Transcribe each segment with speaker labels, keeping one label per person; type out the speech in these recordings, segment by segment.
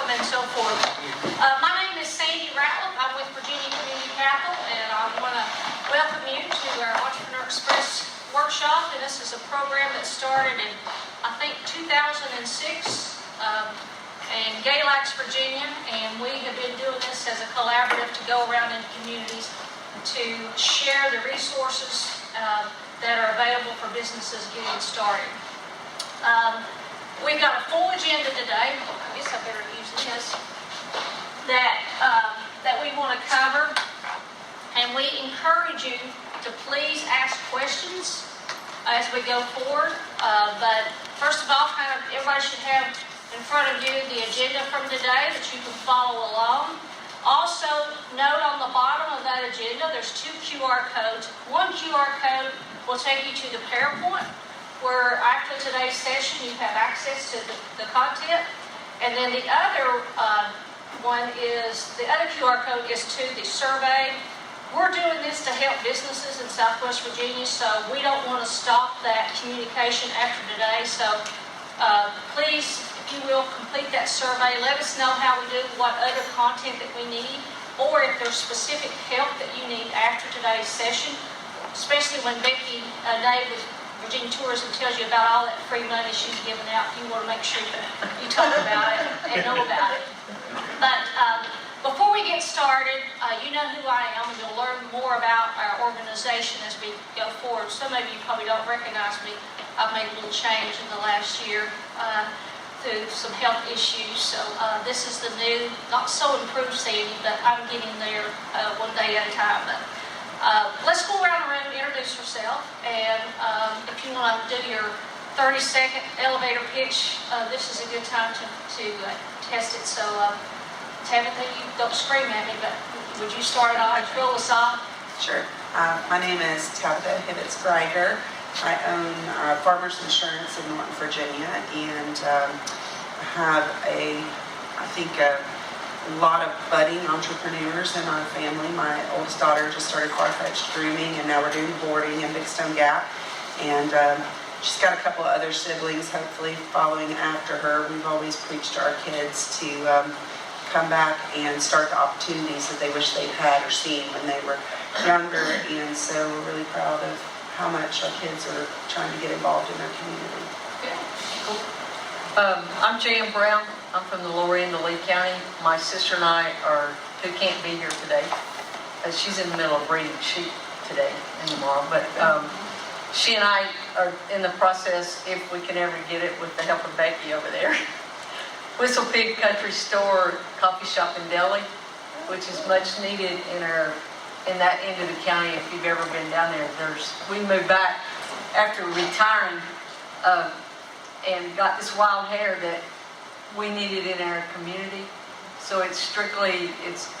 Speaker 1: and so forth. My name is Sandy Ratliff. I'm with Virginia Community Capital, and I want to welcome you to our Entrepreneur Express workshop. And this is a program that started in, I think, 2006 in Galax, Virginia, and we have been doing this as a collaborative to go around in communities to share the resources that are available for businesses getting started. We've got a full agenda today. I guess I better use this. That we want to cover, and we encourage you to please ask questions as we go forward. But first of all, everybody should have in front of you the agenda from today that you can follow along. Also, note on the bottom of that agenda, there's 2 QR codes. One QR code will take you to the PowerPoint, where after today's session you have access to the content. And then the other the other QR code is to the survey. We're doing this to help businesses in Southwest Virginia, so we don't want to stop that communication after today. So please, if you will, complete that survey. Let us know how we do, what other content that we need, or if there's specific help that you need after today's session, especially when Becky Day with Virginia Tourism tells you about all that free money she's giving out. You want to make sure you talk about it and know about it. But before we get started, you know who I am, and you'll learn more about our organization as we go forward. Some of you probably don't recognize me. I've made a little change in the last year through some health issues. So this is the new, not so improved Sandy, but I'm getting there one day at a time. But let's go around the room and introduce yourself. And if you want to do your 30-second elevator pitch, this is a good time to test it. So Tabitha, you don't scream at me, but would you start it off? Fill us off.
Speaker 2: Sure. My name is Tabitha Hibbets-Greiger. I own Farmers Insurance in Norton, Virginia, and have a lot of budding entrepreneurs in our family. My oldest daughter just started Far-Fetched Grooming, and now we're doing boarding in Big Stone Gap. And she's got a couple of other siblings, hopefully following after her. We've always preached to our kids to come back and start the opportunities that they wish they'd had or seen when they were younger. And so we're really proud of how much our kids are trying to get involved in their community.
Speaker 1: Okay. Cool.
Speaker 3: I'm Jan Brown. I'm from the lower end of Lee County. My sister and I who can't be here today. She's in the middle of breeding sheep today and tomorrow. But she and I are in the process, if we can ever get it with the help of Becky over there, Whistle Pig Country Store, Coffee Shop and Deli, which is much needed in that end of the county. If you've ever been down there, we moved back after retiring and got this wild hair that we needed in our community. So it's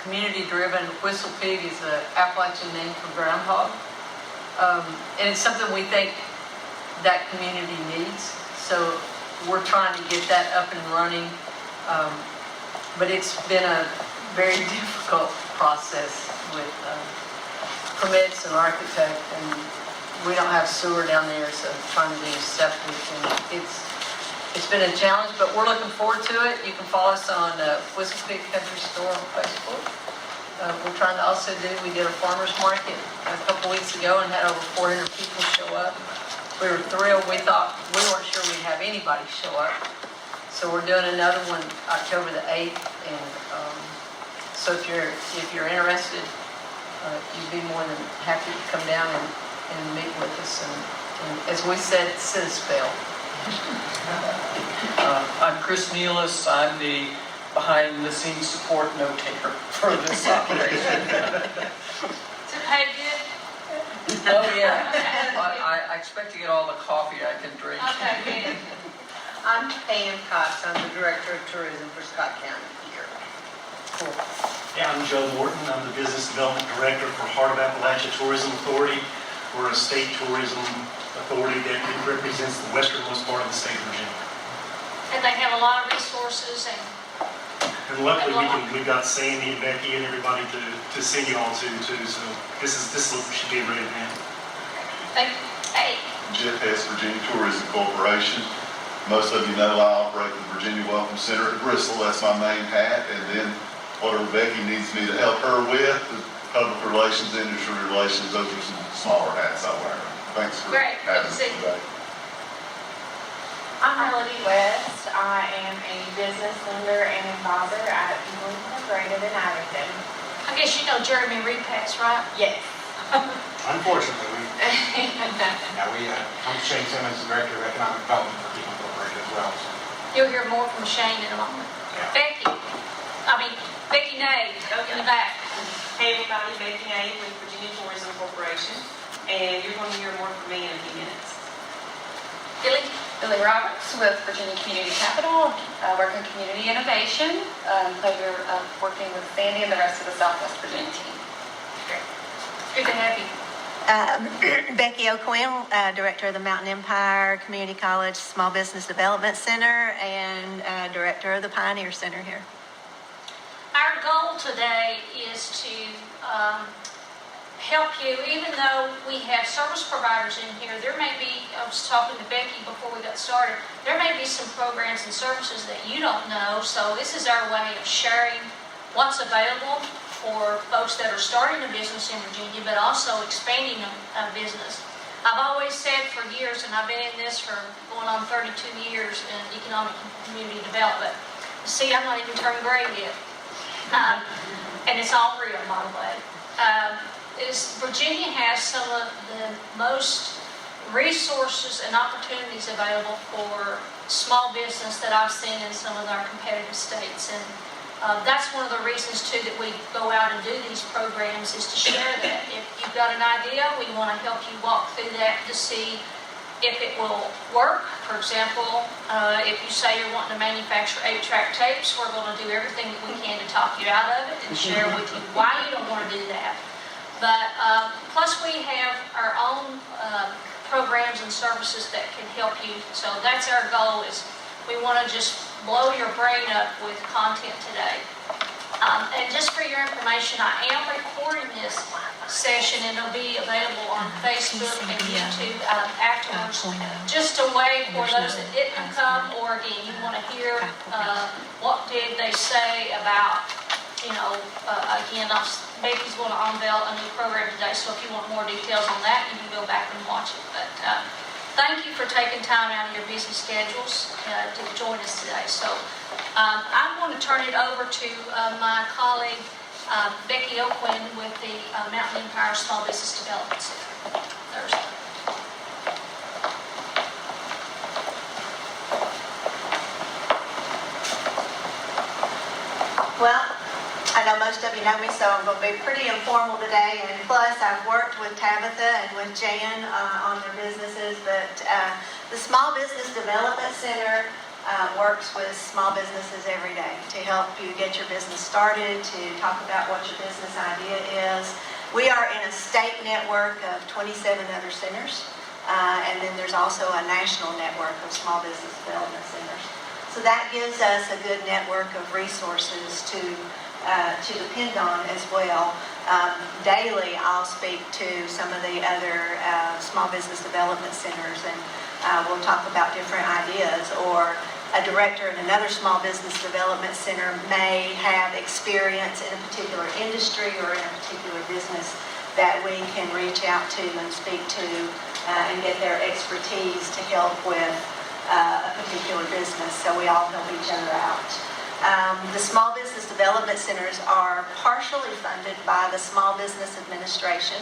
Speaker 3: community driven. Whistle Pig is an Appalachian name for groundhog. And it's something we think that community needs. So we're trying to get that up and running. But it's been a very difficult process with permits and architect, and we don't have sewer down there, so trying to do septic, and it's been a challenge, but we're looking forward to it. You can follow us on Whistle Pig Country Store on Facebook. We're trying to also we did a farmer's market a couple weeks ago and had over 400 people show up. We were thrilled. We weren't sure we'd have anybody show up. So we're doing another one October the 8th, and so if you're interested, you'd be more than happy to come down and meet with us. And as we said, sit a spell.
Speaker 4: I'm Chris Nealis. I'm the behind-the-scenes support note-taker for this operation.
Speaker 1: Does it pay good?
Speaker 4: Oh, yeah. I expect to get all the coffee I can drink.
Speaker 1: Okay, good.
Speaker 5: I'm Pam Cox. I'm the Director of Tourism for Scott County here.
Speaker 3: Cool.
Speaker 6: Yeah, I'm Joe Morton. I'm the Business Development Director for Heart of Appalachia Tourism Authority. We're a state tourism authority that represents the westernmost part of the state of Virginia.
Speaker 1: And they have a lot of resources and
Speaker 6: luckily we've got Sandy and Becky and everybody to send you all to too. So this should be a great event.
Speaker 1: Thank you. Hey.
Speaker 7: Jeff Hess, Virginia Tourism Corporation. Most of you know I operate the Virginia Welcome Center at Bristol. That's my main hat. And then whatever Becky needs me to help her with, public relations, industry relations, those are some smaller hats I wear. Thanks for
Speaker 1: Great. Good to
Speaker 7: having
Speaker 1: see
Speaker 7: me
Speaker 1: you.
Speaker 7: today.
Speaker 8: I'm Melody West. I am a business lender and advisor at People Incorporated in Abington.
Speaker 1: I guess you know Jeremy Repass, right?
Speaker 8: Yes.
Speaker 9: Unfortunately, I'm Shane Simmons, the Director of Economic Development for People Incorporated as well. So,
Speaker 1: You'll hear more from Shane in a moment.
Speaker 9: yeah.
Speaker 1: Becky Nade, in the back.
Speaker 10: Hey everybody, Becky Nade with Virginia Tourism Corporation, and you're going to hear more from me in a few minutes.
Speaker 8: Billy Roberts with Virginia Community Capital, working community innovation. Pleasure of working with Sandy and the rest of the Southwest Virginia team.
Speaker 1: Good to have you.
Speaker 5: Becky O'Quinn, Director of the Mountain Empire Community College Small Business Development Center and Director of the Pioneer Center here.
Speaker 1: Our goal today is to help you, even though we have service providers in here, there may be, I was talking to Becky before we got started, there may be some programs and services that you don't know, so this is our way of sharing what's available for folks that are starting a business in Virginia, but also expanding a business. I've always said for years, and I've been in this for going on 32 years in economic and community development. See, I'm not even turned gray yet. And it's all real, by the way. Virginia has some of the most resources and opportunities available for small business that I've seen in some of our competitive states. And that's one of the reasons, too, that we go out and do these programs is to share that. If you've got an idea, we want to help you walk through that to see if it will work. For example, if you say you're wanting to manufacture 8-track tapes, we're going to do everything that we can to talk you out of it and share with you why you don't want to do that. But plus we have our own programs and services that can help you. So that's our goal, is we want to just blow your brain up with content today. And just for your information, I am recording this session and it'll be available on Facebook and YouTube afterwards. Just a way for those that didn't come, or again, you want to hear what did they say about, again, Becky's going to unveil a new program today, so if you want more details on that, you can go back and watch it. But thank you for taking time out of your busy schedules to join us today. So I'm going to turn it over to my colleague, Becky O'Quinn with the Mountain Empire Small Business Development Center. Thursday.
Speaker 5: Well, I know most of you know me, so I'm going to be pretty informal today. And plus, I've worked with Tabitha and with Jan on their businesses. But the Small Business Development Center works with small businesses every day to help you get your business started, to talk about what your business idea is. We are in a state network of 27 other centers, and then there's also a national network of small business development centers. So that gives us a good network of resources to depend on as well. Daily, I'll speak to some of the other small business development centers, and we'll talk about different ideas. Or a director in another small business development center may have experience in a particular industry or in a particular business that we can reach out to and speak to and get their expertise to help with a particular business, so we all help each other out. The Small Business Development Centers are partially funded by the Small Business Administration,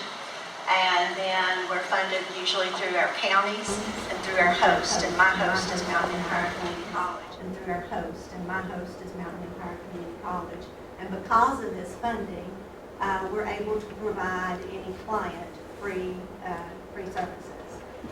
Speaker 5: and then we're funded usually through our counties and through our host, and my host is Mountain Empire Community College. And through our host, and my host is Mountain Empire Community College. And because of this funding, we're able to provide any client free services.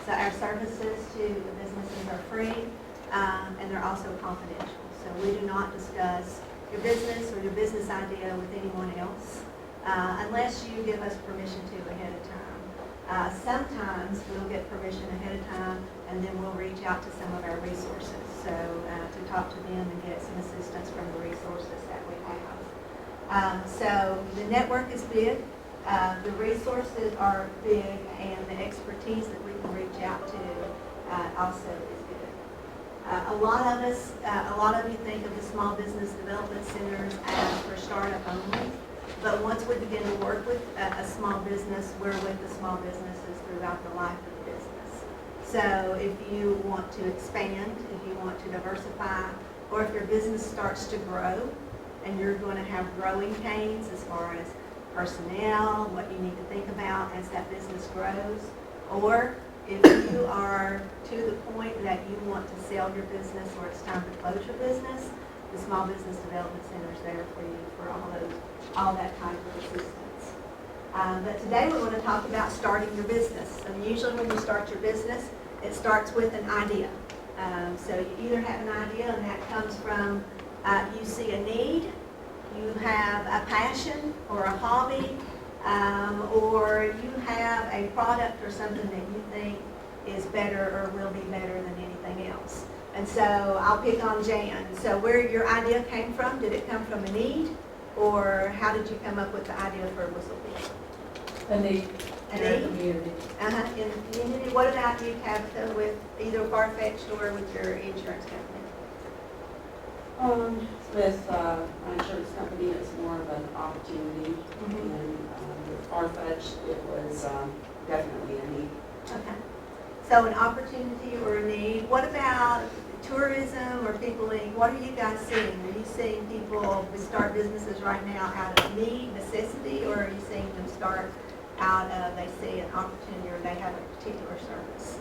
Speaker 5: So our services to the businesses are free, and they're also confidential. So we do not discuss your business or your business idea with anyone else unless you give us permission to ahead of time. Sometimes we'll get permission ahead of time, and then we'll reach out to some of our resources, so to talk to them and get some assistance from the resources that we have. So the network is big, the resources are big, and the expertise that we can reach out to also is good. A lot of you think of the small business development centers as for startup only. But once we begin to work with a small business, we're with the small businesses throughout the life of the business. So if you want to expand, if you want to diversify, or if your business starts to grow and you're going to have growing pains as far as personnel, what you need to think about as that business grows, or if you are to the point that you want to sell your business or it's time to close your business, the Small Business Development Center is there for you for all that type of assistance. But today we're going to talk about starting your business. And usually when you start your business, it starts with an idea. So you either have an idea and that comes from you see a need, you have a passion or a hobby, or you have a product or something that you think is better or will be better than anything else. And so I'll pick on Jan. So where your idea came from, did it come from a need? Or how did you come up with the idea for Whistle Pig?
Speaker 11: A need
Speaker 5: A
Speaker 11: in the
Speaker 5: need?
Speaker 11: community.
Speaker 5: In the community. What about you, Tabitha, with either Farfetched or with your insurance company?
Speaker 11: With my insurance company, it's more of an opportunity. And with Farfetch, it was definitely a need.
Speaker 5: Okay. So an opportunity or a need. What about tourism or people what are you guys seeing? Are you seeing people start businesses right now out of need, necessity, or are you seeing them start out of they see an opportunity or they have a particular service?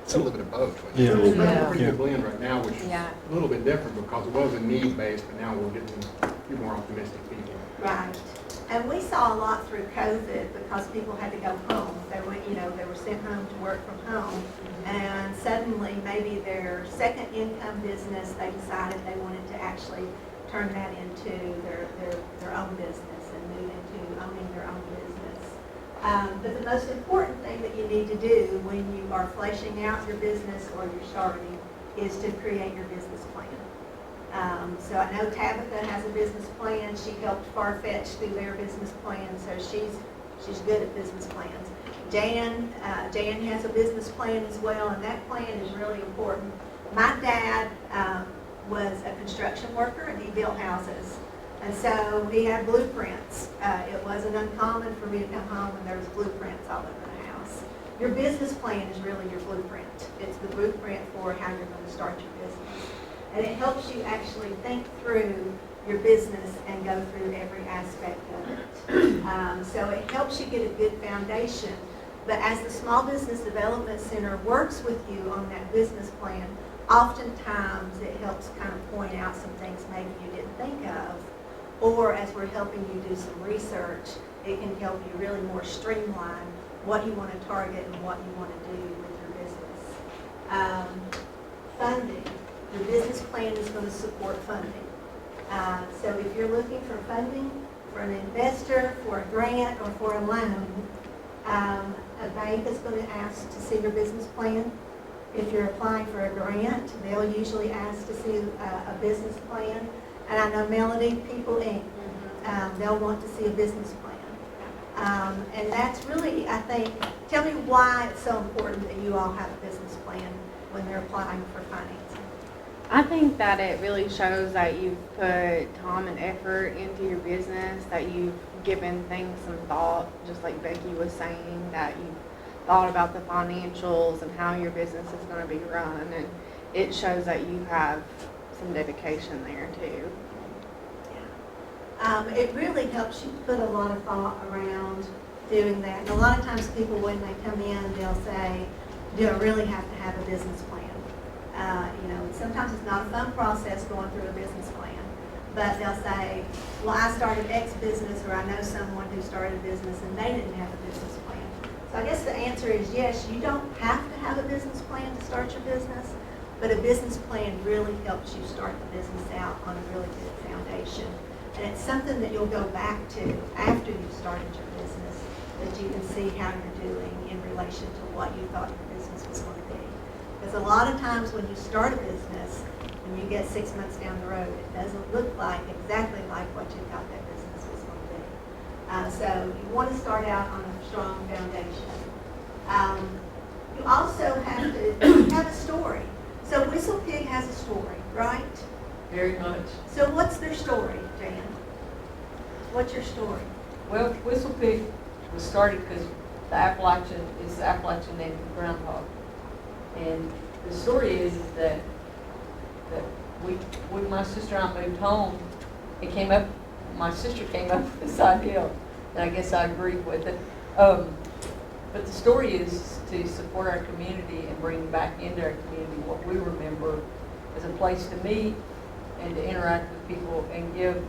Speaker 9: It's a little bit of both.
Speaker 12: Yeah.
Speaker 9: It's
Speaker 11: Yeah.
Speaker 9: a pretty good blend right now, which is
Speaker 11: Yeah.
Speaker 9: a little bit different because it was a need-based, but now we're getting a few more optimistic people.
Speaker 5: Right. And we saw a lot through COVID because people had to go home. They went, they were sent home to work from home. And suddenly, maybe their second income business, they decided they wanted to actually turn that into their own business and move into owning their own business. But the most important thing that you need to do when you are fleshing out your business or you're starting is to create your business plan. So I know Tabitha has a business plan. She helped Farfetch through their business plan, so she's good at business plans. Jan has a business plan as well, and that plan is really important. My dad was a construction worker, and he built houses. And so he had blueprints. It wasn't uncommon for me to come home and there was blueprints all over the house. Your business plan is really your blueprint. It's the blueprint for how you're going to start your business. And it helps you actually think through your business and go through every aspect of it. So it helps you get a good foundation. But as the Small Business Development Center works with you on that business plan, oftentimes it helps kind of point out some things maybe you didn't think of. Or as we're helping you do some research, it can help you really more streamline what you want to target and what you want to do with your business. Funding. Your business plan is going to support funding. So if you're looking for funding, for an investor, for a grant, or for a loan, a bank is going to ask to see your business plan. If you're applying for a grant, they'll usually ask to see a business plan. And I know Melody, People Inc., they'll want to see a business plan. And that's really, I think, tell me why it's so important that you all have a business plan when they're applying for financing.
Speaker 13: I think that it really shows that you've put time and effort into your business, that you've given things some thought, just like Becky was saying, that you've thought about the financials and how your business is going to be run, and it shows that you have some dedication there too.
Speaker 5: Yeah. It really helps you put a lot of thought around doing that. And a lot of times people, when they come in, they'll say, do I really have to have a business plan? Sometimes it's not a fun process going through a business plan, but they'll say, well, I started X business, or I know someone who started a business and they didn't have a business plan. So I guess the answer is yes, you don't have to have a business plan to start your business, but a business plan really helps you start the business out on a really good foundation. And it's something that you'll go back to after you've started your business, that you can see how you're doing in relation to what you thought your business was going to be. Because a lot of times when you start a business, when you get 6 months down the road, it doesn't look like exactly like what you thought that business was going to be. So you want to start out on a strong foundation. You also have to have a story. So Whistle Pig has a story, right?
Speaker 3: Very much.
Speaker 5: So what's their story, Jan? What's your story?
Speaker 3: Well, Whistle Pig was started because the Appalachian name for groundhog. And the story is that we, when my sister and I moved home, my sister came up with this idea, and I guess I agreed with it. But the story is to support our community and bring back into our community what we remember as a place to meet and to interact with people and give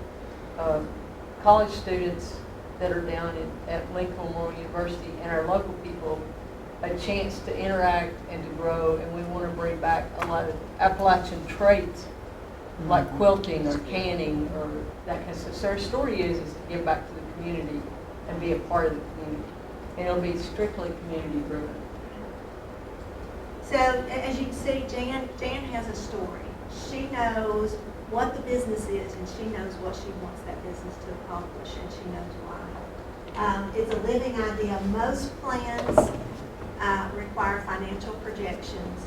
Speaker 3: college students that are down at Lincoln Memorial University and our local people a chance to interact and to grow. And we want to bring back a lot of Appalachian traits like quilting or canning or that kind of stuff. So our story is to give back to the community and be a part of the community. And it'll be strictly community driven.
Speaker 5: So as you can see, Jan has a story. She knows what the business is, and she knows what she wants that business to accomplish, and she knows why. It's a living idea. Most plans require financial projections,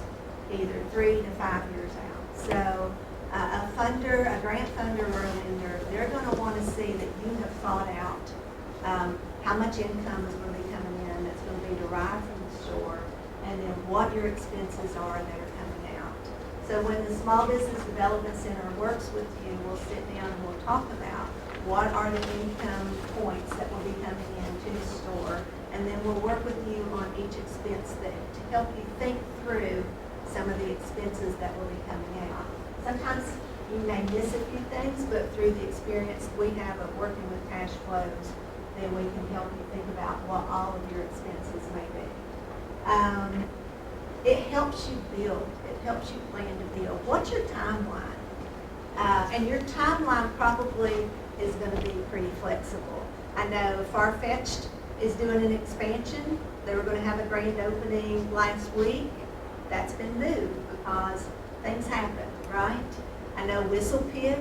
Speaker 5: either 3 to 5 years out. So a funder, a grant funder or a lender, they're going to want to see that you have thought out how much income is going to be coming in that's going to be derived from the store, and then what your expenses are that are coming out. So when the Small Business Development Center works with you, we'll sit down and we'll talk about what are the income points that will be coming into the store, and then we'll work with you on each expense to help you think through some of the expenses that will be coming out. Sometimes you may miss a few things, but through the experience we have of working with cash flows, then we can help you think about what all of your expenses may be. It helps you build. It helps you plan to build. What's your timeline? And your timeline probably is going to be pretty flexible. I know Farfetched is doing an expansion. They were going to have a grand opening last week. That's been moved because things happen, right? I know Whistle Pig,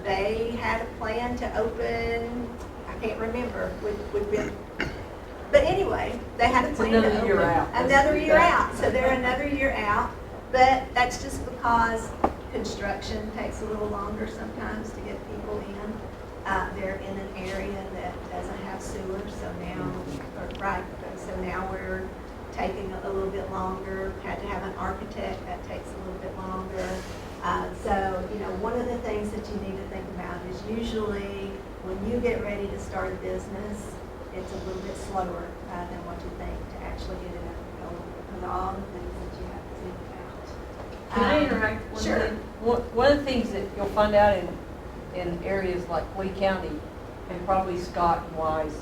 Speaker 5: they had a plan to open, I can't remember, we've been, but anyway, they had a plan to open.
Speaker 3: Another year out.
Speaker 5: Another year out, so they're another year out, but that's just because construction takes a little longer sometimes to get people in. They're in an area that doesn't have sewer, so now, so now we're taking a little bit longer, had to have an architect, that takes a little bit longer. So, one of the things that you need to think about is usually when you get ready to start a business, it's a little bit slower than what you think to actually get it up and going because of all the things that you have to think about.
Speaker 3: Can I interact with
Speaker 5: Sure.
Speaker 3: thing? One of the things that you'll find out in areas like Lee County and probably Scott and Wise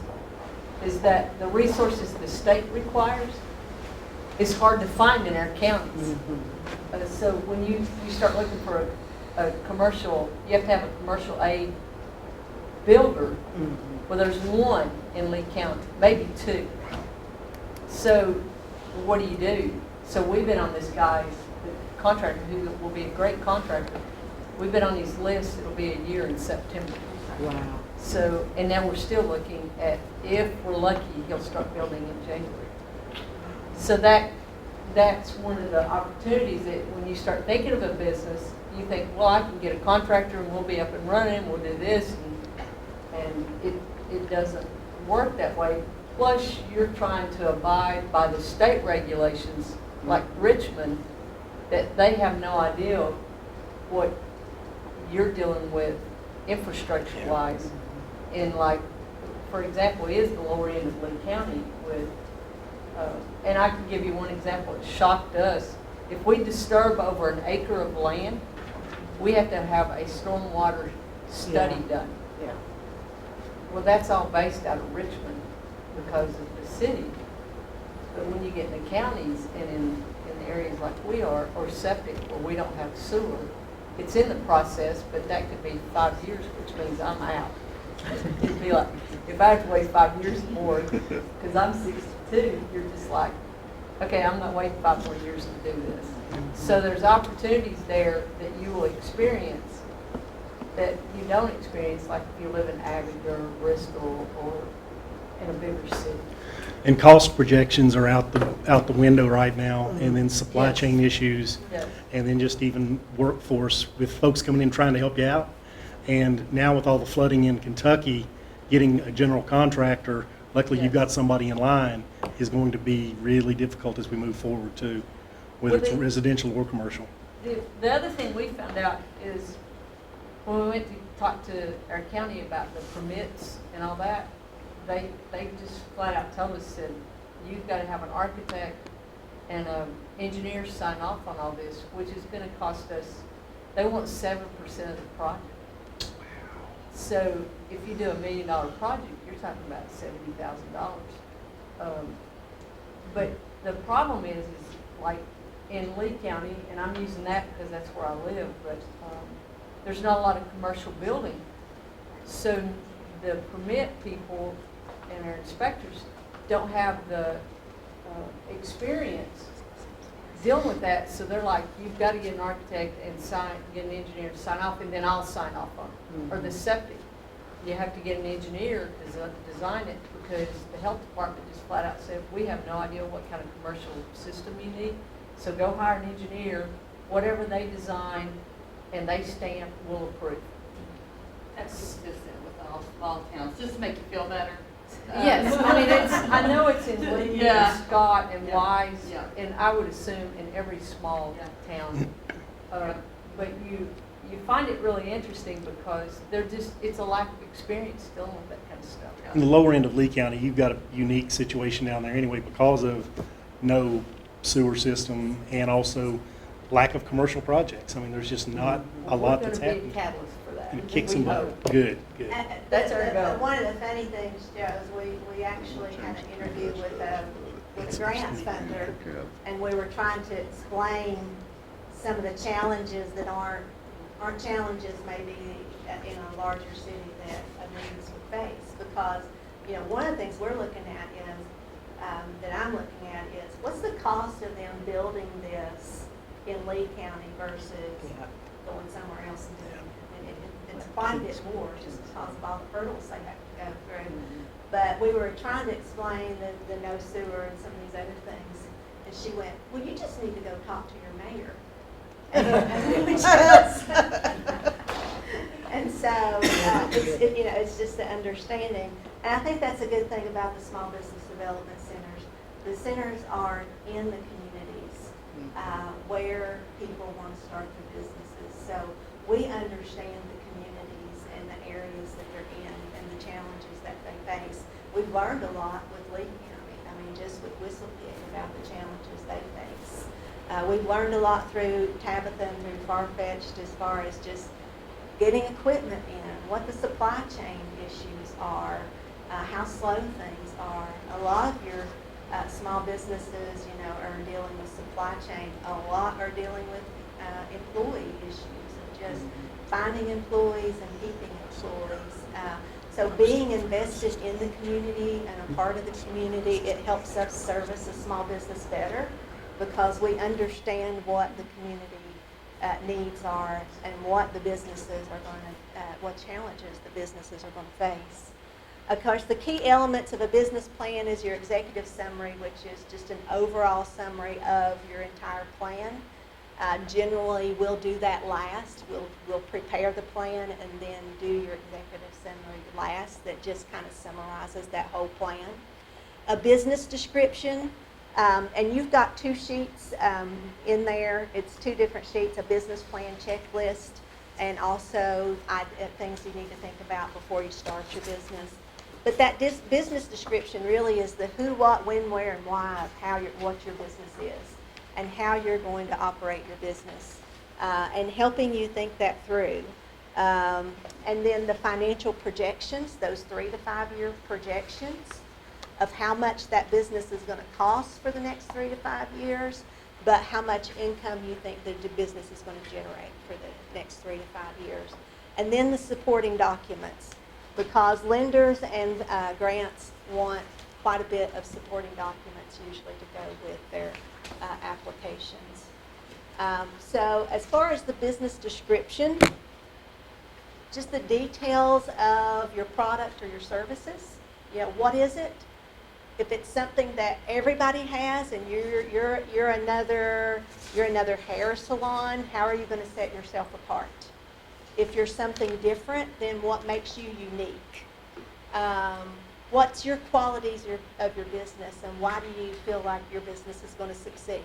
Speaker 3: is that the resources the state requires is hard to find in our counties. So when you start looking for a commercial, you have to have a commercial aid builder. Well, there's one in Lee County, maybe two. So what do? So we've been on this guy's contractor who will be a great contractor. We've been on his list. It'll be a year in September.
Speaker 11: Wow.
Speaker 3: So, and now we're still looking at, if we're lucky, he'll start building in January. So that's one of the opportunities that when you start thinking of a business, you think, well, I can get a contractor and we'll be up and running, we'll do this, and it doesn't work that way. Plus, you're trying to abide by the state regulations, like Richmond, that they have no idea what you're dealing with infrastructure-wise. In like, for example, is the lower end of Lee County with, and I can give you one example. It shocked us. If we disturb over an acre of land, we have to have a stormwater study done.
Speaker 11: Yeah.
Speaker 3: Well, that's all based out of Richmond because of the city. But when you get in the counties and in areas like we are, or septic where we don't have sewer, it's in the process, but that could be 5 years, which means I'm out. It'd be like, if I have to wait 5 years more, because I'm 62, you're just like, okay, I'm not waiting 5 more years to do this. So there's opportunities there that you will experience that you don't experience, like if you live in Abingdon or Bristol or in a bigger city.
Speaker 12: And cost projections are out the window right now, and then supply
Speaker 3: Yes.
Speaker 12: chain issues,
Speaker 3: Yes.
Speaker 12: and then just even workforce with folks coming in trying to help you out. And now with all the flooding in Kentucky, getting a general contractor, luckily you've got somebody in line, is going to be really difficult as we move forward too, whether it's residential or commercial.
Speaker 3: The other thing we found out is when we went to talk to our county about the permits and all that, they just flat out told us, said, you've got to have an architect and an engineer sign off on all this, which is going to cost us, they want 7% of the project. So if you do $1 million project, you're talking about $70,000. But the problem is like in Lee County, and I'm using that because that's where I live, but there's not a lot of commercial building. So the permit people and our inspectors don't have the experience dealing with that, so they're like, you've got to get an architect and get an engineer to sign off, and then I'll sign off on it. Or the septic, you have to get an engineer to design it, because the health department just flat out said, we have no idea what kind of commercial system you need, so go hire an engineer, whatever they design and they stamp, we'll approve.
Speaker 14: That's consistent with all small towns, just to make you feel better.
Speaker 3: Yes, I mean, I know it's in Lee
Speaker 14: Yeah.
Speaker 3: and Scott and
Speaker 14: Yeah.
Speaker 3: Wise,
Speaker 14: Yeah.
Speaker 3: and I would assume in every small town. But you find it really interesting because it's a lack of experience dealing with that kind of stuff.
Speaker 12: In the lower end of Lee County, you've got a unique situation down there anyway because of no sewer system and also lack of commercial projects. I mean, there's just not a lot that's
Speaker 3: We're going
Speaker 12: happening.
Speaker 3: to be a catalyst for that.
Speaker 12: And it kicks
Speaker 3: We
Speaker 12: them
Speaker 3: hope.
Speaker 12: up. Good.
Speaker 3: That's our goal.
Speaker 5: One of the funny things, Joe, is we actually had an interview with a grants funder, and we were trying to explain some of the challenges that aren't challenges maybe in a larger city that a business would face. Because, one of the things we're looking at is, that I'm looking at is, what's the cost of them building this in Lee County versus going somewhere else and doing it? And it's quite a bit more just because of all the hurdles they have to go through. But we were trying to explain the no sewer and some of these other things. And she went, well, you just need to go talk to your mayor. And so it's just the understanding. And I think that's a good thing about the small business development centers. The centers are in the communities where people want to start their businesses. So we understand the communities and the areas that they're in and the challenges that they face. We've learned a lot with Lee County. I mean, just with Whistlepig about the challenges they face. We've learned a lot through Tabitha and through Farfetched as far as just getting equipment in, what the supply chain issues are, how slow things are. A lot of your small businesses, are dealing with supply chain. A lot are dealing with employee issues of just finding employees and keeping employees. So being invested in the community and a part of the community, it helps us service a small business better because we understand what the community needs are and what the businesses are going to, what challenges the businesses are going to face. Of course, the key elements of a business plan is your executive summary, which is just an overall summary of your entire plan. Generally, we'll do that last. We'll prepare the plan and then do your executive summary last that just kind of summarizes that whole plan. A business description, and you've got 2 sheets in there. It's 2 different sheets, a business plan checklist, and also things you need to think about before you start your business. But that business description really is the who, what, when, where, and why of what your business is and how you're going to operate your business and helping you think that through. And then the financial projections, those 3 to 5 year projections of how much that business is going to cost for the next 3 to 5 years, but how much income you think the business is going to generate for the next 3 to 5 years. And then the supporting documents, because lenders and grants want quite a bit of supporting documents usually to go with their applications. So as far as the business description, just the details of your product or your services. You know, what is it? If it's something that everybody has and you're another hair salon, how are you going to set yourself apart? If you're something different, then what makes you unique? What's your qualities of your business, and why do you feel like your business is going to succeed?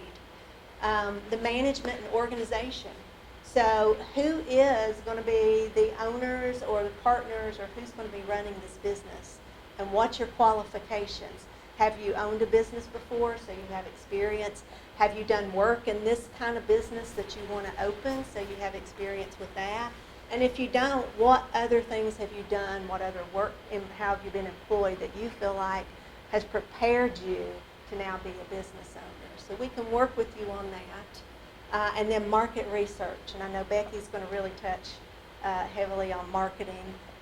Speaker 5: The management and organization. So who is going to be the owners or the partners, or who's going to be running this business? And what's your qualifications? Have you owned a business before, so you have experience? Have you done work in this kind of business that you want to open, so you have experience with that? And if you don't, what other things have you done? What other work, and how have you been employed that you feel like has prepared you to now be a business owner? So we can work with you on that. And then market research. And I know Becky's going to really touch heavily on marketing.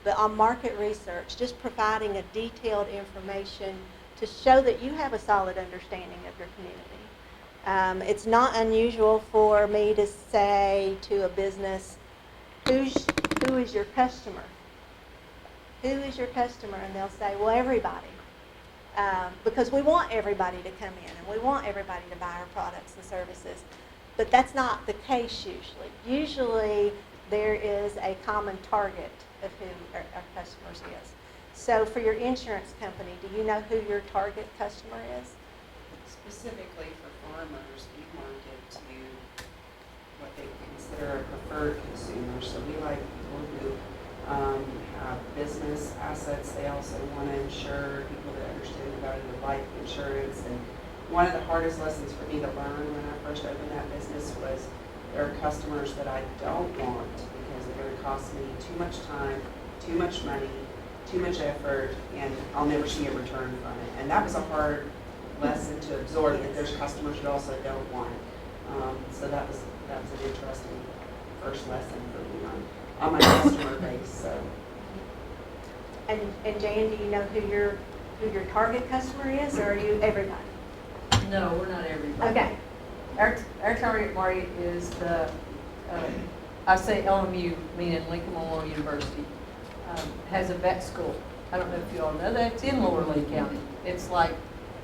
Speaker 5: But on market research, just providing a detailed information to show that you have a solid understanding of your community. It's not unusual for me to say to a business, who is your customer? Who is your customer? And they'll say, well, everybody. Because we want everybody to come in and we want everybody to buy our products and services. But that's not the case usually. Usually there is a common target of who our customers is. So for your insurance company, do you know who your target customer is?
Speaker 2: Specifically for farmers, we market to what they consider a preferred consumer. So we like people who have business assets. They also want to insure people that understand the value of life insurance. And one of the hardest lessons for me to learn when I first opened that business was there are customers that I don't want because they're going to cost me too much time, too much money, too much effort, and I'll never see a return from it. And that was a hard lesson to absorb, that there's customers you also don't want. So that was an interesting first lesson for me on my customer base. So.
Speaker 5: And Jan, do you know who your target customer is, or are you everybody?
Speaker 3: No, we're not everybody.
Speaker 5: Okay.
Speaker 3: Our target market is the, I say LMU, meaning Lincoln Memorial University, has a vet school. I don't know if you all know that. It's in Lower Lee County. It's going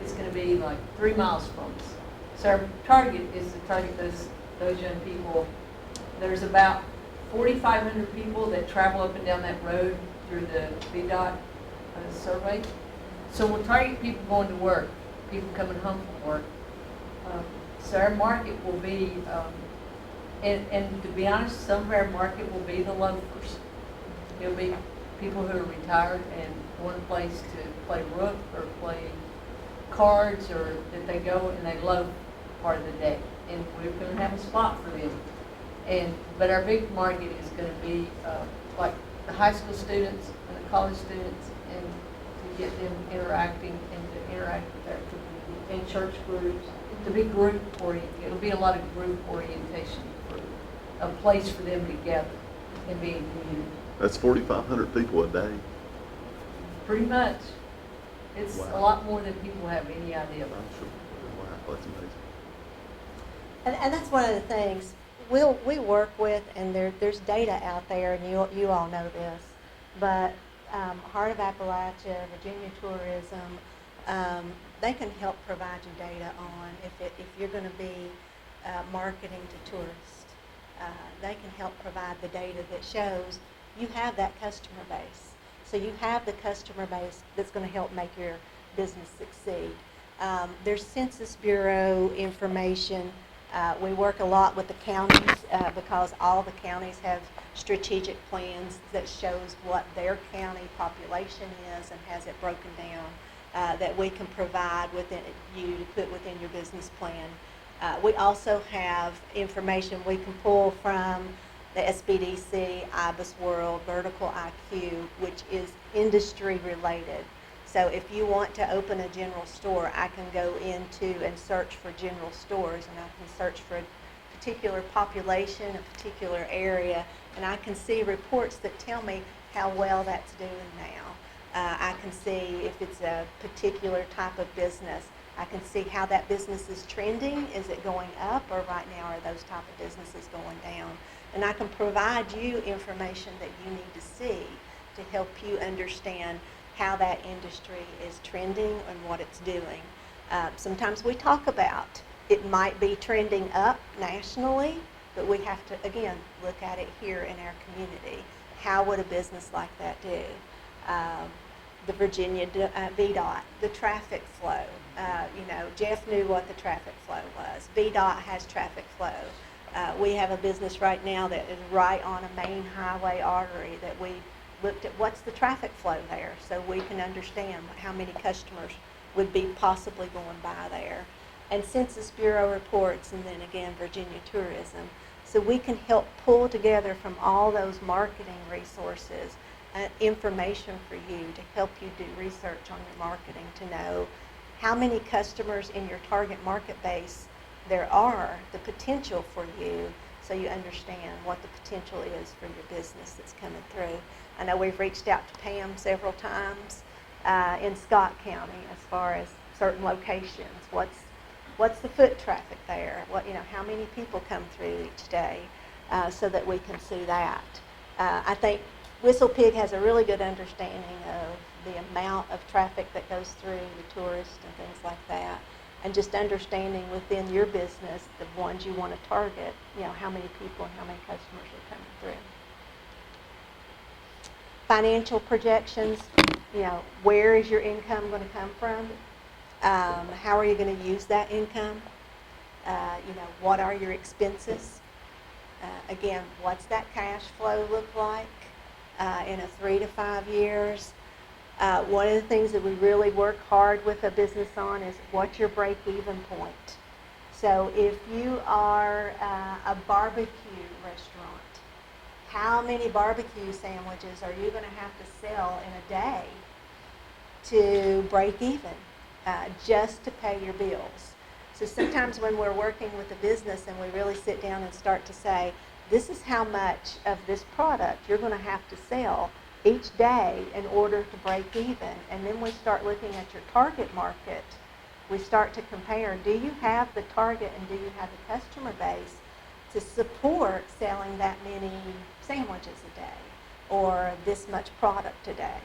Speaker 3: to be like 3 miles from us. So our target is to target those young people. There's about 4,500 people that travel up and down that road through the VDOT survey. So we'll target people going to work, people coming home from work. So our market will be, and to be honest, some of our market will be the loafers. It'll be people who are retired and want a place to play rook or play cards, or that they go and they loaf part of the day. And we're going to have a spot for them. But our big market is going to be like the high school students and the college students, and to get them interacting and to interact with our community and church groups, to be group oriented. It'll be a lot of group orientation for a place for them to gather and be in community.
Speaker 7: That's 4,500 people a day.
Speaker 3: Pretty much. It's
Speaker 7: Wow.
Speaker 3: a lot more than people have any idea about.
Speaker 7: I'm sure. Wow, that's amazing.
Speaker 5: And that's one of the things we work with, and there's data out there, and you all know this, but Heart of Appalachia, Virginia Tourism, they can help provide you data on if you're going to be marketing to tourists. They can help provide the data that shows you have that customer base. So you have the customer base that's going to help make your business succeed. There's Census Bureau information. We work a lot with the counties because all the counties have strategic plans that shows what their county population is and has it broken down that we can provide within you to put within your business plan. We also have information we can pull from the SBDC, IBIS World, Vertical IQ, which is industry related. So if you want to open a general store, I can go into and search for general stores, and I can search for a particular population, a particular area, and I can see reports that tell me how well that's doing now. I can see if it's a particular type of business. I can see how that business is trending. Is it going up, or right now are those type of businesses going down? And I can provide you information that you need to see to help you understand how that industry is trending and what it's doing. Sometimes we talk about it might be trending up nationally, but we have to, again, look at it here in our community. How would a business like that do? The Virginia VDOT, the traffic flow. Jeff knew what the traffic flow was. VDOT has traffic flow. We have a business right now that is right on a main highway artery that we looked at what's the traffic flow there so we can understand how many customers would be possibly going by there. And Census Bureau reports, and then again Virginia Tourism. So we can help pull together from all those marketing resources information for you to help you do research on your marketing to know how many customers in your target market base there are, the potential for you, so you understand what the potential is for your business that's coming through. I know we've reached out to Pam several times in Scott County as far as certain locations. What's the foot traffic there? How many people come through each day, so that we can see that. I think Whistle Pig has a really good understanding of the amount of traffic that goes through, the tourists and things like that, and just understanding within your business the ones you want to target. How many people and how many customers are coming through. Financial projections. Where is your income going to come from? How are you going to use that income? What are your expenses? Again, what's that cash flow look like in a 3 to 5 years? One of the things that we really work hard with a business on is what's your break-even point. So if you are a barbecue restaurant, how many barbecue sandwiches are you going to have to sell in a day to break even, just to pay your bills? So sometimes when we're working with a business and we really sit down and start to say, this is how much of this product you're going to have to sell each day in order to break even, and then we start looking at your target market, we start to compare, do you have the target and do you have the customer base to support selling that many sandwiches a day or this much product a day?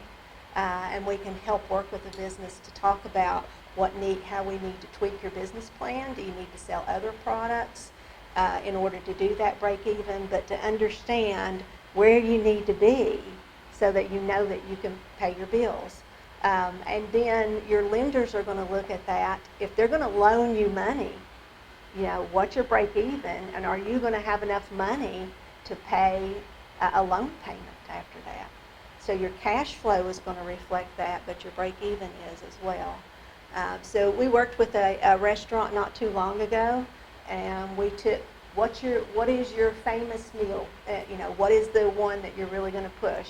Speaker 5: And we can help work with the business to talk about how we need to tweak your business plan. Do you need to sell other products in order to do that break even, but to understand where you need to be so that you know that you can pay your bills. And then your lenders are going to look at that. If they're going to loan you money, what's your break even, and are you going to have enough money to pay a loan payment after that? So your cash flow is going to reflect that, but your break even is as well. So we worked with a restaurant not too long ago, and we took what is your famous meal? What is the one that you're really going to push?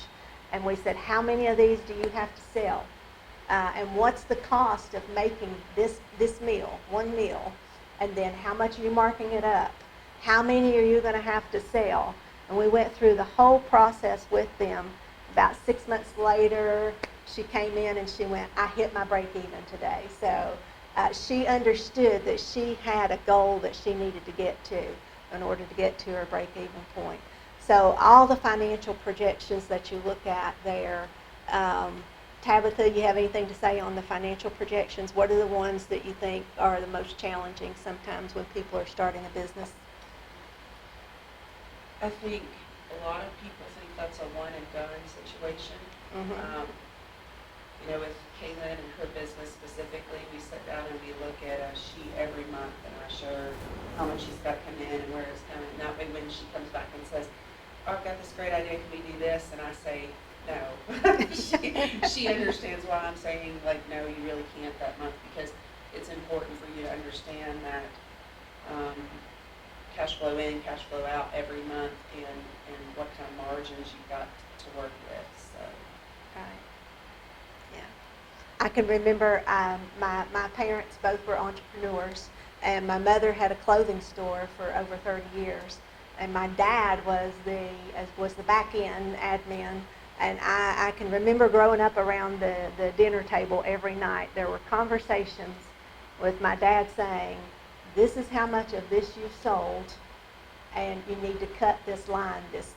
Speaker 5: And we said, how many of these do you have to sell? And what's the cost of making this meal, one meal? And then how much are you marking it up? How many are you going to have to sell? And we went through the whole process with them. About 6 months later, she came in and she went, I hit my break even today. So she understood that she had a goal that she needed to get to in order to get to her break even point. So all the financial projections that you look at there, Tabitha, you have anything to say on the financial projections? What are the ones that you think are the most challenging sometimes when people are starting a business?
Speaker 2: I think a lot of people think that's a one and done situation. With Kaylin and her business specifically, we sit down and we look at a sheet every month, and I show her how much she's got come in and where it's coming. That way when she comes back and says, oh, I've got this great idea, can we do this? And I say, no. She understands why I'm saying, no, you really can't that month, because it's important for you to understand that cash flow in, cash flow out every month, and what kind of margins you've got to work with. So.
Speaker 5: Right. Yeah. I can remember my parents both were entrepreneurs, and my mother had a clothing store for over 30 years, and my dad was the back end admin. And I can remember growing up around the dinner table every night. There were conversations with my dad saying, this is how much of this you've sold, and you need to cut this line this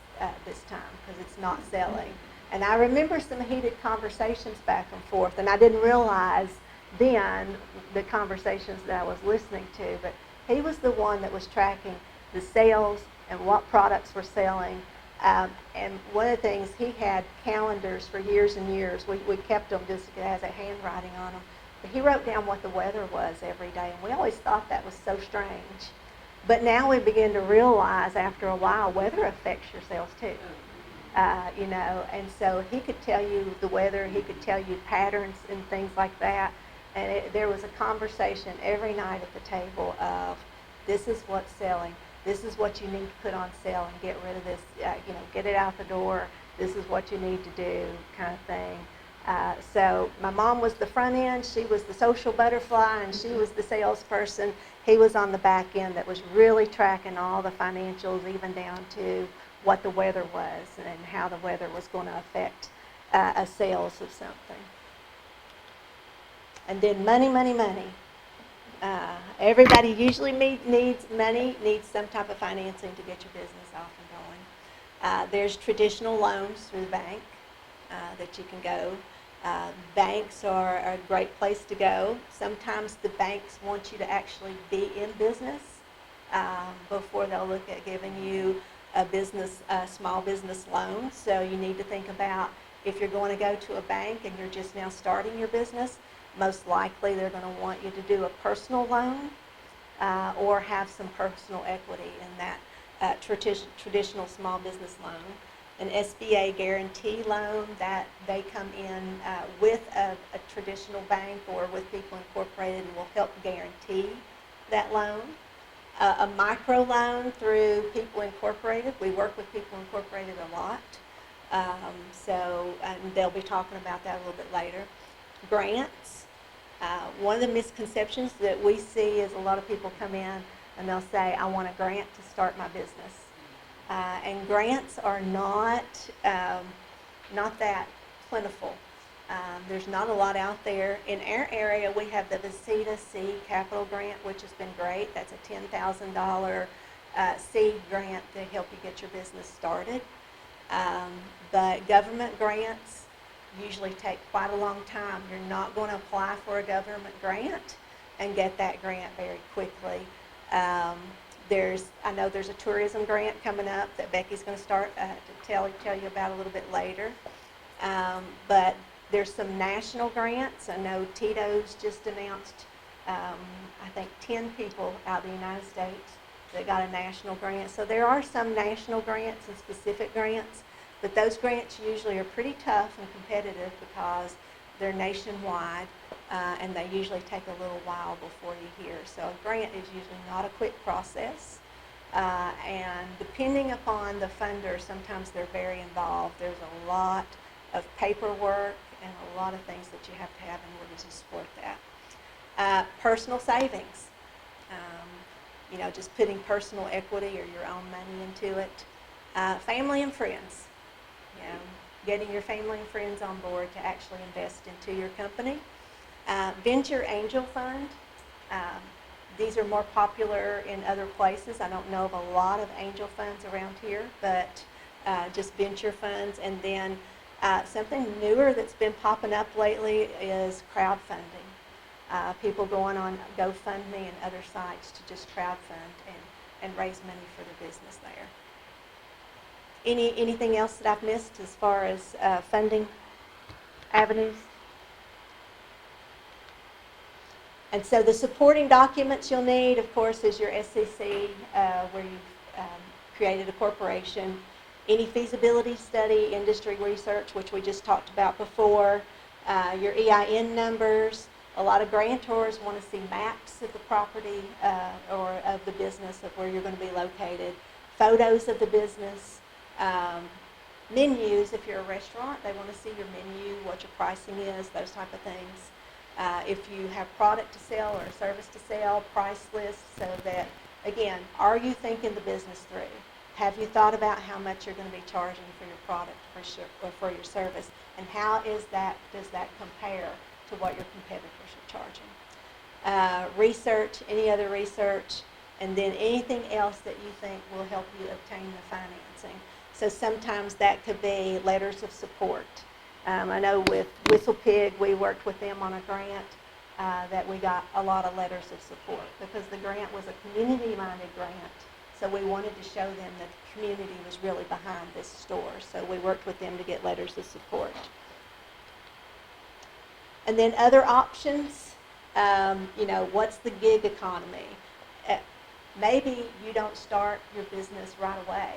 Speaker 5: time because it's not selling. And I remember some heated conversations back and forth, and I didn't realize then the conversations that I was listening to, but he was the one that was tracking the sales and what products were selling. And one of the things, he had calendars for years and years. We kept them just as a handwriting on them. But he wrote down what the weather was every day, and we always thought that was so strange. But now we begin to realize after a while, weather affects your sales too. You know, and so he could tell you the weather, he could tell you patterns and things like that. And there was a conversation every night at the table of, this is what's selling, this is what you need to put on sale and get rid of this, you know, get it out the door, this is what you need to do, kind of thing. So my mom was the front end, she was the social butterfly, and she was the salesperson. He was on the back end that was really tracking all the financials, even down to what the weather was and how the weather was going to affect a sales of something. And then money, money, money. Everybody usually needs money, needs some type of financing to get your business off and going. There's traditional loans through the bank that you can go. Banks are a great place to go. Sometimes the banks want you to actually be in business before they'll look at giving you a small business loan. So you need to think about, if you're going to go to a bank and you're just now starting your business, most likely they're going to want you to do a personal loan or have some personal equity in that traditional small business loan. An SBA guarantee loan, that they come in with a traditional bank or with People Incorporated and will help guarantee that loan. A micro loan through People Incorporated. We work with People Incorporated a lot. And they'll be talking about that a little bit later. Grants. One of the misconceptions that we see is a lot of people come in and they'll say, I want a grant to start my business. And grants are not that plentiful. There's not a lot out there. In our area, we have the Visita Seed Capital Grant, which has been great. That's a $10,000 seed grant to help you get your business started. But government grants usually take quite a long time. You're not going to apply for a government grant and get that grant very quickly. I know there's a tourism grant coming up that Becky's going to start to tell you about a little bit later. But there's some national grants. I know Tito's just announced, I think 10 people out of the United States that got a national grant. So there are some national grants and specific grants, but those grants usually are pretty tough and competitive because they're nationwide, and they usually take a little while before you hear. So a grant is usually not a quick process. And depending upon the funder, sometimes they're very involved. There's a lot of paperwork and a lot of things that you have to have in order to support that. Personal savings. Just putting personal equity or your own money into it. Family and friends. Getting your family and friends on board to actually invest into your company. Venture angel fund. These are more popular in other places. I don't know of a lot of angel funds around here, but just venture funds. And then something newer that's been popping up lately is crowdfunding. People going on GoFundMe and other sites to just crowdfund and raise money for their business there. Anything else that I've missed as far as funding avenues? And so the supporting documents you'll need, of course, is your SEC, where you've created a corporation, any feasibility study, industry research, which we just talked about before, your EIN numbers. A lot of grantors want to see maps of the property or of the business, of where you're going to be located, photos of the business, menus. If you're a restaurant, they want to see your menu, what your pricing is, those type of things. If you have product to sell or a service to sell, price lists, so that, again, are you thinking the business through? Have you thought about how much you're going to be charging for your product or for your service? And how does that compare to what your competitors are charging? Research, any other research, and then anything else that you think will help you obtain the financing. So sometimes that could be letters of support. I know with Whistle Pig, we worked with them on a grant that we got a lot of letters of support because the grant was a community-minded grant. So we wanted to show them that the community was really behind this store. So we worked with them to get letters of support. And then other options, what's the gig economy? Maybe you don't start your business right away.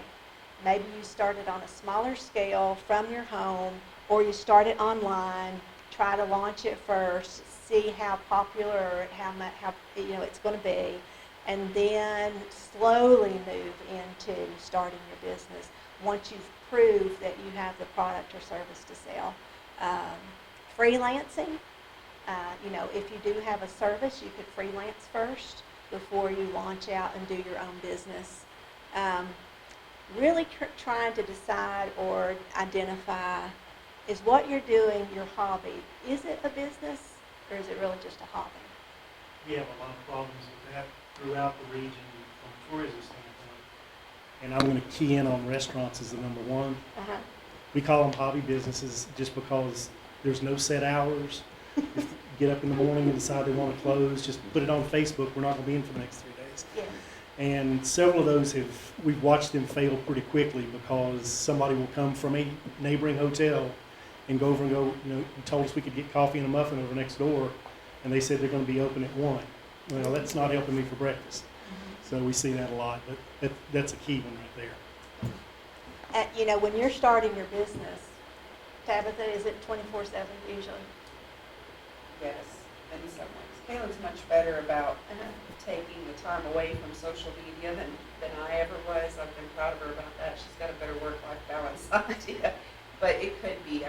Speaker 5: Maybe you start it on a smaller scale from your home, or you start it online, try to launch it first, see how popular or how it's going to be, and then slowly move into starting your business once you've proved that you have the product or service to sell. Freelancing, if you do have a service, you could freelance first before you launch out and do your own business. Really trying to decide or identify, is what you're doing your hobby? Is it a business or is it really just a hobby?
Speaker 12: We have a lot of problems with that throughout the region from a tourism standpoint. And I'm going to key in on restaurants as the number one.
Speaker 5: Uh-huh.
Speaker 12: We call them hobby businesses just because there's no set hours. If you get up in the morning and decide they want to close, just put it on Facebook. We're not going to be in for the next 3 days.
Speaker 5: Yeah.
Speaker 12: And several of those we've watched them fail pretty quickly because somebody will come from a neighboring hotel and go over and go, you told us we could get coffee and a muffin over next door, and they said they're going to be open at 1. Well, that's not helping me for breakfast. So we see that a lot, but that's a key one right there.
Speaker 5: When you're starting your business, Tabitha, is it 24/7 usually?
Speaker 2: Yes, in some ways. Kayla's much better about taking the time away from social media than I ever was. I've been proud of her about that. She's got a better work-life balance idea. But it could be,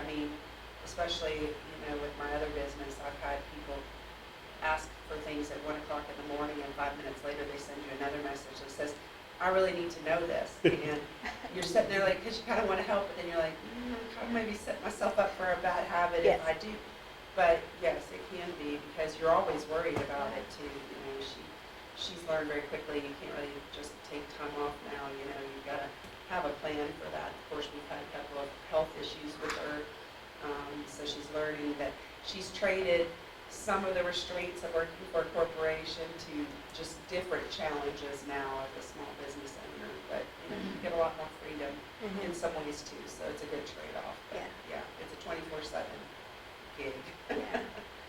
Speaker 2: especially, with my other business, I've had people ask for things at 1 o'clock in the morning, and 5 minutes later they send you another message that says, I really need to know this. And you're sitting there like, because you kind of want to help, but then you're like, I maybe set myself up for a bad habit if I do. But yes, it can be, because you're always worried about it too. She's learned very quickly, you can't really just take time off now, you've got to have a plan for that. Of course, we've had a couple of health issues with her, so she's learning that she's traded some of the restraints of working for a corporation to just different challenges now as a small business owner. But you get a lot more freedom in some ways too, so it's a good trade-off. But yeah, it's a 24/7 gig.
Speaker 5: Yeah.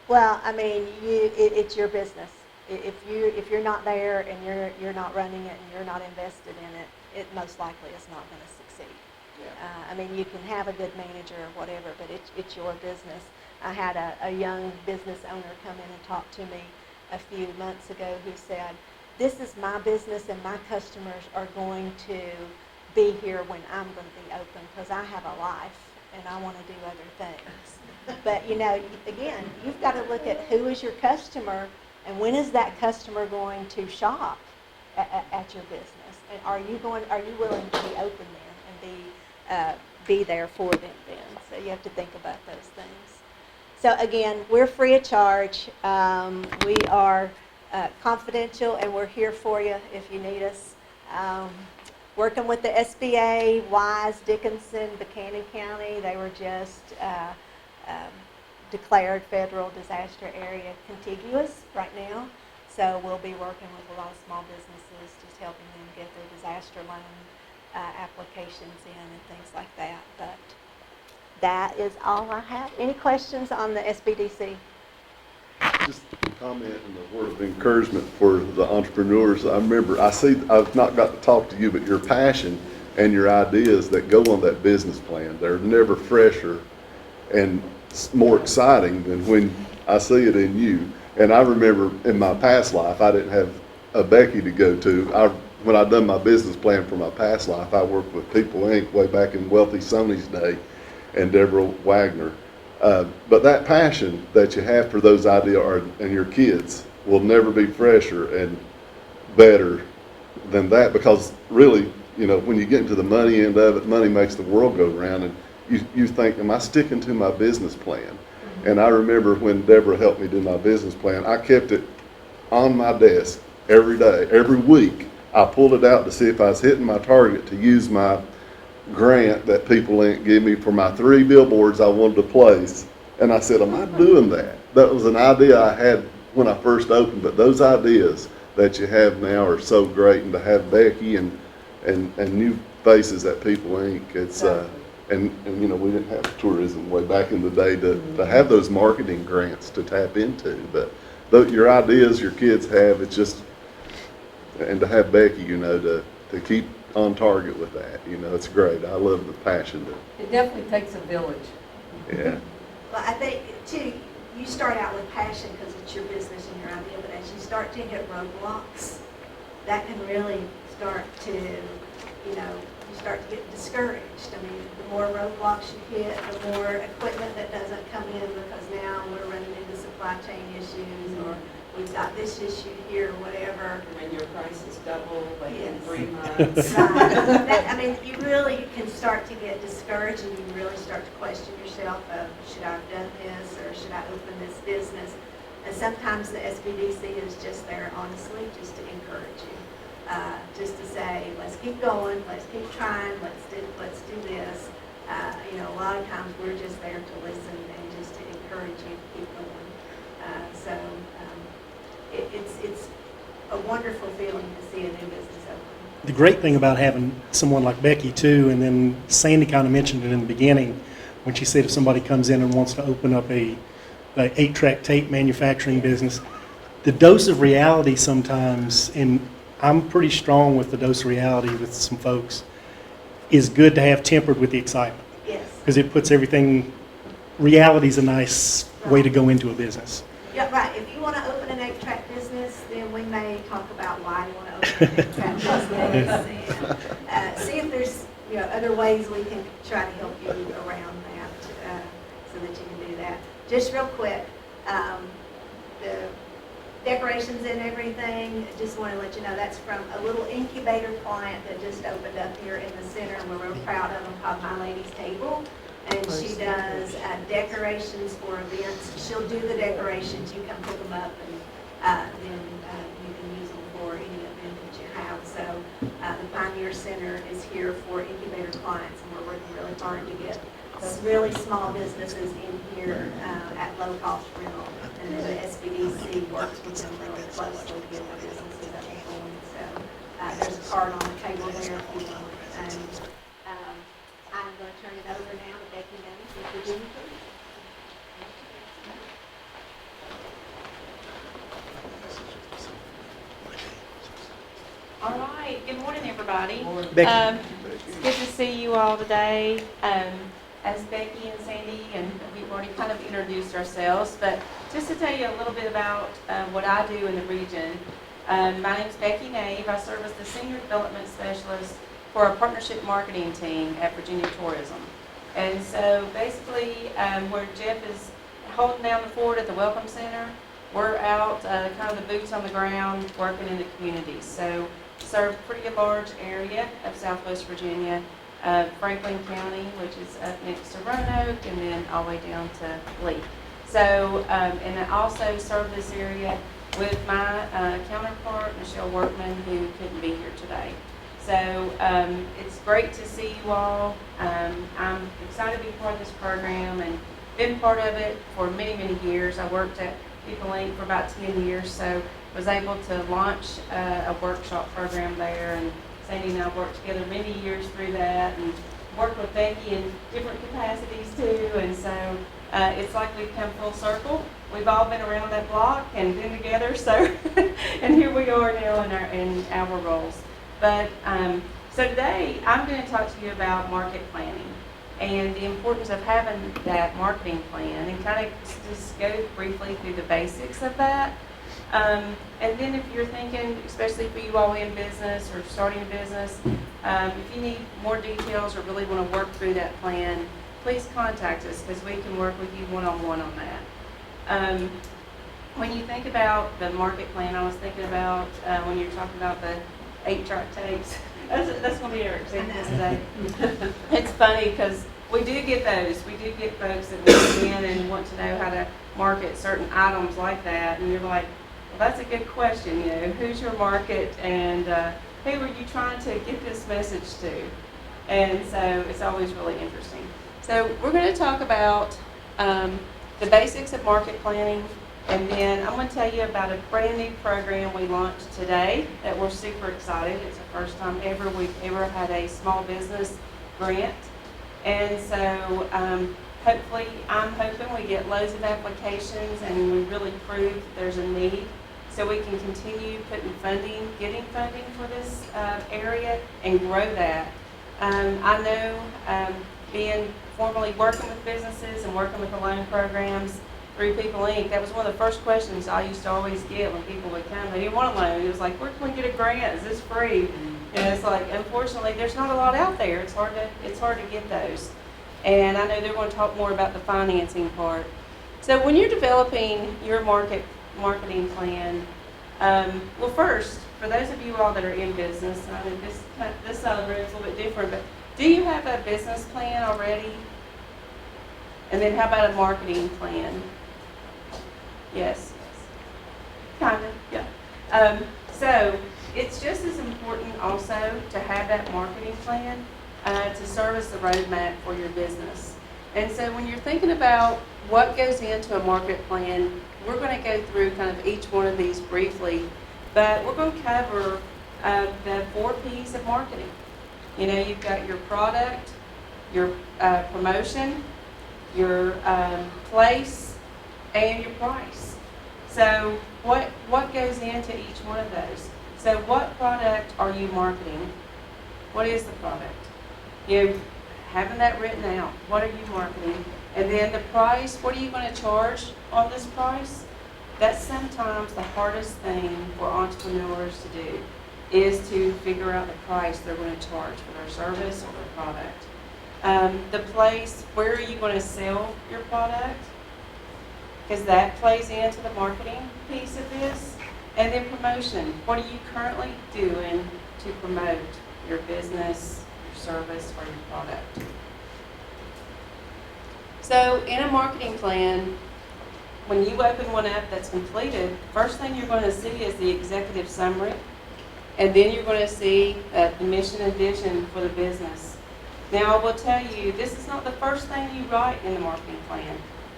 Speaker 5: Well, it's your business. If you're not there and you're not running it and you're not invested in it, it most likely is not going to succeed.
Speaker 2: Yeah.
Speaker 5: You can have a good manager or whatever, but it's your business. I had a young business owner come in and talk to me a few months ago who said, this is my business and my customers are going to be here when I'm going to be open because I have a life and I want to do other things. But, again, you've got to look at who is your customer and when is that customer going to shop at your business? And are you willing to be open then and be there for them then? So you have to think about those things. So again, we're free of charge. We are confidential and we're here for you if you need us. Working with the SBA, Wise, Dickinson, Buchanan County, they were just declared federal disaster area contiguous right now. So we'll be working with a lot of small businesses, just helping them get their disaster loan applications in and things like that. But that is all I have. Any questions on the SBDC?
Speaker 15: Just a comment and a word of encouragement for the entrepreneurs. I remember, I've not got to talk to you, but your passion and your ideas that go on that business plan, they're never fresher and more exciting than when I see it in you. And I remember in my past life, I didn't have a Becky to go to. When I done my business plan for my past life, I worked with People Inc. way back in Wealthy Sony's day and Deborah Wagner. But that passion that you have for those ideas and your kids will never be fresher and better than that, because really, when you get into the money end of it, money makes the world go round, and you think, am I sticking to my business plan? And I remember when Deborah helped me do my business plan, I kept it on my desk every day, every week. I pulled it out to see if I was hitting my target to use my grant that People Inc. gave me for my 3 billboards I wanted to place. And I said, am I doing that? That was an idea I had when I first opened, but those ideas that you have now are so great, and to have Becky and new faces at People Inc., it's, and you know, we didn't have tourism way back in the day to have those marketing grants to tap into, but your ideas your kids have, it's just, and to have Becky, you know, to keep on target with that, you know, it's great. I love the passion.
Speaker 14: It definitely takes a village.
Speaker 15: Yeah.
Speaker 5: Well, I think too, you start out with passion because it's your business and your idea, but as you start to hit roadblocks, that can really start to, you know, you start to get discouraged. I mean, the more roadblocks you hit, the more equipment that doesn't come in because now we're running into supply chain issues, or we've got this issue here, or whatever.
Speaker 11: When your prices double, like in
Speaker 5: Yes.
Speaker 11: 3 months.
Speaker 5: Right. I mean, you really can start to get discouraged, and you really start to question yourself of, should I have done this, or should I open this business? And sometimes the SBDC is just there, honestly, just to encourage you. Just to say, let's keep going, let's keep trying, let's do this. You know, a lot of times we're just there to listen and just to encourage you to keep going. It's a wonderful feeling to see a new business open.
Speaker 12: The great thing about having someone like Becky too, and then Sandy kind of mentioned it in the beginning when she said if somebody comes in and wants to open up a 8-track tape manufacturing business, the dose of reality sometimes, and I'm pretty strong with the dose of reality with some folks, is good to have tempered with the excitement.
Speaker 5: Yes.
Speaker 12: Because it puts everything, reality's a nice way to go into a business.
Speaker 5: Yeah, right. If you want to open an 8-track business, then we may talk about why you want to open an 8-track business. And see if there's, you know, other ways we can try to help you around that, so that you can do that. Just real quick, the decorations and everything, just want to let you know that's from a little incubator client that just opened up here in the center, and we're real proud of them, called My Lady's Table. And she does decorations for events. She'll do the decorations, you come pick them up, and then you can use them for any event that you have. So the Pioneer Center is here for incubator clients, and we're working really hard to get really small businesses in here at low cost rental. And then the SBDC works with them really closely to get their businesses up and going. So there's a card on the table there if you want. And I'm going to turn it over now to Becky Dennis with Virginia Tourism.
Speaker 10: All right, good morning, everybody.
Speaker 12: Becky.
Speaker 10: It's good to see you all today. As Becky and Sandy, and we've already kind of introduced ourselves, but just to tell you a little bit about what I do in the region. My name is Becky Nave. I serve as the Senior Development Specialist for our partnership marketing team at Virginia Tourism. And so basically, where Jeff is holding down the fort at the Welcome Center, we're out kind of the boots on the ground working in the communities. So serve a pretty large area of Southwest Virginia, Franklin County, which is up next to Roanoke, and then all the way down to Lee. So, and I also serve this area with my counterpart, Michelle Workman, who couldn't be here today. So it's great to see you all. I'm excited to be part of this program and been part of it for many, many years. I worked at People Inc. for about 10 years, so was able to launch a workshop program there, and Sandy and I worked together many years through that and worked with Becky in different capacities too, and so it's like we've come full circle. We've all been around that block and been together, so and here we are now in our roles. But so today I'm going to talk to you about market planning and the importance of having that marketing plan, and kind of just go briefly through the basics of that. And then if you're thinking, especially for you all in business or starting a business, if you need more details or really want to work through that plan, please contact us because we can work with you one-on-one on that. When you think about the market plan, I was thinking about when you're talking about the 8-track tapes. That's going to be our example today. It's funny because we do get those. We do get folks that come in and want to know how to market certain items like that, and you're like, well, that's a good question. You know, who's your market, and who are you trying to get this message to? And so it's always really interesting. So we're going to talk about the basics of market planning, and then I'm going to tell you about a brand new program we launched today that we're super excited. It's the first time ever we've ever had a small business grant. And so hopefully, I'm hoping we get loads of applications and we really prove that there's a need, so we can continue getting funding for this area and grow that. I know being formerly working with businesses and working with the loan programs through People Inc., that was one of the first questions I used to always get when people would come. They didn't want a loan. It was like, where can we get a grant? Is this free? And it's like, unfortunately, there's not a lot out there. It's hard to get those. And I know they're going to talk more about the financing part. So when you're developing your marketing plan, well, first, for those of you all that are in business, I mean, this side of the room is a little bit different, but do you have a business plan already? And then how about a marketing plan? Yes. Kind of, yeah. So it's just as important also to have that marketing plan to serve as the roadmap for your business. And so when you're thinking about what goes into a market plan, we're going to go through kind of each one of these briefly, but we're going to cover the 4 P's of marketing. You know, you've got your product, your promotion, your place, and your price. So what goes into each one of those? So what product are you marketing? What is the product? You having that written out. What are you marketing? And then the price, what are you going to charge on this price? That's sometimes the hardest thing for entrepreneurs to do, is to figure out the price they're going to charge for their service or their product. The place, where are you going to sell your product? Because that plays into the marketing piece of this. And then promotion. What are you currently doing to promote your business, your service, or your product? So in a marketing plan, when you open one up that's completed, first thing you're going to see is the executive summary. And then you're going to see the mission and vision for the business. Now, I will tell you, this is not the first thing you write in the marketing plan.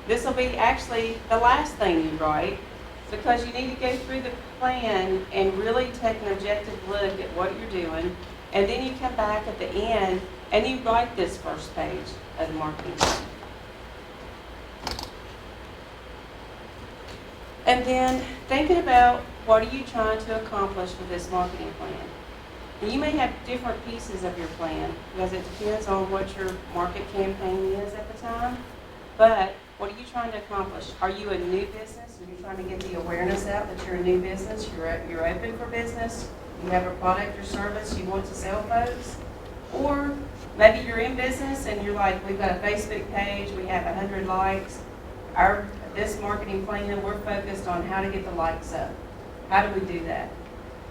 Speaker 10: This will be actually the last thing you write, because you need to go through the plan and really take an objective look at what you're doing. And then you come back at the end and you write this first page of the marketing plan. And then thinking about what are you trying to accomplish with this marketing plan. And you may have different pieces of your plan, because it depends on what your market campaign is at the time. But what are you trying to accomplish? Are you a new business? Are you trying to get the awareness out that you're a new business? You're open for business? You have a product or service you want to sell folks? Or maybe you're in business and you're like, we've got a Facebook page, we have 100 likes. This marketing plan, we're focused on how to get the likes up. How do we do that?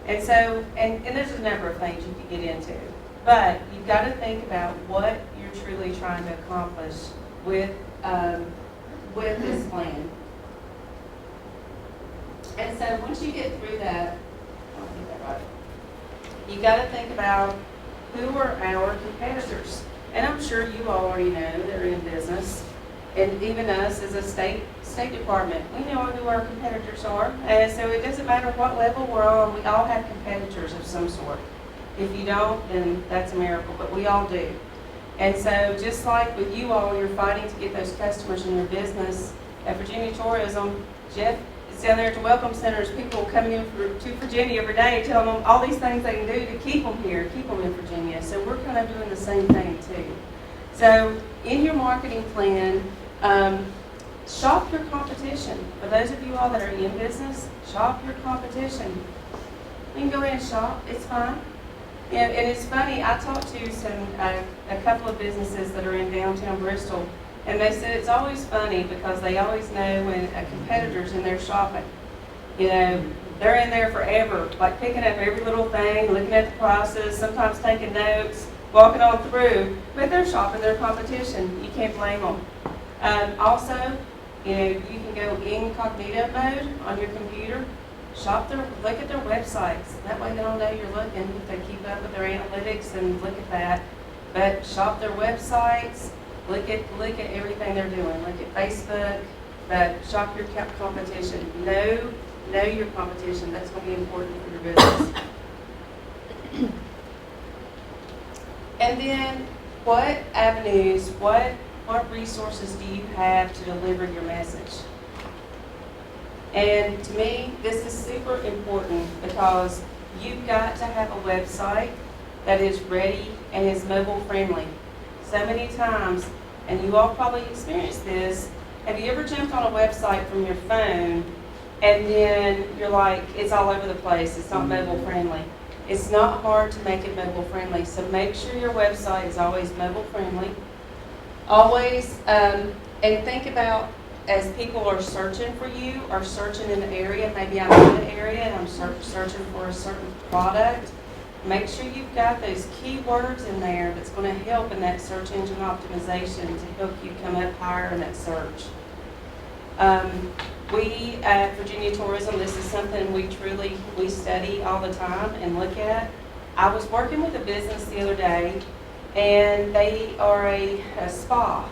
Speaker 10: And so, and there's a number of things you could get into. But you've got to think about what you're truly trying to accomplish with this plan. And so once you get through that, I'll get that right. You got to think about who are our competitors. And I'm sure you all already know they're in business. And even us as a State Department, we know who our competitors are. And so it doesn't matter what level we're on, we all have competitors of some sort. If you don't, then that's a miracle, but we all do. And so just like with you all, you're fighting to get those customers in your business. At Virginia Tourism, Jeff is down there at the Welcome Centers, people coming in to Virginia every day, telling them all these things they can do to keep them here, keep them in Virginia. So we're kind of doing the same thing too. So in your marketing plan, shop your competition. For those of you all that are in business, shop your competition. You can go in and shop, it's fine. And it's funny, I talked to a couple of businesses that are in downtown Bristol, and they said it's always funny because they always know when a competitor's in there shopping. You know, they're in there forever, like picking up every little thing, looking at the prices, sometimes taking notes, walking on through, but they're shopping their competition. You can't blame them. Also, you know, you can go incognito mode on your computer. Look at their websites. That way they'll know you're looking. If they keep up with their analytics and look at that. but shop their websites, look at everything they're doing, look at Facebook, but shop your competition. Know your competition, that's gonna be important for your business. And then, what avenues, what resources do you have to deliver your message? And to me, this is super important because you've got to have a website that is ready and is mobile friendly. So many times, and you all probably experienced this, have you ever jumped on a website from your phone and then you're like, it's all over the place, it's not mobile friendly? It's not hard to make it mobile friendly, so make sure your website is always mobile friendly. Always, and think about, as people are searching for you, or searching in the area, maybe I'm in the area and I'm searching for a certain product, make sure you've got those keywords in there that's going to help in that search engine optimization to help you come up higher in that search. We at Virginia Tourism, this is something we study all the time and look at. I was working with a business the other day, and they are a spa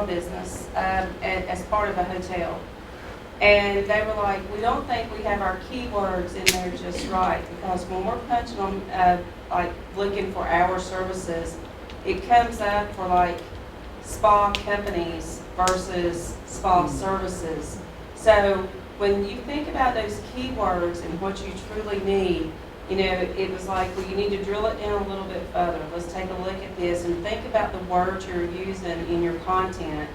Speaker 10: business as part of a hotel. And they were like, we don't think we have our keywords in there just right, because when we're punching on, like looking for our services, it comes up for like spa companies versus spa services. So when you think about those keywords and what you truly need, it was like, well, you need to drill it down a little bit further. Let's take a look at this and think about the words you're using in your content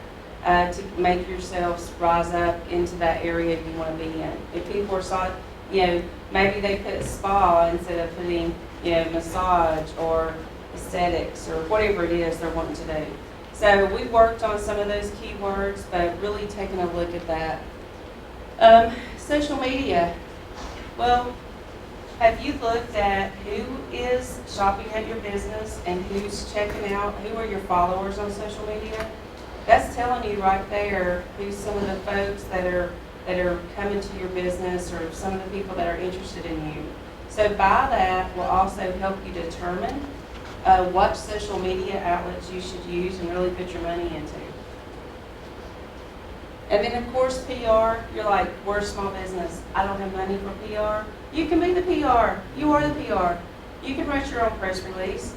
Speaker 10: to make yourselves rise up into that area you want to be in. If people are, maybe they put spa instead of putting, massage or aesthetics or whatever it is they're wanting to do. So we worked on some of those keywords, but really taking a look at that. Social media. Well, have you looked at who is shopping at your business and who's checking out, who are your followers on social media? That's telling you right there who's some of the folks that are coming to your business, or some of the people that are interested in you. So by that will also help you determine what social media outlets you should use and really put your money into. And then of course PR, you're like, we're a small business, I don't have money for PR. You can be the PR, you are the PR. You can write your own press release.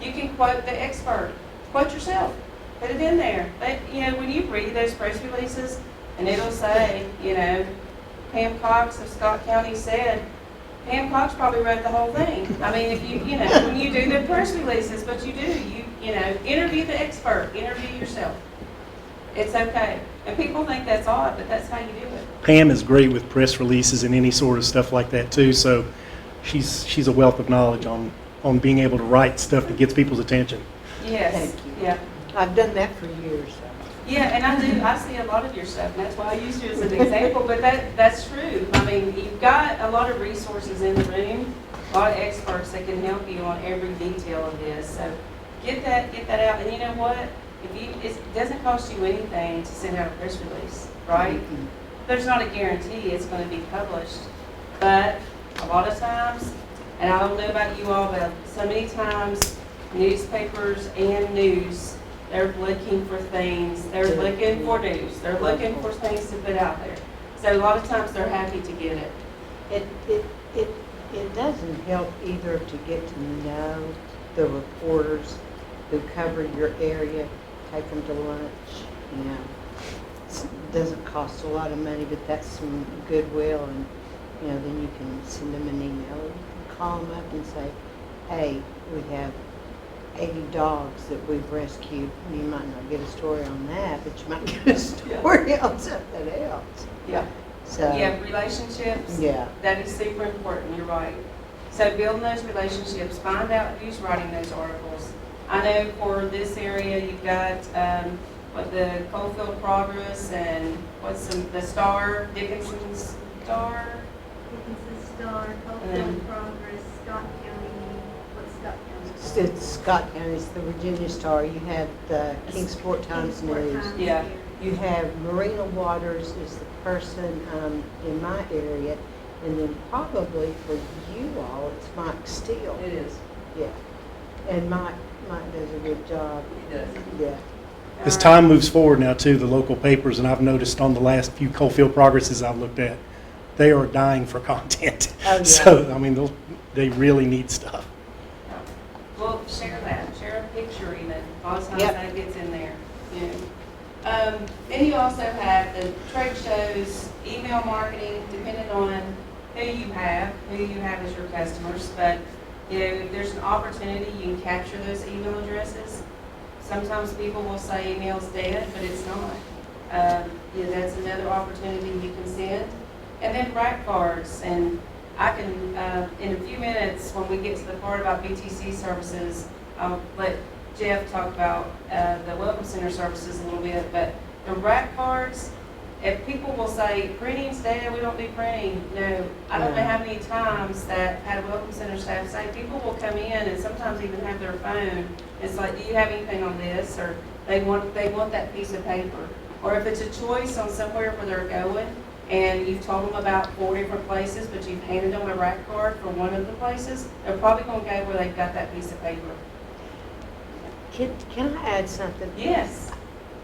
Speaker 10: You can quote the expert, quote yourself, put it in there. But when you read those press releases and it'll say, Pam Cox of Scott County said, Pam Cox probably wrote the whole thing. I mean, if when you do the press releases, but you interview the expert, interview yourself. It's okay. And people think that's odd, but that's how you do it.
Speaker 12: Pam is great with press releases and any sort of stuff like that too, so she's a wealth of knowledge on being able to write stuff that gets people's attention.
Speaker 10: Yes.
Speaker 16: Thank you.
Speaker 10: Yeah.
Speaker 16: I've done that for years.
Speaker 10: Yeah, and I see a lot of your stuff, and that's why I use you as an example, but that's true. I mean, you've got a lot of resources in the room, a lot of experts that can help you on every detail of this. So get that out. And you know what? It doesn't cost you anything to send out a press release, right? Mm-hmm. There's not a guarantee it's going to be published, but a lot of times, and I don't know about you all, but so many times newspapers and news, they're looking for things, they're looking for news, they're looking for things to put out there. So a lot of times they're happy to get it.
Speaker 16: It doesn't help either to get to know the reporters who cover your area, take them to lunch, It doesn't cost a lot of money, but that's some goodwill, and then you can send them an email, or you can call them up and say, hey, we have 80 dogs that we've rescued. You might not get a story on that, but you might get a story on something else.
Speaker 10: Yeah.
Speaker 16: So
Speaker 10: Relationships.
Speaker 16: Yeah.
Speaker 10: That is super important. You're right. So building those relationships, find out who's writing those articles. I know for this area you've got the Coalfield Progress and the Star, Dickinson's Star.
Speaker 5: Dickinson Star, Coalfield Progress, Scott County. What's Scott County?
Speaker 16: It's Scott County, it's the Virginia Star. You have the Kingsport Times News.
Speaker 10: Yeah.
Speaker 16: You have Marina Waters is the person in my area, and then probably for you all, it's Mike Steele.
Speaker 10: It is.
Speaker 16: Yeah. And Mike Mike does a good job.
Speaker 3: He does.
Speaker 16: Yeah.
Speaker 12: As time moves forward now too, the local papers, and I've noticed on the last few Coalfield Progresses I've looked at, they are dying for content.
Speaker 16: Oh, yeah.
Speaker 12: So, I mean, they really need stuff.
Speaker 10: Well, share that, share a picture even, a lot of times
Speaker 16: Yep.
Speaker 10: that gets in there, you know. Then you also have the trade shows, email marketing, depending on who you have as your customers, but, you know, if there's an opportunity, you can capture those email addresses. Sometimes people will say email's dead, but it's not. You know, that's another opportunity you can send. And then rack cards, and I can, in a few minutes, when we get to the part about BTC services, I'll let Jeff talk about the Welcome Center services a little bit, but the rack cards, if people will say, printing's dead, we don't do printing, no. I don't know how many times that had a Welcome Center staff say, people will come in and sometimes even have their phone. It's like, do you have anything on this? Or they want that piece of paper. Or if it's a choice on somewhere where they're going, and you've told them about 4 different places, but you've handed them a rack card for one of the places, they're probably going to go where they've got that piece of paper.
Speaker 16: Can I add something?
Speaker 10: Yes.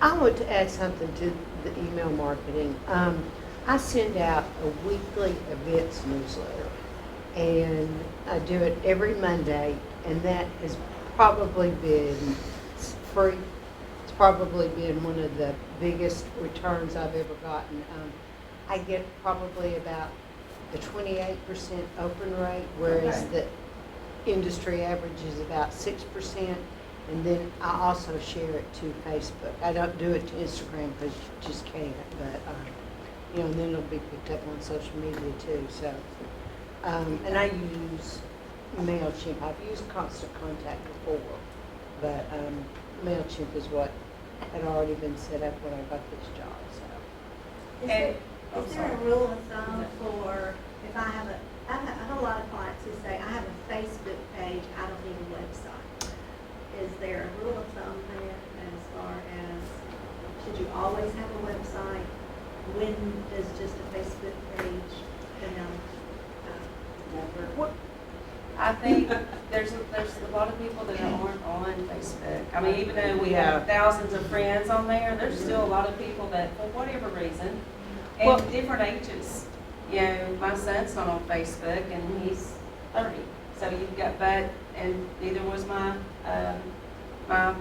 Speaker 16: I want to add something to the email marketing. I send out a weekly events newsletter, and I do it every Monday, and that has probably been free. It's probably been one of the biggest returns I've ever gotten. I get probably about the 28% open rate, whereas the industry average is about 6%. And then I also share it to Facebook. I don't do it to Instagram because you just can't, but, you know, and then it'll be picked up on social media too, so. And I use MailChimp. I've used Constant Contact before, but MailChimp is what had already been set up when I got this job, so.
Speaker 5: Is there a rule of thumb for, if I have I have a lot of clients who say, I have a Facebook page, I don't need a website. Is there a rule of thumb there as far as, should you always have a website? When does just a Facebook page
Speaker 10: Never. I think there's a lot of people that aren't on Facebook. I mean, even though we have thousands of friends on there, there's still a lot of people that, for whatever reason, and different ages. You know, my son's not on Facebook, and he's 30. So you've got that, and neither was my my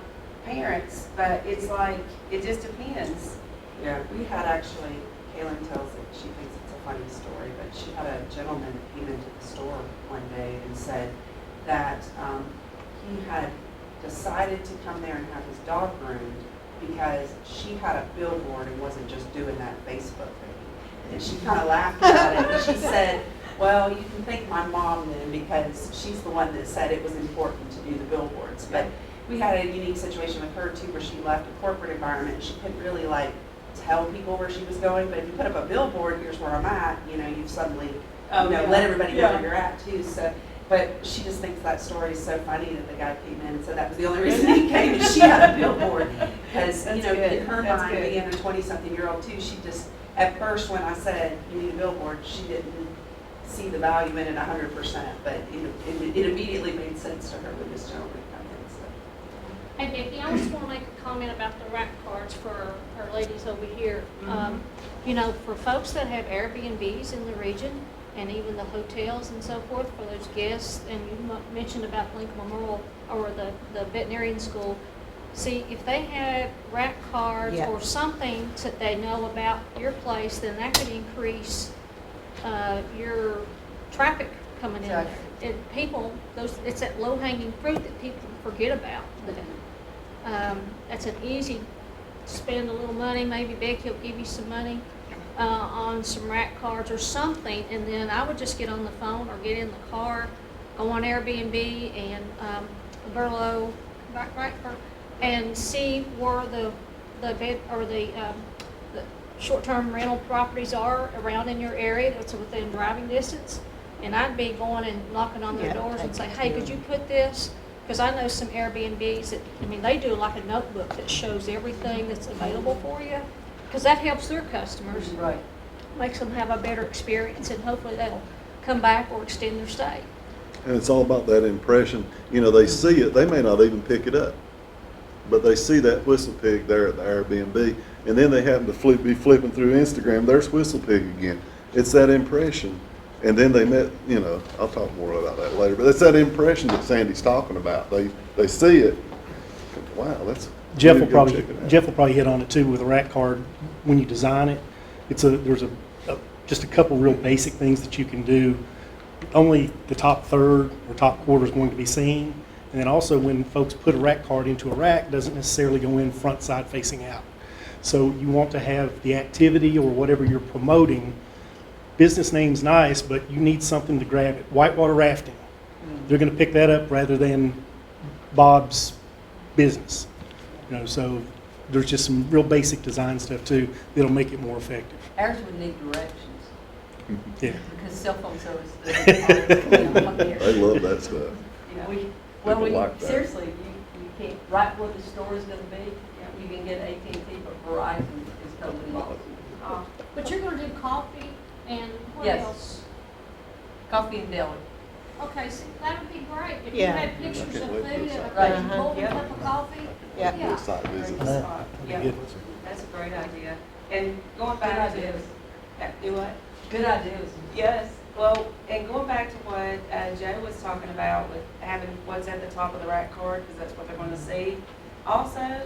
Speaker 10: parents. But it's like, it just depends.
Speaker 2: Yeah, we had actually, Kaylin tells it, she thinks it's a funny story, but she had a gentleman that came into the store one day and said that he had decided to come there and have his dog groomed because she had a billboard and wasn't just doing that Facebook thing. And she kind of laughed about it, and she said, well, you can thank my mom then, because she's the one that said it was important to do the billboards. But we had a unique situation with her too, where she left a corporate environment, and she couldn't really like tell people where she was going. But if you put up a billboard, here's where I'm at, you know, you've suddenly, let everybody know where you're at too. So, but she just thinks that story is so funny that the guy came in and said that was the only reason he came, is she had a billboard. Because, you know, in her mind, being a 20-something-year-old too, she just, at first when I said, you need a billboard, she didn't see the value in it 100%, but it immediately made sense to her when this gentleman came in. So.
Speaker 1: Hey, Vicki, I just want to make a comment about the rack cards for our ladies over here. You know, for folks that have Airbnbs in the region, and even the hotels and so forth for those guests, and you mentioned about Lincoln Memorial or the veterinarian school. See, if they have rack cards or something that they know about your place, then that could increase your traffic coming in there. And people, it's that low-hanging fruit that people forget about. That's an easy, spend a little money, maybe Becky will give you some money on some rack cards or something, and then I would just get on the phone or get in the car, go on Airbnb and Burlow, and see where the bed or the short-term rental properties are around in your area that's within driving distance. And I'd be going and knocking on their doors and say, hey, could you put this? Because I know some Airbnbs that, I mean, they do like a notebook that shows everything that's available for you, because that helps their customers.
Speaker 3: Right.
Speaker 1: Makes them have a better experience, and hopefully they'll come back or extend their stay.
Speaker 15: And it's all about that impression. You know, they see it, they may not even pick it up, but they see that whistle pig there at the Airbnb, and then they happen to be flipping through Instagram, there's whistle pig again. It's that impression. And then they met, you know, I'll talk more about that later, but it's that impression that Sandy's talking about. They see it, wow, that's.
Speaker 12: Jeff
Speaker 15: we
Speaker 12: will
Speaker 15: need to go
Speaker 12: probably,
Speaker 15: check it out.
Speaker 12: Jeff will probably hit on it too with a rack card when you design it. There's just a couple real basic things that you can do. Only the top third or top quarter is going to be seen. And then also when folks put a rack card into a rack, doesn't necessarily go in front, side facing out. So you want to have the activity or whatever you're promoting. Business name's nice, but you need something to grab it. Whitewater rafting. They're going to pick that up rather than Bob's business. You know, so there's just some real basic design stuff too that'll make it more effective.
Speaker 14: Ours would need directions,
Speaker 12: Yeah.
Speaker 14: because cell phone service doesn't.
Speaker 15: They love that stuff.
Speaker 14: Well,
Speaker 15: People like that.
Speaker 14: seriously, you can't, right where the store is gonna be, you can get AT&T, but Verizon is totally lost.
Speaker 1: But you're gonna do coffee and what
Speaker 14: Yes.
Speaker 1: else?
Speaker 14: Coffee and deli.
Speaker 1: Okay, so that would be great. If you
Speaker 16: Yeah.
Speaker 1: had pictures of
Speaker 15: can't
Speaker 1: food
Speaker 15: wait for
Speaker 1: and
Speaker 15: this.
Speaker 1: a
Speaker 14: Right.
Speaker 1: big bowl,
Speaker 14: Yep.
Speaker 1: cup of coffee.
Speaker 16: Yeah.
Speaker 1: Yeah.
Speaker 15: Site visits.
Speaker 10: Yeah,
Speaker 12: Good.
Speaker 10: that's a great idea. And going
Speaker 14: Good
Speaker 10: back to,
Speaker 14: ideas.
Speaker 10: do what?
Speaker 14: Good ideas.
Speaker 10: Yes, well, and going back to what Joe was talking about with having what's at the top of the rack card, because that's what they're gonna see. Also,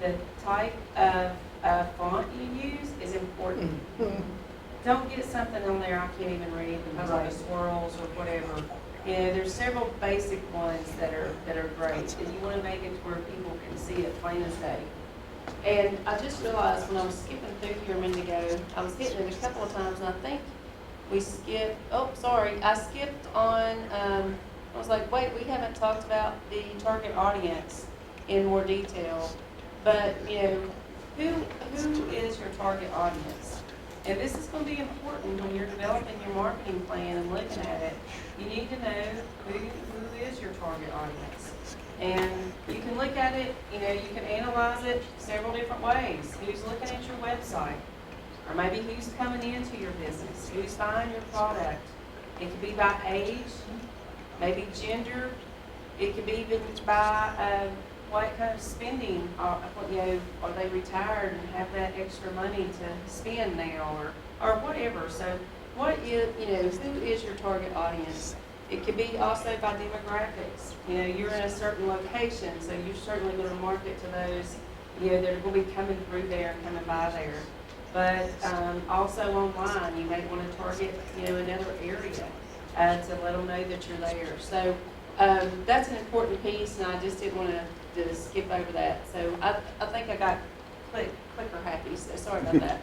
Speaker 10: the type of font you use is important. Don't get something on there I can't even read because of the swirls or whatever. You know, there's several basic ones that are great, and you wanna make it to where people can see it plain as day. And I just realized when I was skipping through here a minute ago, I was hitting it a couple of times, and I think we skipped, I skipped on, I was like, wait, we haven't talked about the target audience in more detail. But, you know, who is your target audience? And this is gonna be important when you're developing your marketing plan and looking at it. You need to know who is your target audience. And you can look at it, you know, you can analyze it several different ways. Who's looking at your website? Or maybe who's coming into your business? Who's buying your product? It could be by age, maybe gender. It could be even by what kind of spending, you know, are they retired and have that extra money to spend now or whatever. So what is, you know, who is your target audience? It could be also by demographics. You know, you're in a certain location, so you're certainly going to market to those, you know, that are going to be coming through there and coming by there. But also online, you may want to target, you know, another area to let them know that you're there. So that's an important piece, and I just didn't want to skip over that. So I think I got clicker happy, so sorry about that.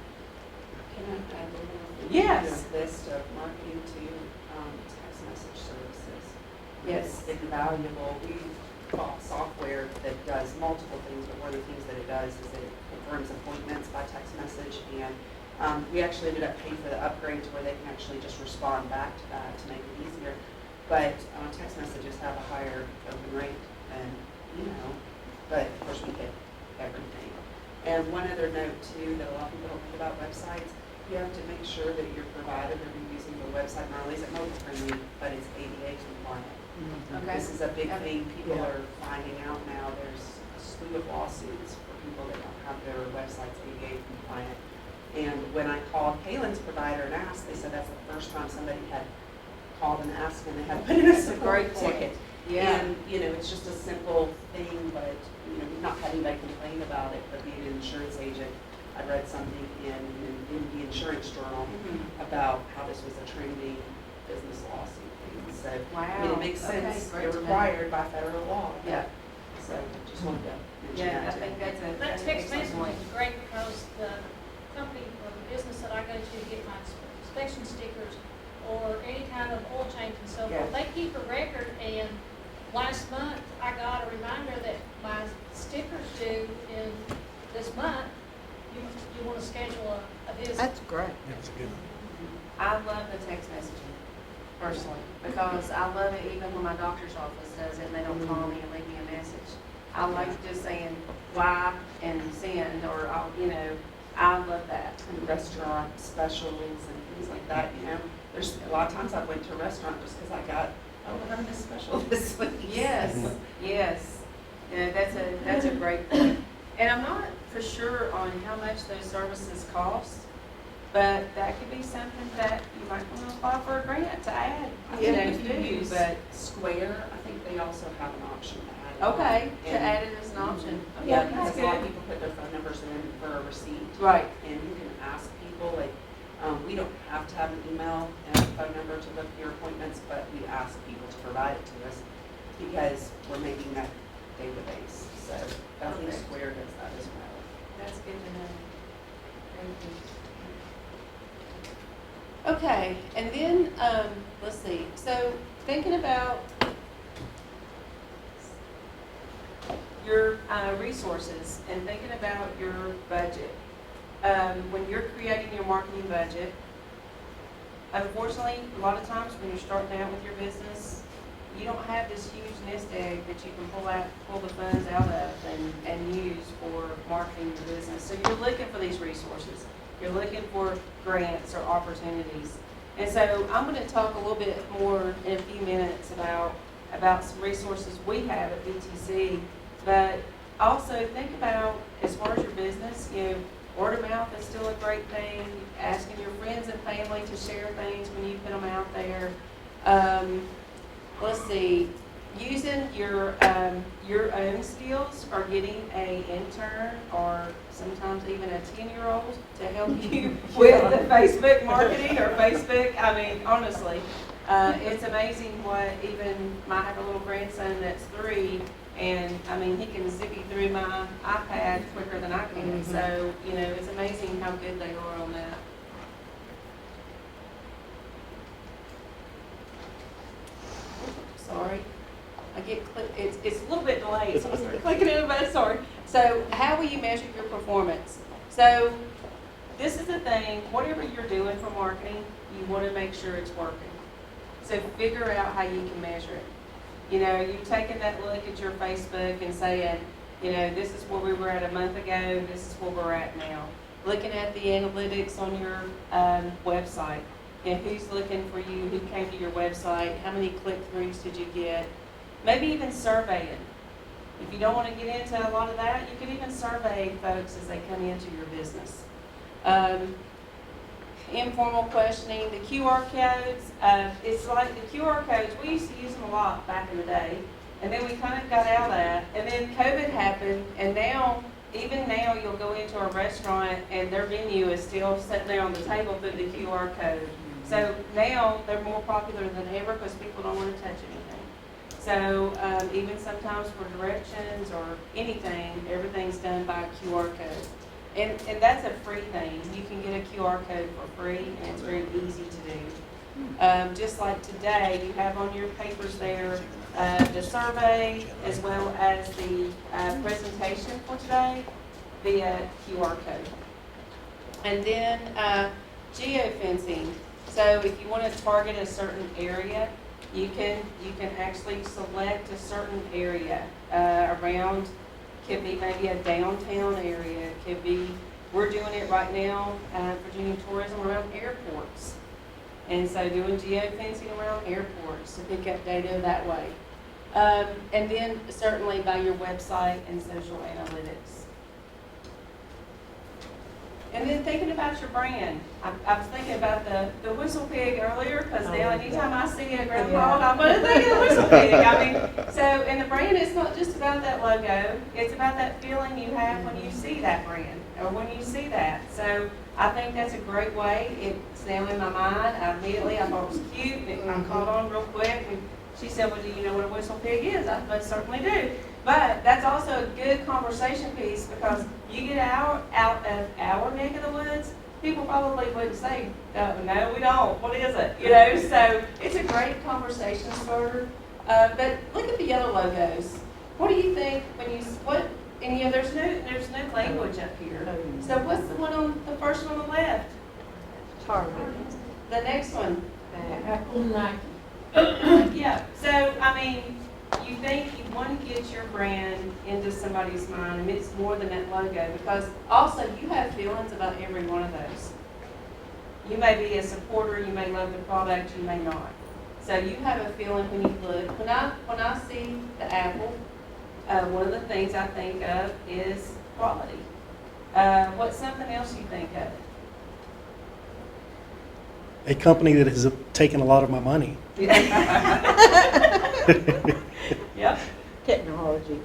Speaker 11: Can I add a little?
Speaker 10: Yes.
Speaker 11: List of marketing to text message services.
Speaker 10: Yes.
Speaker 11: It's invaluable. We bought software that does multiple things, but one of the things that it does is it confirms appointments by text message, and we actually ended up paying for the upgrade to where they can actually just respond back to that to make it easier. But text messages have a higher open rate than email, but of course we get everything. And one other note too, that a lot of people don't think about websites, you have to make sure that your provider that you're using the website not only is it mobile friendly, but it's ADA compliant.
Speaker 10: Okay.
Speaker 11: This is a big thing people are finding out now. There's a slew of lawsuits for people that don't have their websites ADA compliant. And when I called Kalen's provider and asked, they said that's the first time somebody had called and asked and they had put in a support ticket.
Speaker 10: Yeah.
Speaker 11: And, you know, it's just a simple thing, but, you know, we've not had anybody complain about it, but being an insurance agent, I read something in the insurance journal about how this was a trending business lawsuit thing. So, I mean, it makes sense.
Speaker 10: Okay,
Speaker 11: They're
Speaker 10: great.
Speaker 11: required by federal law.
Speaker 10: Yeah.
Speaker 11: So, just wanted to mention
Speaker 10: Yeah, I
Speaker 11: that too.
Speaker 10: think that's
Speaker 1: That
Speaker 10: that's an
Speaker 1: text
Speaker 10: excellent
Speaker 1: messaging
Speaker 10: point.
Speaker 1: is great because the company or the business that I go to get my inspection stickers or any kind of oil change and so forth,
Speaker 10: Yes.
Speaker 1: they keep a record, and last month I got a reminder that my stickers due in this month. You want to schedule a visit.
Speaker 16: That's great.
Speaker 12: That's a good one.
Speaker 10: I love the text messaging personally because I love it even when my doctor's office does it and they don't call me and leave me a message. I like just saying why and send or I'll, you know, I love that.
Speaker 11: And restaurant specials and things like that, you know. There's a lot of times I went to a restaurant just because I got Oh, we're having a special this week.
Speaker 10: Yes, yes. Yeah, that's a great point. And I'm not for sure on how much those services cost, but that could be something that you might want to apply for a grant to add, you know,
Speaker 11: If you
Speaker 10: to do,
Speaker 11: use
Speaker 10: but,
Speaker 11: Square, I think they also have an option to add it on.
Speaker 10: okay, to
Speaker 11: And-
Speaker 10: add it as an option.
Speaker 11: Yeah,
Speaker 10: Okay, that's
Speaker 11: because a lot of
Speaker 10: good.
Speaker 11: people put their phone numbers in for a receipt.
Speaker 10: Right.
Speaker 11: And you can ask people, like, we don't have to have an email and a phone number to book your appointments, but we ask people to provide it to us because we're making that database. So I think
Speaker 10: Okay.
Speaker 11: Square does that as well.
Speaker 10: That's good to know. Thank you. Okay, and then, let's see, so thinking about your resources and thinking about your budget, when you're creating your marketing budget, unfortunately, a lot of times when you're starting out with your business, you don't have this huge nest egg that you can pull the funds out of and use for marketing your business. So you're looking for these resources. You're looking for grants or opportunities. And so I'm going to talk a little bit more in a few minutes about some resources we have at BTC, but also think about, as far as your business, you know, word of mouth is still a great thing. Asking your friends and family to share things when you put them out there. Let's see, using your own skills, or getting an intern or sometimes even a 10-year-old to help you with the Facebook marketing or Facebook. I mean, honestly, it's amazing what I have a little grandson that's 3, and I mean, he can zippy through my iPad quicker than I can. So, you know, it's amazing how good they are on that. Sorry. It's a little bit delayed, so I was clicking in, but sorry. So how will you measure your performance? So this is the thing, whatever you're doing for marketing, you want to make sure it's working. So figure out how you can measure it. You know, you're taking that look at your Facebook and saying, you know, this is where we were at a month ago, this is where we're at now. Looking at the analytics on your website. You know, who's looking for you, who came to your website, how many click-throughs did you get? Maybe even surveying. If you don't want to get into a lot of that, you could even survey folks as they come into your business. Informal questioning, the QR codes, it's like the QR codes, we used to use them a lot back in the day, and then we kind of got out of that, and then COVID happened, and now, even now, you'll go into a restaurant and their menu is still sitting there on the table through the QR code. So now they're more popular than ever because people don't want to touch anything. So even sometimes for directions or anything, everything's done by a QR code. And that's a free thing. You can get a QR code for free, and it's very easy to do. Just like today, you have on your papers there the survey as well as the presentation for today via QR code. And then geofencing. So if you want to target a certain area, you can actually select a certain area around. Could be maybe a downtown area. It could be, we're doing it right now, Virginia Tourism, around airports. And so doing geofencing around airports to pick up data that way. And then certainly by your website and social analytics. And then thinking about your brand. I was thinking about the whistle pig earlier, because now anytime I see a grandpa, I'm going to think of the whistle pig. I mean, so, and the brand is not just about that logo, it's about that feeling you have when you see that brand, or when you see that. So I think that's a great way. It's now in my mind. I thought it was cute, and I caught on real quick. And she said, well, do you know what a whistle pig is? I certainly do. But that's also a good conversation piece, because you get out of our neck of the woods, people probably wouldn't say, no, we don't. What is it? You know, so it's a great conversation starter. But look at the other logos. What do you think when you, and you know, there's no language up here. So what's the one on, the first one on the left?
Speaker 16: Target.
Speaker 10: The next one?
Speaker 14: Apple Nike.
Speaker 10: Yeah, so, I mean, you think you want to get your brand into somebody's mind, and it's more than that logo, because also you have feelings about every one of those. You may be a supporter, you may love the product, you may not. So you have a feeling when you look. When I see the apple, one of the things I think of is quality. What's something else you think of?
Speaker 12: A company that has taken a lot of my money.
Speaker 10: Yep.
Speaker 16: Technology.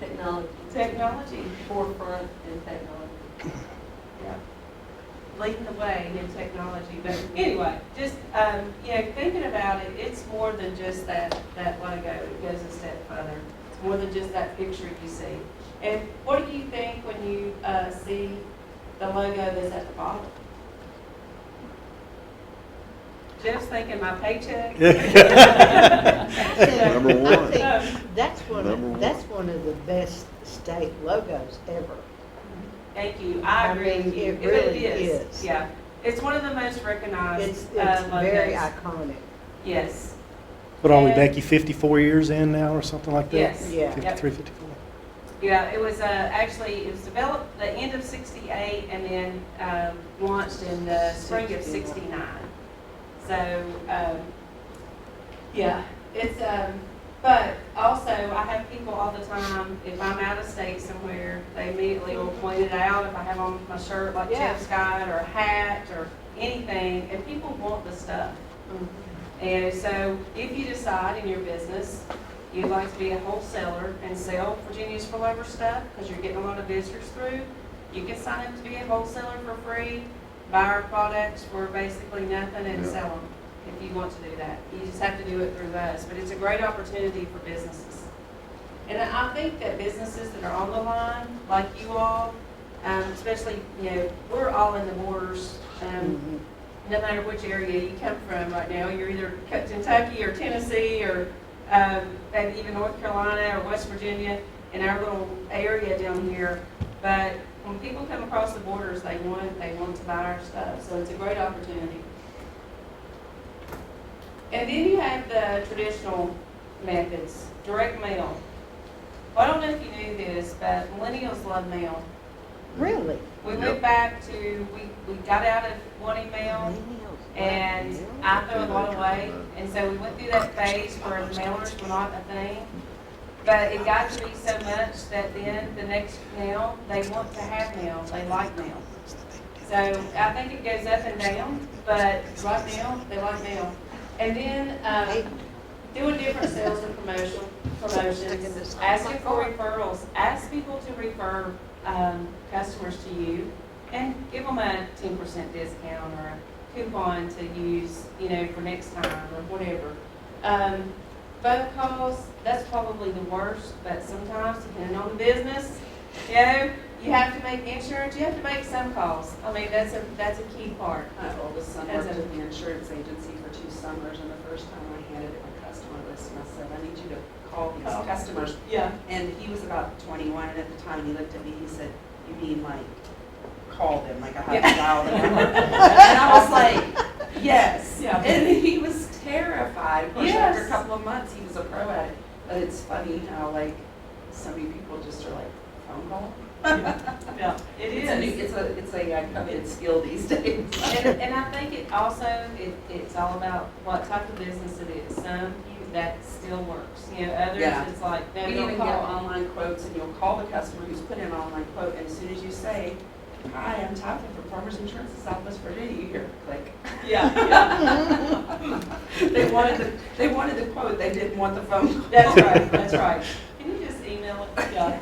Speaker 10: Technology.
Speaker 14: Forefront in technology.
Speaker 10: Yeah. Leading the way in technology. But anyway, just, thinking about it, it's more than just that logo. It goes a step further. It's more than just that picture you see. And what do you think when you see the logo that's at the bottom? Jeff's thinking my paycheck.
Speaker 15: Number one.
Speaker 16: I think that's
Speaker 15: Number one.
Speaker 16: that's one of the best state logos ever.
Speaker 10: Thank you. I agree with you.
Speaker 16: It really is.
Speaker 10: Yeah. It's one of the most recognized
Speaker 16: It's
Speaker 10: logos.
Speaker 16: very iconic.
Speaker 10: Yes.
Speaker 12: What are we,
Speaker 10: And-
Speaker 12: Becky, 54 years in now or something like that?
Speaker 10: Yes.
Speaker 16: Yeah.
Speaker 12: 53, 54.
Speaker 10: Yeah, it was it was developed the end of '68 and then launched in the spring of '69. So, it's, but also I have people all the time, if I'm out of state somewhere, they immediately will point it out if I have on my shirt like Jeff's got or a hat or anything, and people want the stuff. And so if you decide in your business you'd like to be a wholesaler and sell Virginia's Spillover stuff because you're getting a lot of visitors through, you can sign up to be a wholesaler for free, buy our products for basically nothing and
Speaker 15: Yeah.
Speaker 10: sell them if you want to do that. You just have to do it through us, but it's a great opportunity for businesses. And I think that businesses that are on the line, like you all, especially, we're all in the borders, no matter which area you come from right now. You're either Kentucky or Tennessee or maybe even North Carolina or West Virginia in our little area down here. But when people come across the borders, they want to buy our stuff. So it's a great opportunity. And then you have the traditional methods, direct mail. Well, I don't know if you knew this, but millennials love mail.
Speaker 16: Really?
Speaker 10: We went back to, we got out of wanting mail, and I threw a lot away. And so we went through that phase where the mailers were not a thing. But it got to be so much that then the next mail, they want to have mail, they like mail. So I think it goes up and down, but right now, they like mail. And then doing different sales and promotions, asking for referrals, ask people to refer customers to you and give them a 10% discount or a coupon to use, for next time or whatever. Phone calls, that's probably the worst, but sometimes, depending on the business, you have to make insurance, you have to make some calls. I mean, that's a key part.
Speaker 11: My oldest son
Speaker 10: As
Speaker 11: worked
Speaker 10: a-
Speaker 11: at the insurance agency for 2 summers, and the first time I handed him a customer list, and I said, I need you to call these
Speaker 10: Call.
Speaker 11: customers.
Speaker 10: Yeah.
Speaker 11: And he was about 21, and at the time, he looked at me, he said, you mean like, call them, like I had to dial the number? And I was like, yes.
Speaker 10: Yeah.
Speaker 11: And he was terrified. Of course, after a
Speaker 10: Yes.
Speaker 11: couple of months, he was a pro at it. But it's funny how, like, so many people just are like, phone call?
Speaker 10: Yeah, it is.
Speaker 11: It's a coveted skill these days.
Speaker 10: And I think it also, it's all about what type of business it is. Some, that still works. Others,
Speaker 11: Yeah.
Speaker 10: it's like, no,
Speaker 11: We
Speaker 10: don't
Speaker 11: even get
Speaker 10: call.
Speaker 11: online quotes, and you'll call the customer who's put in an online quote, and as soon as you say, hi, I'm Tabitha from Farmers Insurance in Southwest Virginia, you hear, click.
Speaker 10: Yeah.
Speaker 11: They wanted the quote, they didn't want the phone call.
Speaker 10: That's right. Can you just email it? Yeah.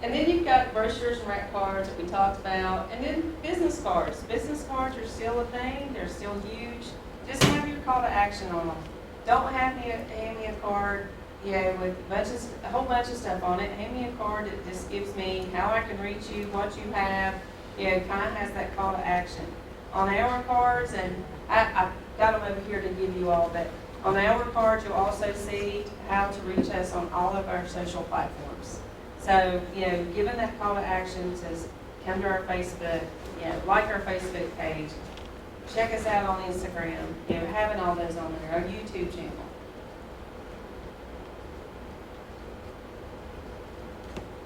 Speaker 10: And then you've got brochures and rack cards that we talked about, and then business cards. Business cards are still a thing, they're still huge. Just have your call to action on them. Don't hand me a card, with a whole bunch of stuff on it. Hand me a card that just gives me how I can reach you, what you have, kind of has that call to action. On our cards, and I got them over here to give you all, but on our cards, you'll also see how to reach us on all of our social platforms. So, given that call to action says, come to our Facebook, like our Facebook page, check us out on Instagram, having all those on there, our YouTube channel.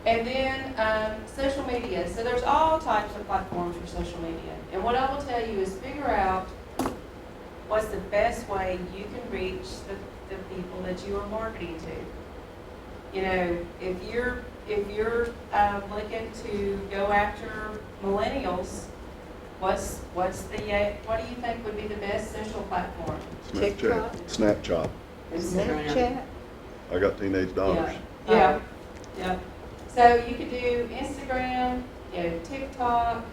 Speaker 10: And then social media. So there's all types of platforms for social media. And what I will tell you is figure out what's the best way you can reach the people that you are marketing to. You know, if you're looking to go after millennials, what do you think would be the best social platform?
Speaker 15: Snapchat.
Speaker 16: Snapchat?
Speaker 15: I got teenage daughters.
Speaker 10: Yeah. So you could do Instagram, you know, TikTok,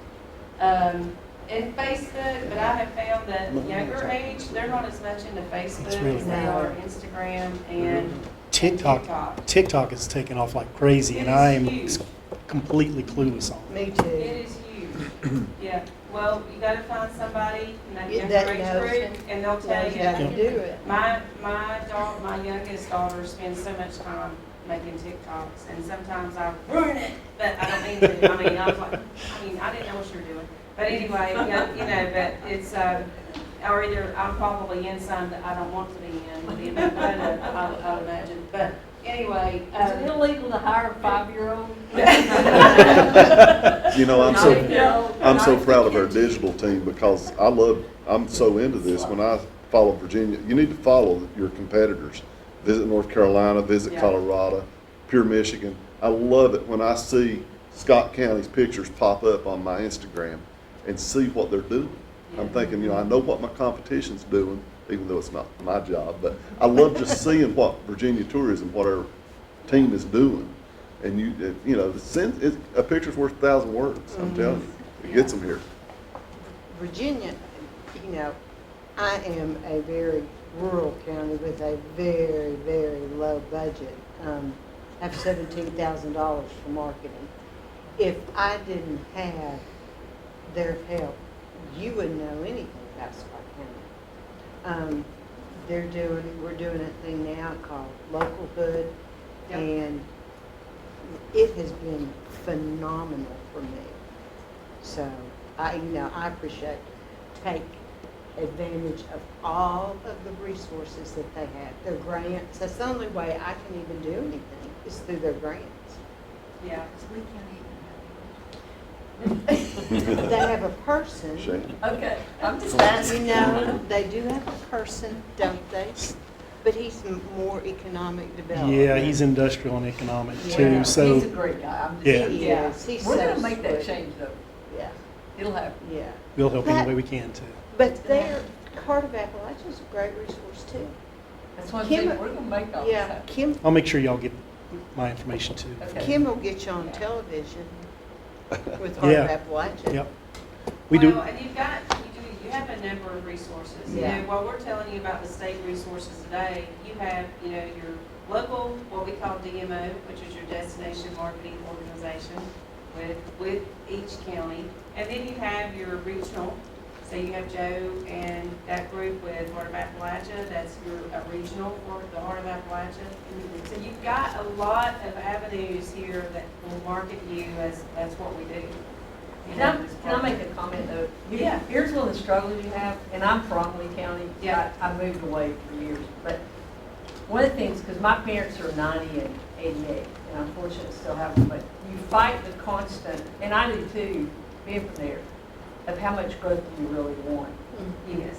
Speaker 10: and Facebook, but I have found that younger age, they're not as much into Facebook
Speaker 12: really
Speaker 10: as they are Instagram and
Speaker 12: TikTok is taking off like crazy, and I am completely clueless on it.
Speaker 16: Me too.
Speaker 10: it is huge. Yeah, well, you gotta find somebody in that
Speaker 16: Yeah,
Speaker 10: younger
Speaker 16: that
Speaker 10: age
Speaker 16: knows
Speaker 10: group,
Speaker 16: it.
Speaker 10: and they'll tell
Speaker 16: Knows
Speaker 10: you.
Speaker 16: how to do it.
Speaker 10: My youngest daughter spends so much time making TikToks, and sometimes I ruin it, but I don't mean to. I didn't know what you were doing. But anyway, you know, but it's, or either I'm probably in some that I don't want to be in, but I would imagine. But anyway.
Speaker 14: Is it illegal to hire a 5-year-old?
Speaker 15: You know, I'm so proud of our digital team because I'm so into this. When I follow Virginia, you need to follow your competitors. Visit North Carolina, visit Colorado, Pure Michigan. I love it when I see Scott County's pictures pop up on my Instagram and see what they're doing. I'm thinking, you know, I know what my competition's doing, even though it's not my job, but I love just seeing what Virginia Tourism, what our team is doing. And you know, a picture's worth 1,000 words, I'm telling you. It gets them here.
Speaker 16: Virginia, you know, I am a very rural county with a very, very low budget. I have $17,000 for marketing. If I didn't have their help, you wouldn't know anything about Scott County. We're doing a thing now called Local Hood, and it has been phenomenal for me. So I appreciate, take advantage of all of the resources that they have. Their grants, that's the only way I can even do anything is through their grants.
Speaker 10: Yeah.
Speaker 16: They have a person.
Speaker 14: Okay, I'm just asking.
Speaker 16: You know, they do have a person, don't they? But he's more economic development.
Speaker 12: Yeah, he's industrial and economic
Speaker 16: Yeah.
Speaker 12: too, so.
Speaker 14: He's a great guy. I'm just
Speaker 12: Yeah.
Speaker 16: He is. He's
Speaker 14: We're
Speaker 16: so
Speaker 14: gonna make that
Speaker 16: sweet.
Speaker 14: change though.
Speaker 16: Yeah,
Speaker 14: It'll happen.
Speaker 16: yeah.
Speaker 12: We'll help any way we can too.
Speaker 16: But Heart of Appalachia is a great resource too.
Speaker 14: That's what I'm
Speaker 16: Kim-
Speaker 14: saying, we're gonna make all this
Speaker 16: Yeah,
Speaker 14: happen.
Speaker 12: I'll make sure y'all get my information too.
Speaker 14: Okay.
Speaker 16: Kim will get you on television with Heart
Speaker 12: Yeah.
Speaker 16: of Appalachia.
Speaker 12: Yep. We do.
Speaker 10: Well, and you have a number of resources.
Speaker 16: Yeah.
Speaker 10: You know, while we're telling you about the state resources today, you have, you know, your local, what we call DMO, which is your destination marketing organization with each county. And then you have your regional. So you have Joe and that group with Heart of Appalachia, that's a regional for the Heart of Appalachia. So you've got a lot of avenues here that will market you as that's what we do. You know, as
Speaker 14: Can I
Speaker 10: part of-
Speaker 14: make a comment though?
Speaker 10: Yeah.
Speaker 14: Here's one of the struggles you have, and I'm from Lee County.
Speaker 10: Yeah.
Speaker 14: I moved away for years, but one of the things, because my parents are 90 and 88, and I'm fortunate to still have them, but you fight the constant, and I do too, being from there, of how much growth do you really want.
Speaker 10: Yes.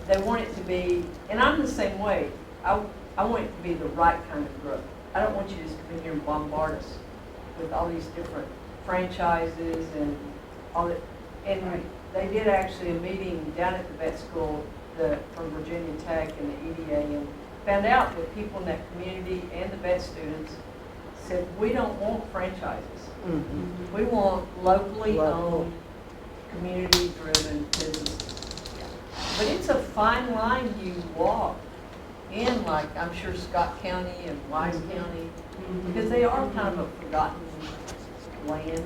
Speaker 14: They want it to be, and I'm the same way. I want it to be the right kind of growth. I don't want you to just come in here and bombard us with all these different franchises and all that. And they did actually a meeting down at the vet school from Virginia Tech and the EDA, and found out that people in that community and the vet students said, we don't want franchises.
Speaker 16: Mm-hmm.
Speaker 14: We want locally owned, community-driven businesses. But it's a fine line you walk in, like I'm sure Scott County and Wise County, because they are kind of a forgotten land.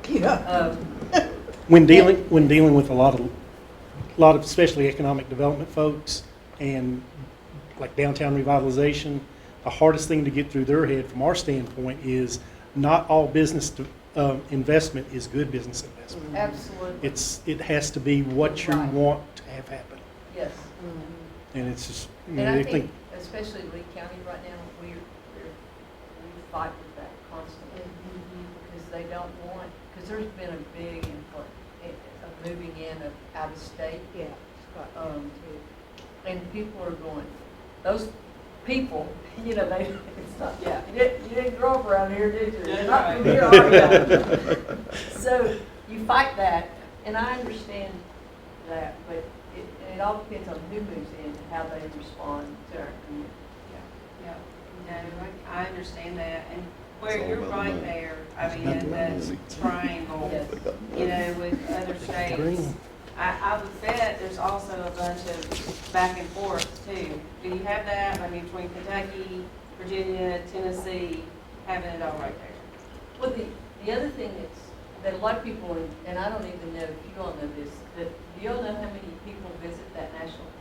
Speaker 16: Yeah.
Speaker 12: When dealing with a lot of especially economic development folks and like downtown revitalization, the hardest thing to get through their head from our standpoint is not all business investment is good business investment.
Speaker 14: Absolutely.
Speaker 12: It has to be what you
Speaker 14: Right.
Speaker 12: want to have happen.
Speaker 14: Yes.
Speaker 12: And it's just, you
Speaker 14: And
Speaker 12: know,
Speaker 14: I
Speaker 12: they
Speaker 14: think, especially Lee County right now, we fight with that constantly. Because they don't want, because there's been a big influx of moving in out of state.
Speaker 16: Yeah.
Speaker 14: And people are going, those people, they, it's not, you didn't grow up around here, did you? You're not from here, are you? So you fight that, and I understand that, but it all depends on who moves in, how they respond to our community.
Speaker 10: No, I understand that, and where
Speaker 15: It's all
Speaker 10: you're
Speaker 15: about
Speaker 10: right
Speaker 15: money.
Speaker 10: there, I
Speaker 15: It's
Speaker 10: mean,
Speaker 15: not
Speaker 10: in
Speaker 15: about
Speaker 10: that
Speaker 15: money.
Speaker 10: triangle, with other states. I would bet there's also a bunch of back and forth too. Do you have that, I mean, between Kentucky, Virginia, Tennessee, having it all right there?
Speaker 14: Well, the other thing that a lot of people, and I don't even know if you all know this, that do you all know how many people visit that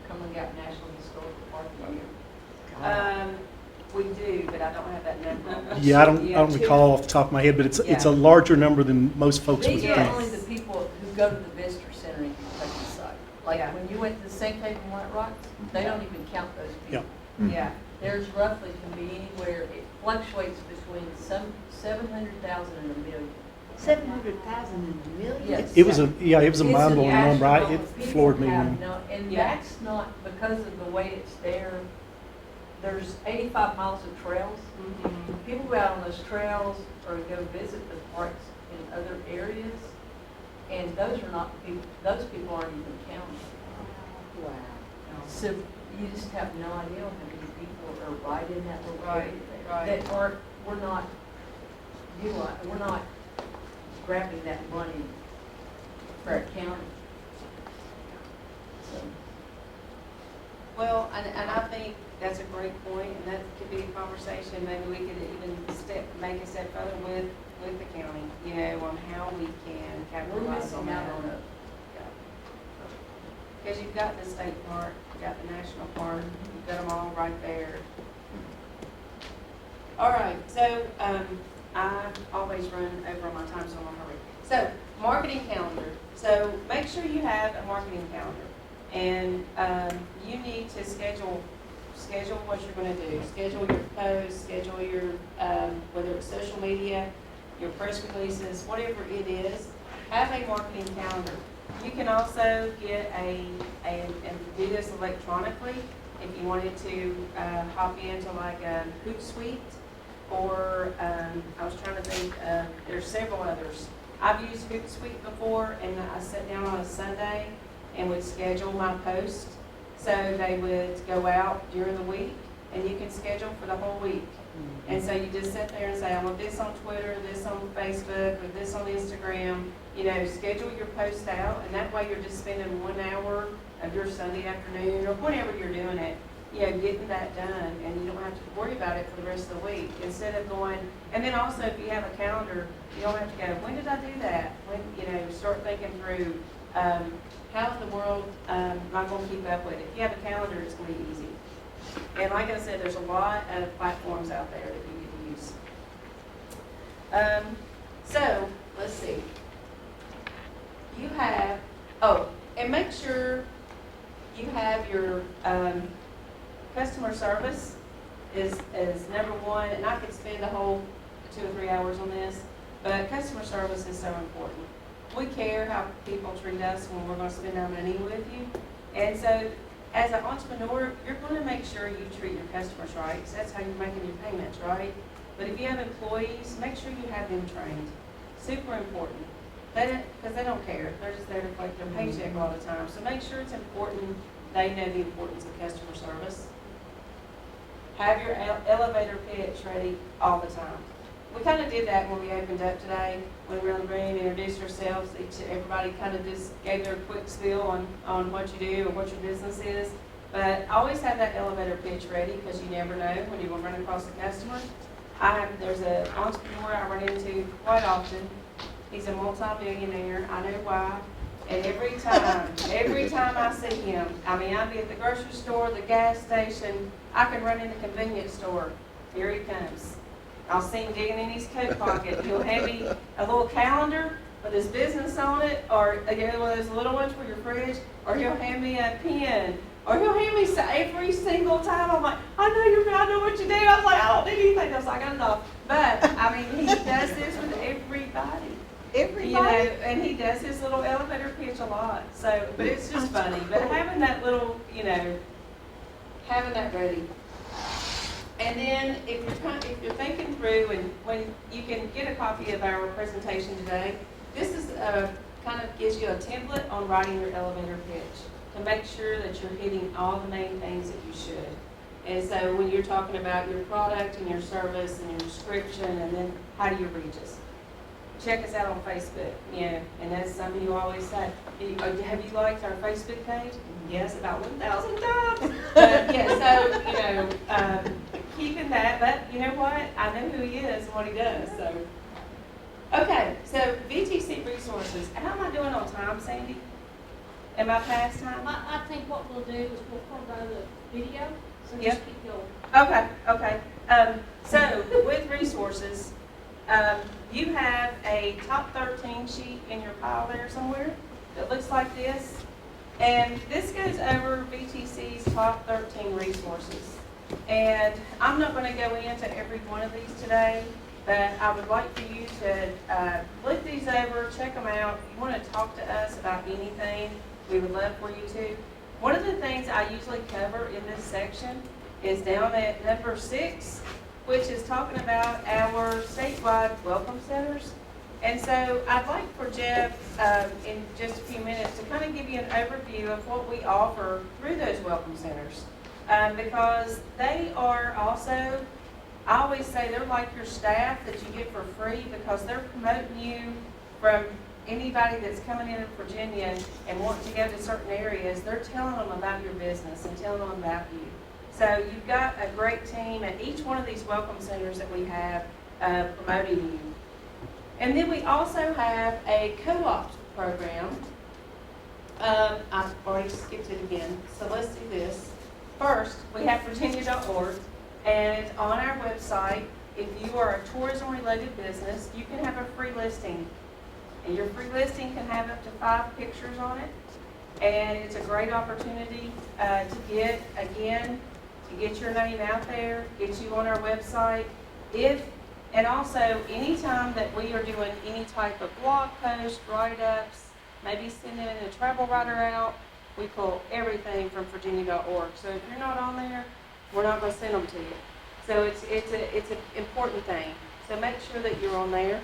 Speaker 14: Cumberland Gap National Historical Park a year?
Speaker 10: We do, but I don't have that number.
Speaker 12: Yeah, I don't recall off the top of my head, but it's a larger number than most folks would
Speaker 14: These
Speaker 12: think.
Speaker 14: are only the people who go to the visitor center in Kentucky side. Like when you went to the St. Cave and White Rocks, they don't even count those people.
Speaker 10: Yeah.
Speaker 14: There's roughly can be anywhere, it fluctuates between some 700,000 and 1 million.
Speaker 16: 700,000 and 1 million?
Speaker 14: Yes.
Speaker 12: It was a mind-blowing number. It
Speaker 14: People
Speaker 12: floored me.
Speaker 14: have and that's not because of the way it's there. There's 85 miles of trails. People go out on those trails or go visit the parks in other areas, and those are not the people, those people aren't even counted.
Speaker 16: Wow.
Speaker 14: So you just have no idea how many people are right in that little
Speaker 10: Right,
Speaker 14: area there.
Speaker 10: right.
Speaker 14: That aren't, we're not grabbing that money for our county. So.
Speaker 10: Well, and I think that's a great point, and that could be a conversation, maybe we could even make a step further with the county, on how we can
Speaker 14: We're
Speaker 10: capitalize on
Speaker 14: missing
Speaker 10: that.
Speaker 14: out on it.
Speaker 10: Because you've got the state park, you've got the national park, you've got them all right there. All right, so, I always run over on my time, so I'm in a hurry. So, marketing calendar. So, make sure you have a marketing calendar. And, you need to schedule what you're gonna do. Schedule your posts, schedule your, whether it's social media, your press releases, whatever it is. Have a marketing calendar. You can also get and do this electronically if you wanted to hop into like a Hootsuite or I was trying to think, there's several others. I've used Hootsuite before, and I sat down on a Sunday and would schedule my posts. So they would go out during the week, and you can schedule for the whole week. And so you just sit there and say, I want this on Twitter, this on Facebook, or this on Instagram. Schedule your post out, and that way you're just spending 1 hour of your Sunday afternoon, or whenever you're doing it, getting that done, and you don't have to worry about it for the rest of the week. Instead of going, and then also if you have a calendar, you don't have to go, when did I do that? When, start thinking through, how in the world am I going to keep up with it? If you have a calendar, it's going to be easy. And like I said, there's a lot of platforms out there that you can use. So, let's see. You have, and make sure you have your customer service is number one, and I could spend a whole 2 or 3 hours on this, but customer service is so important. We care how people treat us when we're going to spend our money with you. And so, as an entrepreneur, you're going to make sure you treat your customers right, because that's how you're making your payments, right? But if you have employees, make sure you have them trained. Super important. Because they don't care. They're just there to collect their paycheck all the time. So make sure it's important. They know the importance of customer service. Have your elevator pitch ready all the time. We kind of did that when we opened up today. Went around the room, introduced ourselves. Everybody kind of just gave their quick spiel on what you do or what your business is. But always have that elevator pitch ready, because you never know when you're going to run across a customer. There's an entrepreneur I run into quite often. He's a multi-millionaire. I know why. And every time I see him, I'll be at the grocery store, the gas station, I can run in the convenience store. Here he comes. I'll see him digging in his coat pocket. He'll hand me a little calendar with his business on it, or again, one of those little ones for your fridge, or he'll hand me a pen, or he'll hand me every single time. I'm like, I know what you do. I was like, I don't need anything else. I got enough. But he does this with everybody.
Speaker 16: Everybody?
Speaker 10: And he does his little elevator pitch a lot, so, but it's just funny. But having that little, having that ready. And then if you're thinking through, and when you can get a copy of our presentation today, this is kind of gives you a template on writing your elevator pitch to make sure that you're hitting all the main things that you should. And so when you're talking about your product and your service and your description, and then how do you reach us? Check us out on Facebook, and that's something you always say. Have you liked our Facebook page? Yes, about 1,000 times. But keeping that, but you know what? I know who he is and what he does, so. Okay, so VTC resources, how am I doing on time, Sandy? Am I past time?
Speaker 1: I think what we'll do is we'll forego the video, so
Speaker 10: Yep.
Speaker 1: just keep going.
Speaker 10: Okay. So with resources, you have a top 13 sheet in your pile there somewhere that looks like this. And this goes over VTC's top 13 resources. And I'm not going to go into every one of these today, but I would like for you to look these over, check them out. If you want to talk to us about anything, we would love for you to. One of the things I usually cover in this section is down at number 6, which is talking about our statewide welcome centers. And so I'd like for Jeff, in just a few minutes, to kind of give you an overview of what we offer through those welcome centers. Because they are also, I always say they're like your staff that you get for free, because they're promoting you from anybody that's coming in Virginia and wanting to go to certain areas. They're telling them about your business and telling them about you. So you've got a great team at each one of these welcome centers that we have promoting you. And then we also have a co-op program. I've already skipped it again, so let's do this. First, we have Virginia.org, and on our website, if you are a tourism-related business, you can have a free listing. And your free listing can have up to 5 pictures on it. And it's a great opportunity to get your name out there, get you on our website. And also, anytime that we are doing any type of blog post, write-ups, maybe sending a travel writer out, we pull everything from Virginia.org. So if you're not on there, we're not going to send them to you. So it's an important thing. So make sure that you're on there.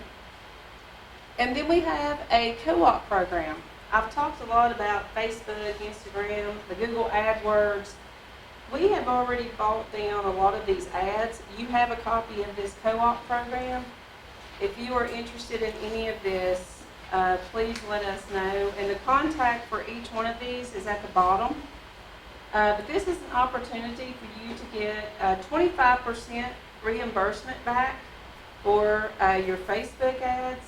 Speaker 10: And then we have a co-op program. I've talked a lot about Facebook, Instagram, the Google AdWords. We have already bought down a lot of these ads. You have a copy of this co-op program. If you are interested in any of this, please let us know. And the contact for each one of these is at the bottom. But this is an opportunity for you to get 25% reimbursement back for your Facebook ads.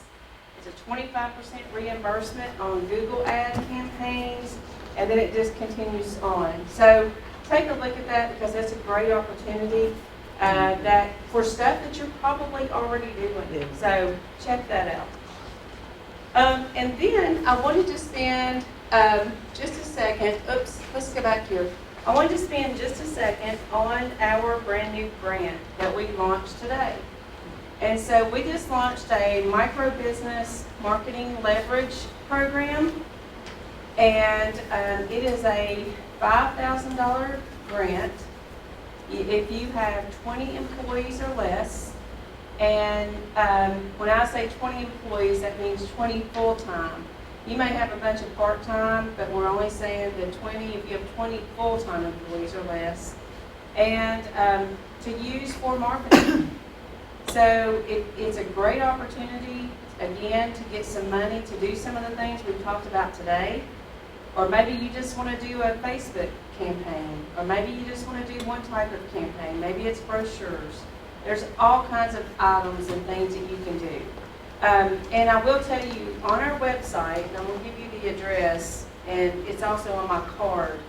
Speaker 10: It's a 25% reimbursement on Google ad campaigns, and then it just continues on. So take a look at that, because that's a great opportunity that for stuff that you're probably already doing. So check that out. And then I wanted to spend just a second. Oops, let's go back here. I wanted to spend just a second on our brand new grant that we launched today. And so we just launched a micro business marketing leverage program, and it is a $5,000 grant if you have 20 employees or less. And when I say 20 employees, that means 20 full-time. You may have a bunch of part-time, but we're only saying that 20 if you have 20 full-time employees or less, and to use for marketing. So it's a great opportunity, again, to get some money to do some of the things we've talked about today. Or maybe you just want to do a Facebook campaign. Or maybe you just want to do one type of campaign. Maybe it's brochures. There's all kinds of items and things that you can do. And I will tell you, on our website, and I'm going to give you the address, and it's also on my card,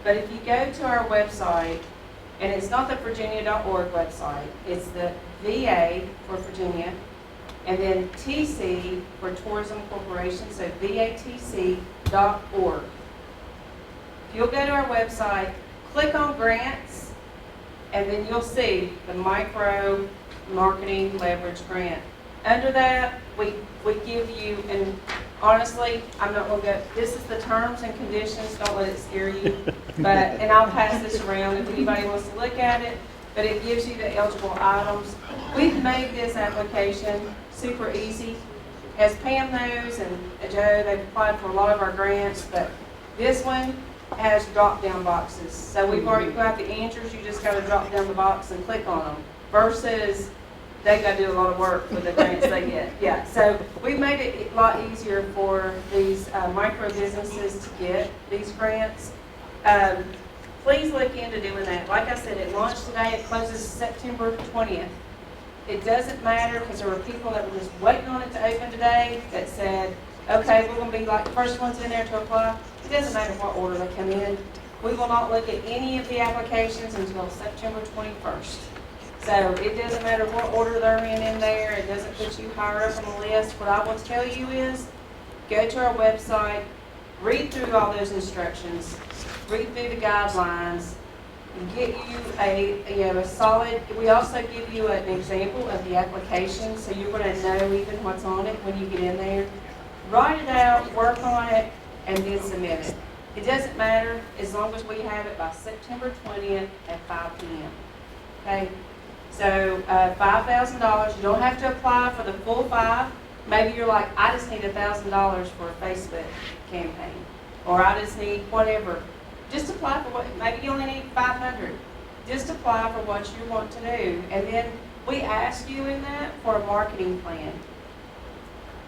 Speaker 10: but if you go to our website, and it's not the Virginia.org website, it's the VA for Virginia, and then TC for Tourism Corporation, so VATC.org. If you'll go to our website, click on grants, and then you'll see the micro marketing leverage grant. Under that, we give you, and honestly, I'm not gonna go, this is the terms and conditions, don't let it scare you. But, and I'll pass this around if anybody wants to look at it, but it gives you the eligible items. We've made this application super easy. As Pam knows and Joe, they've applied for a lot of our grants, but this one has drop-down boxes. So we've already got the answers, you just gotta drop down the box and click on them. Versus, they gotta do a lot of work with the grants they get. Yeah, so we've made it a lot easier for these micro businesses to get these grants. Please look into doing that. Like I said, it launched today, it closes September 20th. It doesn't matter, because there were people that were just waiting on it to open today that said, okay, we're gonna be like the first ones in there to apply. It doesn't matter what order they come in. We will not look at any of the applications until September 21st. So it doesn't matter what order they're in there, it doesn't put you higher up on the list. What I will tell you is, go to our website, read through all those instructions, read through the guidelines, and get you a solid, we also give you an example of the application, so you're gonna know even what's on it when you get in there. Write it out, work on it, and then submit it. It doesn't matter, as long as we have it by September 20th at 5 p.m. Okay? So $5,000, you don't have to apply for the full 5. Maybe you're like, I just need $1,000 for a Facebook campaign, or I just need whatever. Just apply for what, maybe you only need 500. Just apply for what you want to do. And then we ask you in that for a marketing plan.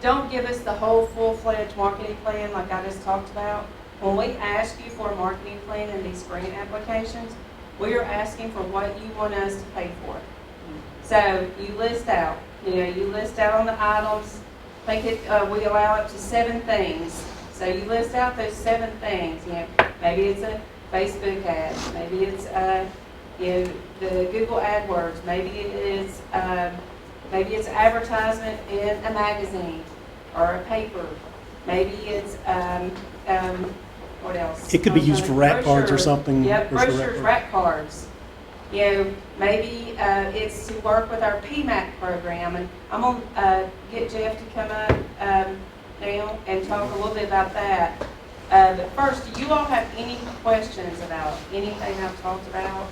Speaker 10: Don't give us the whole full-fledged marketing plan like I just talked about. When we ask you for a marketing plan in these grant applications, we are asking for what you want us to pay for it. So you list out, you list out on the items, we allow up to 7 things. So you list out those 7 things, maybe it's a Facebook ad, maybe it's the Google AdWords, maybe it's advertisement in a magazine or a paper, maybe it's what else?
Speaker 12: It could be used for rack cards or something.
Speaker 10: Yep, brochures, rack cards. Maybe it's to work with our PMAC program, and I'm gonna get Jeff to come up now and talk a little bit about that. But first, do you all have any questions about anything I've talked about?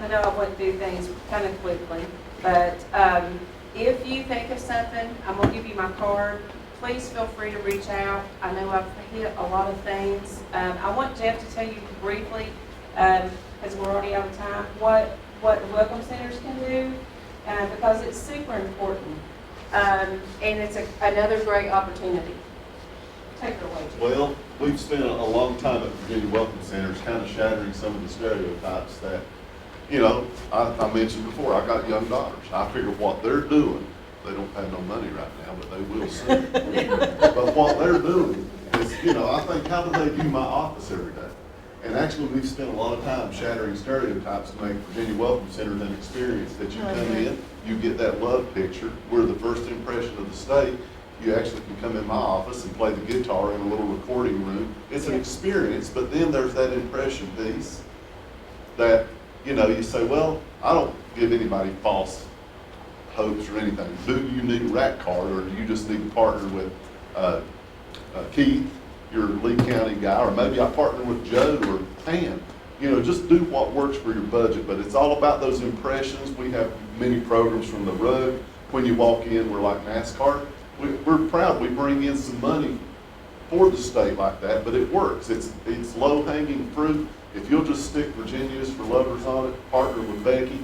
Speaker 10: I know I went through things kind of quickly, but if you think of something, I'm gonna give you my card. Please feel free to reach out. I know I've hit a lot of things. I want Jeff to tell you briefly, because we're already out of time, what the Welcome Centers can do, because it's super important. And it's another great opportunity. Take it away, Jeff.
Speaker 15: Well, we've spent a long time at Virginia Welcome Centers kind of shattering some of the stereotypes that, I mentioned before, I got young daughters. I figure what they're doing, they don't have no money right now, but they will soon. But what they're doing is, I think, how do they view my office every day? And actually, we've spent a lot of time shattering stereotypes to make Virginia Welcome Center an experience that you come in, you get that love picture. We're the first impression of the state. You actually can come in my office and play the guitar in a little recording room. It's an experience, but then there's that impression piece that, you say, well, I don't give anybody false hopes or anything. Do you need a rack card, or do you just need to partner with Keith, your Lee County guy, or maybe I partner with Joe or Pam? Just do what works for your budget, but it's all about those impressions. We have many programs from the rug. When you walk in, we're like NASCAR. We're proud we bring in some money for the state like that, but it works. It's low-hanging fruit. If you'll just stick Virginia's for Lovers on it, partner with Becky,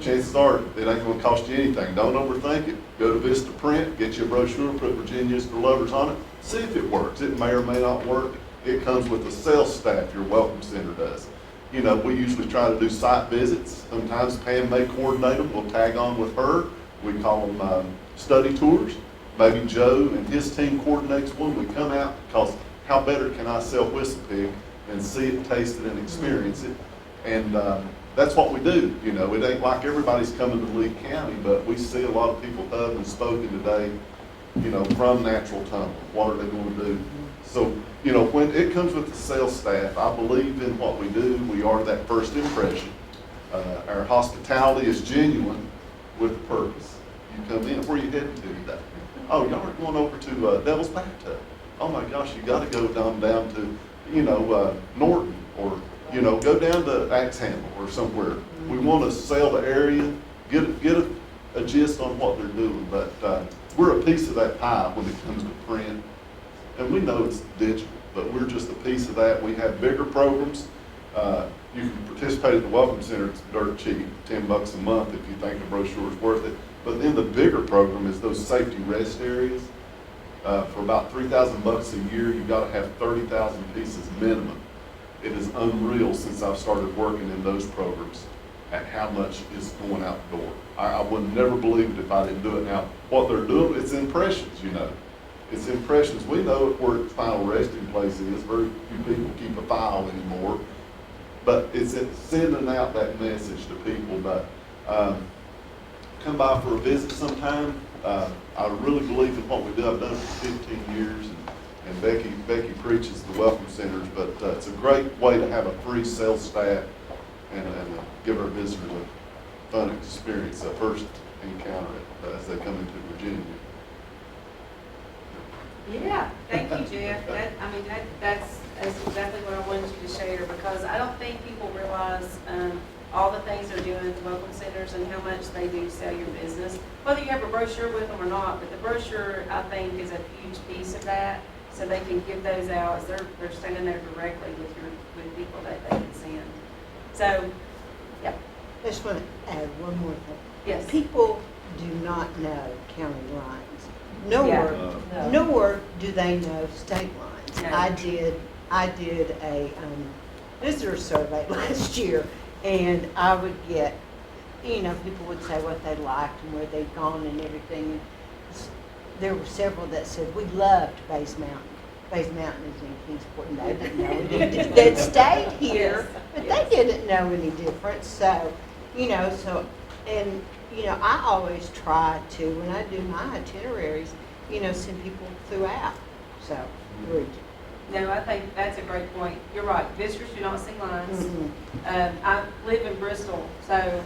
Speaker 15: chances are it ain't gonna cost you anything. Don't overthink it. Go to Vista Print, get you a brochure, put Virginia's for Lovers on it, see if it works. It may or may not work. It comes with the sales staff your Welcome Center does. We usually try to do site visits. Sometimes Pam may coordinate them. We'll tag on with her. We call them study tours. Maybe Joe and his team coordinates one. We come out, because how better can I sell Whistle Pig and see it, taste it, and experience it? And that's what we do. It ain't like everybody's coming to Lee County, but we see a lot of people hubbed and spoken today, from Natural Tunnel. What are they going to do? So, when it comes with the sales staff, I believe in what we do. We are that first impression. Our hospitality is genuine with purpose. You come in, where you heading to today? Oh, y'all are going over to Devil's Bathtub. Oh my gosh, you gotta go down to, Norton, or, go down to Axe Handle or somewhere. We wanna sell the area, get a gist on what they're doing, but, we're a piece of that pie when it comes to print. And we know it's digital, but we're just a piece of that. We have bigger programs. You can participate at the Welcome Center, it's dirt cheap, $10 a month if you think the brochure is worth it. But then the bigger program is those safety rest areas. For about $3,000 a year, you gotta have 30,000 pieces minimum. It is unreal since I've started working in those programs at how much is going out the door. I would never believe it if I didn't do it. Now, what they're doing, it's impressions, It's impressions. We know where its final resting place is. Very few people keep a file anymore. But it's sending out that message to people. But come by for a visit sometime. I really believe in what we do. I've done it for 15 years. And Becky preaches the Welcome Centers. But it's a great way to have a free sales staff and give our visitors a fun experience, a first encounter as they come into Virginia.
Speaker 10: Yeah, thank you, Jeff. That's exactly what I wanted you to share, because I don't think people realize all the things they're doing at the Welcome Centers and how much they do sell your business, whether you have a brochure with them or not. But the brochure, I think, is a huge piece of that, so they can give those out as they're standing there directly with people that they can send. So, yeah.
Speaker 16: I just want to add one more thing.
Speaker 10: Yes.
Speaker 16: People do not know county lines.
Speaker 10: Yeah.
Speaker 16: Nowhere do they know state lines.
Speaker 10: No.
Speaker 16: I did a visitor survey last year, and I would get, people would say what they liked and where they'd gone and everything. There were several that said, we loved Bays Mountain. Bays Mountain is in Kingsport, and they didn't know any difference. They'd stayed here, but they didn't know any difference. So, I always try to, when I do my itineraries, send people throughout. So, region.
Speaker 10: No, I think that's a great point. You're right. Visitors do not see lines.
Speaker 16: Mm-hmm.
Speaker 10: I live in Bristol, so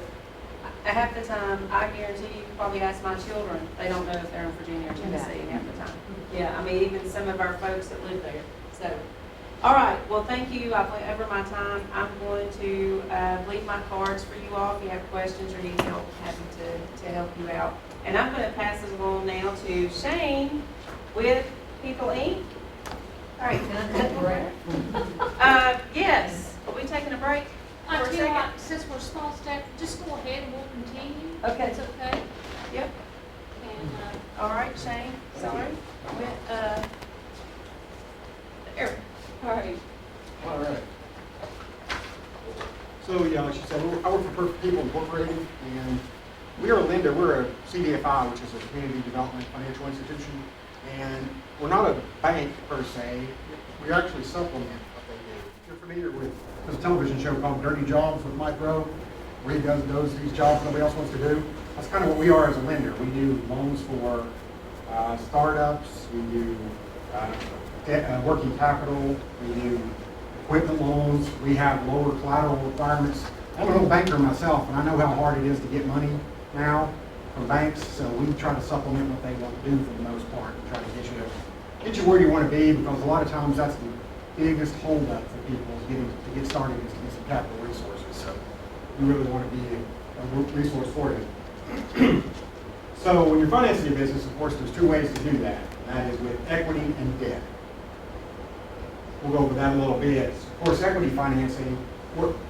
Speaker 10: half the time, I guarantee you probably ask my children, they don't know if they're in Virginia or Tennessee half the time. Yeah, even some of our folks that live there. So, all right. Well, thank you. I've went over my time. I'm going to leave my cards for you all if you have questions or need help. Happy to help you out. And I'm going to pass this along now to Shane with People Inc. All right, can I take a break? Yes. Are we taking a break for a second?
Speaker 1: Since we're small staff, just go ahead and we'll continue.
Speaker 10: Okay.
Speaker 1: It's okay.
Speaker 10: Yep.
Speaker 1: And,
Speaker 10: All right, Shane. Sorry. There. All right.
Speaker 9: All right. So, yeah, like she said, I work for Perfect People Incorporated, and we are a lender. We're a CDFI, which is a Community Development Financial Institution, and we're not a bank per se. We actually supplement what they do. If you're familiar with, there's a television show called Dirty Jobs with Mike Rowe, where he does these jobs nobody else wants to do. That's kind of what we are as a lender. We do loans for startups. We do working capital. We do equipment loans. We have lower collateral requirements. I'm an old banker myself, and I know how hard it is to get money now from banks, so we try to supplement what they want to do for the most part and try to get you where you want to be, because a lot of times that's the biggest holdup for people to get started is to get some capital resources. So we really want to be a resource for you. So when you're financing your business, of course, there's two ways to do that. And that is with equity and debt. We'll go over that a little bit. Of course, equity financing,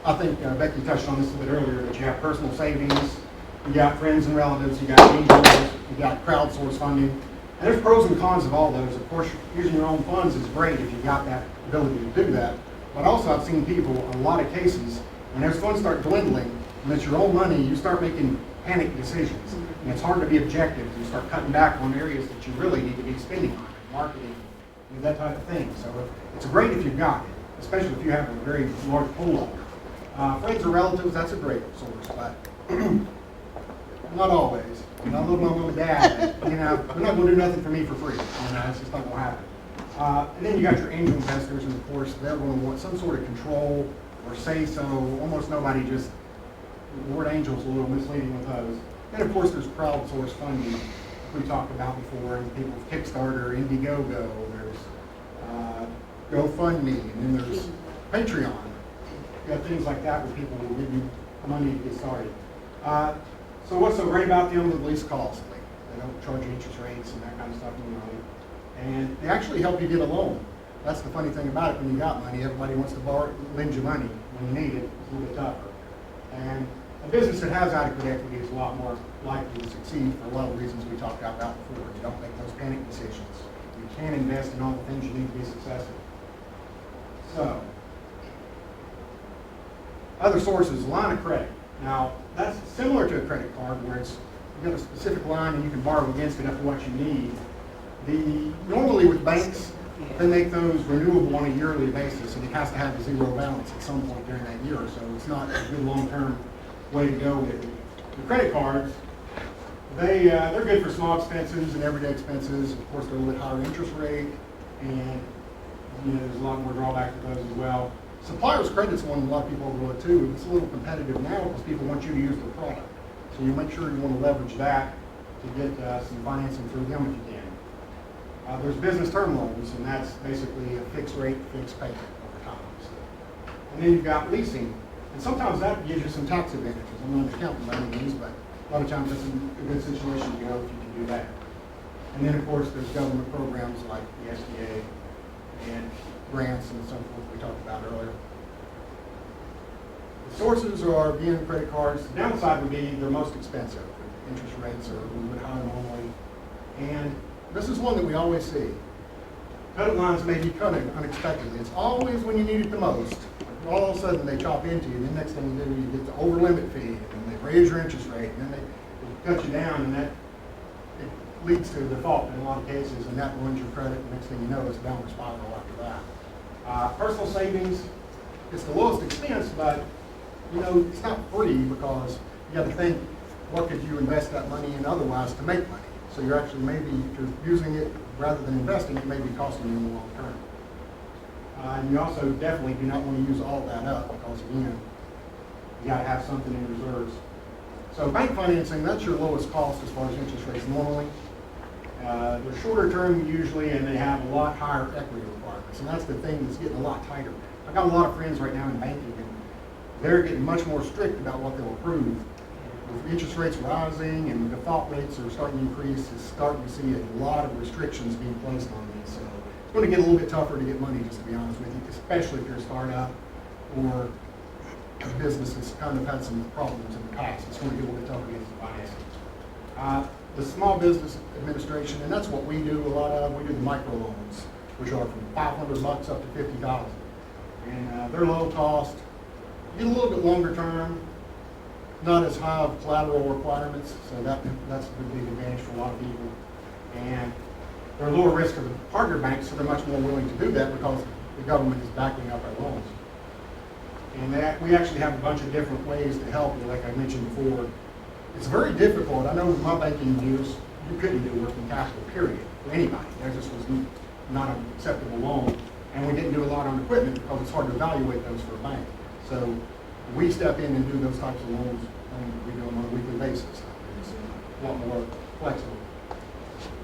Speaker 9: I think Becky touched on this a bit earlier, that you have personal savings, you got friends and relatives, you got angels, you got crowdsource funding. And there's pros and cons of all those. Of course, using your own funds is great if you've got that ability to do that. But also I've seen people, in a lot of cases, when those funds start dwindling, and it's your own money, you start making panic decisions. And it's hard to be objective. You start cutting back on areas that you really need to be spending on, marketing, that type of thing. So it's great if you've got it, especially if you have a very large pool of it. Friends or relatives, that's a great source, but not always. I love my mom and dad, but, they're not going to do nothing for me for free. It's just not going to happen. And then you got your angel investors, and of course, they're going to want some sort of control or say so. Almost nobody just, the word angel is a little misleading with those. And of course, there's crowdsourced funding we talked about before, and people's Kickstarter, Indiegogo, there's GoFundMe, and then there's Patreon. You got things like that where people will give you money to get started. So what's so great about them? The least costly. They don't charge you interest rates and that kind of stuff in your money. And they actually help you get a loan. That's the funny thing about it. When you got money, everybody wants to lend you money. When you need it, it's a little bit tougher. And a business that has adequate equity is a lot more likely to succeed for a lot of reasons we talked about before. You don't make those panic decisions. You can invest in all the things you need to be successful. So, other sources, line of credit. Now, that's similar to a credit card where it's you got a specific line and you can borrow against it up to what you need. Normally with banks, they make those renewable on a yearly basis, and it has to have a zero balance at some point during that year. So it's not a good long-term way to go with it. The credit cards, they're good for small expenses and everyday expenses. Of course, they're a little bit higher interest rate, and there's a lot more drawback to those as well. Supplier's credit's one a lot of people overlook too. It's a little competitive now because people want you to use their product. So you make sure you want to leverage that to get some financing through them if you can. There's business term loans, and that's basically a fixed rate, fixed payment over time. So. And then you've got leasing, and sometimes that gives you some tax advantages. I'm not an accountant by any means, but a lot of times that's a good situation to go if you can do that. And then of course there's government programs like the SBA and grants and so forth we talked about earlier. The sources are being credit cards. The downside would be they're most expensive. Interest rates are a little bit higher normally. And this is one that we always see. Credit lines may be cut unexpectedly. It's always when you need it the most. All of a sudden they chop into you, and the next thing you do, you get the over limit fee, and they raise your interest rate, and then they cut you down, and that it leads to default in a lot of cases, and that ruins your credit. The next thing you know, it's a downward spiral after that. Personal savings, it's the lowest expense, but it's not free because you got to think, what could you invest that money in otherwise to make money? So you're actually maybe, if you're using it rather than investing, it may be costing you in the long term. And you also definitely do not want to use all that up because again, you got to have something in reserves. So bank financing, that's your lowest cost as far as interest rates normally. They're shorter term usually, and they have a lot higher equity requirements. And that's the thing that's getting a lot tighter. I've got a lot of friends right now in banking, and they're getting much more strict about what they'll approve. With interest rates rising and default rates are starting to increase, it's starting to see a lot of restrictions being placed on these. So it's going to get a little bit tougher to get money, just to be honest with you, especially if you're a startup or a business that's kind of had some problems in the past. It's going to get a little bit tougher to get some financing. The Small Business Administration, and that's what we do a lot of. We do the micro loans, which are from $500 up to $50,000, and they're low cost. Get a little bit longer term. Not as high of collateral requirements, so that's a big advantage for a lot of people. And they're lower risk of the partner banks, so they're much more willing to do that because the government is backing up our loans. And we actually have a bunch of different ways to help you, like I mentioned before. It's very difficult. I know with my banking years, you couldn't do working capital, period, for anybody. There just was not an acceptable loan. And we didn't do a lot on equipment because it's hard to evaluate those for a bank. So we step in and do those types of loans, and we do them on a weekly basis. It's a lot more flexible.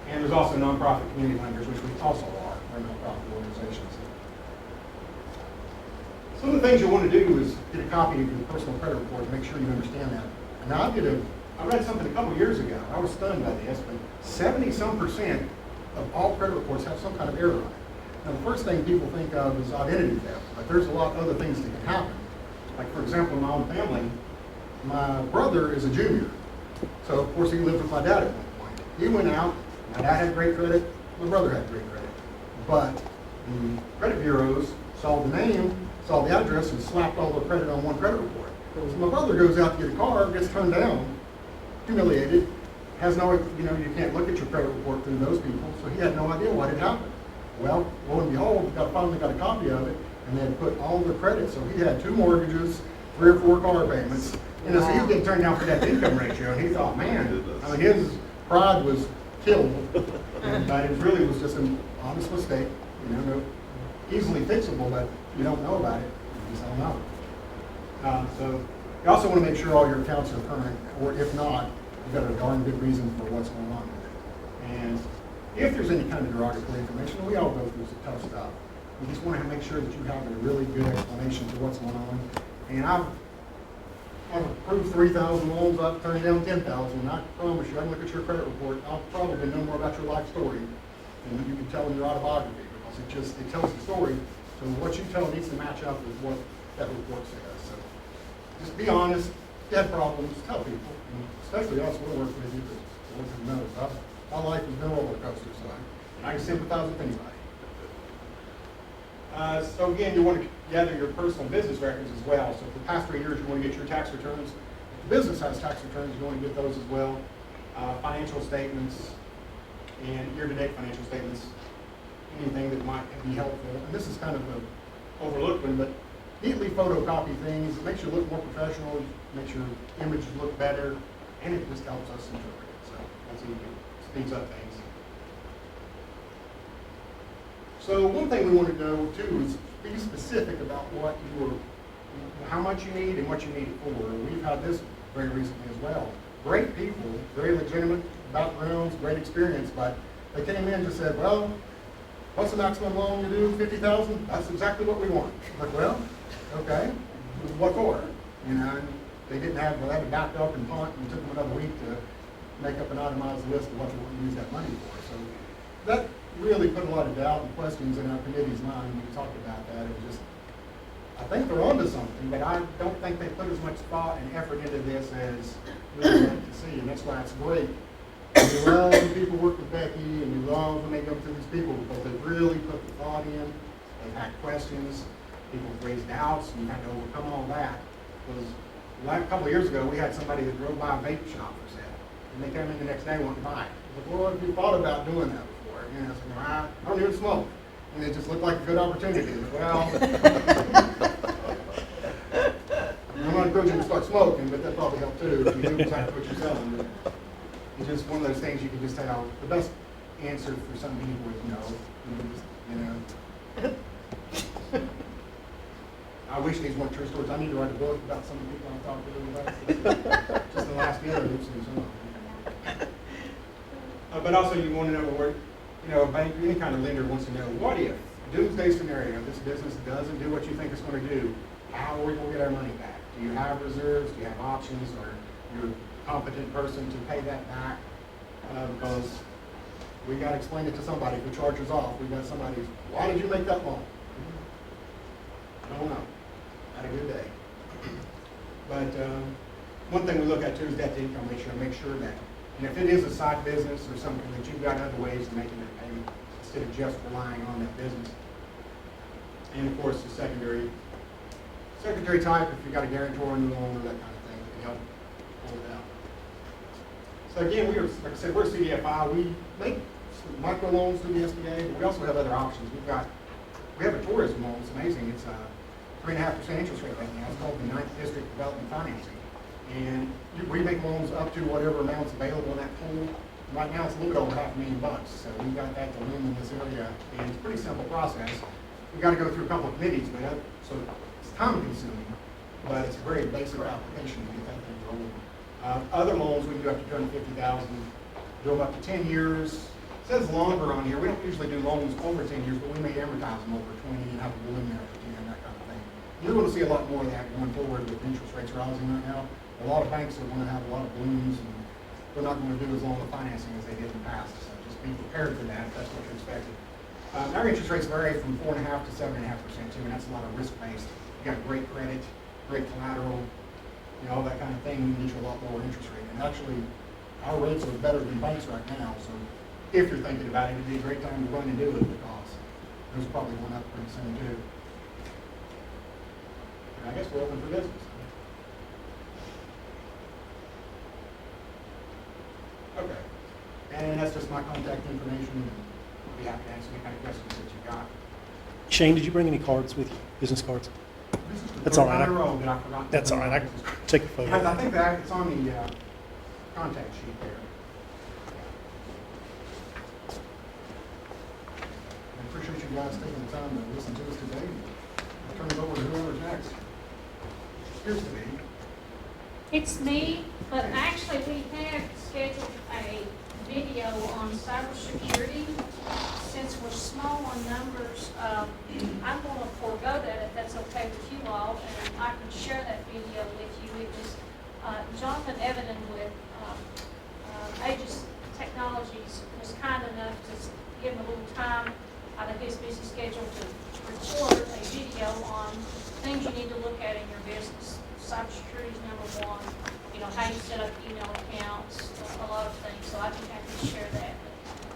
Speaker 9: And there's also nonprofit community lenders, which we also are. We're nonprofit organizations. Some of the things you want to do is get a copy of your personal credit report and make sure you understand that. Now, I read something a couple years ago. I was stunned by this, but 70-some% of all credit reports have some kind of error on it. Now, the first thing people think of is identity theft, but there's a lot of other things that can happen. Like, for example, in my own family, my brother is a junior. So, of course, he lived with my dad at one point. He went out, my dad had great credit, my brother had great credit. But the credit bureaus saw the name, saw the address, and slapped all the credit on one credit report. So my brother goes out to get a car, gets turned down, humiliated, has no, you can't look at your credit report through those people, so he had no idea what had happened. Well, lo and behold, finally got a copy of it, and they had put all the credit, so he had 2 mortgages, 3 or 4 car payments, so he was getting turned down for that income ratio, and he thought, man, I mean, his pride was killed, but it really was just an honest mistake, easily fixable, but you don't know about it, you just don't know. So you also want to make sure all your accounts are current, or if not, we've got a darn good reason for what's going on with it. And if there's any kind of derogatory information, we all go through some tough stuff. We just want to make sure that you have a really good explanation for what's going on. And I've approved 3,000 loans, I've turned down 10,000, and I promise you, I can look at your credit report, I'll probably know more about your life story than you can tell in your autobiography, because it tells the story. So what you tell needs to match up with what that report says. So just be honest, if you have problems, tell people, and especially us, we'll work with you, because Lord knows, my life has been a roller coaster, so I can sympathize with anybody. So again, you want to gather your personal business records as well. So for the past 3 years, you want to get your tax returns. If the business has tax returns, you want to get those as well. Financial statements and year-to-date financial statements, anything that might be helpful. And this is kind of an overlooked one, but neatly photocopy things. It makes you look more professional, makes your images look better, and it just helps us interpret it. So that's easy. Speeds up things. So one thing we want to know too is be specific about what how much you need and what you need it for. We've had this very recently as well. Great people, very legitimate backgrounds, great experience, but they came in and just said, well, what's the maximum loan you do? 50,000? That's exactly what we want. I'm like, well, okay, what for? You know, and they didn't have, well, they had to back up and punt, and it took them another week to make up an itemized list of what they want to use that money for. So that really put a lot of doubt and questions in our committee's mind when we talked about that. It was just, I think they're onto something, but I don't think they put as much thought and effort into this as we would like to see, and that's why it's great. We love when people work with Becky, and we love when they go through these people, because they've really put the thought in, they've had questions, people have raised doubts, and you had to overcome all that. Because like a couple of years ago, we had somebody that drove by a vape shop for sale, and they came in the next day wanting to buy it. I was like, well, have you thought about doing that before? And I said, well, I don't even smoke. And it just looked like a good opportunity. Well, I'm not encouraging you to start smoking, but that probably helped too, if you do exactly what you're selling. But it's just one of those things you can just tell. The best answer for some people is no. You know. I wish these weren't true stories. I need to write a book about some of the people I talked to. Just the last year, or so. But also, you want to know where, you know, a bank, any kind of lender wants to know, what if, doomsday scenario, this business doesn't do what you think it's going to do, how are we going to get our money back? Do you have reserves? Do you have options? Or you're a competent person to pay that back? Because we got to explain it to somebody. If the charger's off, we got somebody, why did you make that loan? I don't know. Had a good day. But one thing we look at too is debt to income ratio. Make sure that, and if it is a side business or something, that you've got other ways of making that payment instead of just relying on that business. And of course, the secondary type, if you've got a guarantor on the loan or that kind of thing, that can help pull it out. So again, like I said, we're CDFI. We make micro loans through the SBA, but we also have other options. We have a tourism loan. It's amazing. It's a 3.5% interest rate right now. It's called the 9th District Development Financing. And we make loans up to whatever amount's available in that pool. Right now, it's a little bit over $500,000. So we've got that to lend in this area, and it's a pretty simple process. We've got to go through a couple of committees, but so it's time consuming, but it's a very basic application to get that thing rolling. Other loans, we can do up to $250,000, do them up to 10 years. It says longer on here. We don't usually do loans over 10 years, but we may amortize them over 20 and have a balloon there for 10, that kind of thing. You're going to see a lot more of that going forward with interest rates rising right now. A lot of banks are going to have a lot of balloons, and they're not going to do as long of financing as they did in the past. So just be prepared for that if that's what you're expecting. Our interest rates vary from 4.5% to 7.5% too, and that's a lot of risk-based. You got great credit, great collateral, you know, all that kind of thing. We can get you a lot lower interest rate. And actually, our rates are better than banks right now. So if you're thinking about it, it'd be a great time to run and do it, because there's probably one up pretty soon too. And I guess we're open for business. Okay. And that's just my contact information. I'll be happy to answer any kind of questions that you got.
Speaker 12: Shane, did you bring any cards with you? Business cards? That's all right. That's all right. I can take a photo.
Speaker 9: Because I think that it's on the contact sheet there. I appreciate you guys taking the time to listen to us today. I'll turn it over to whoever's next. Here's to me.
Speaker 1: It's me, but actually we have scheduled a video on cybersecurity. Since we're small on numbers, I'm going to forego that if that's okay with you all, and I can share that video with you. It was Jonathan Evenden with Aegis Technologies was kind enough to give him a little time out of his busy schedule to record a video on things you need to look at in your business. Cybersecurity is number one. You know, how you set up email accounts, a lot of things. So I'd be happy to share that.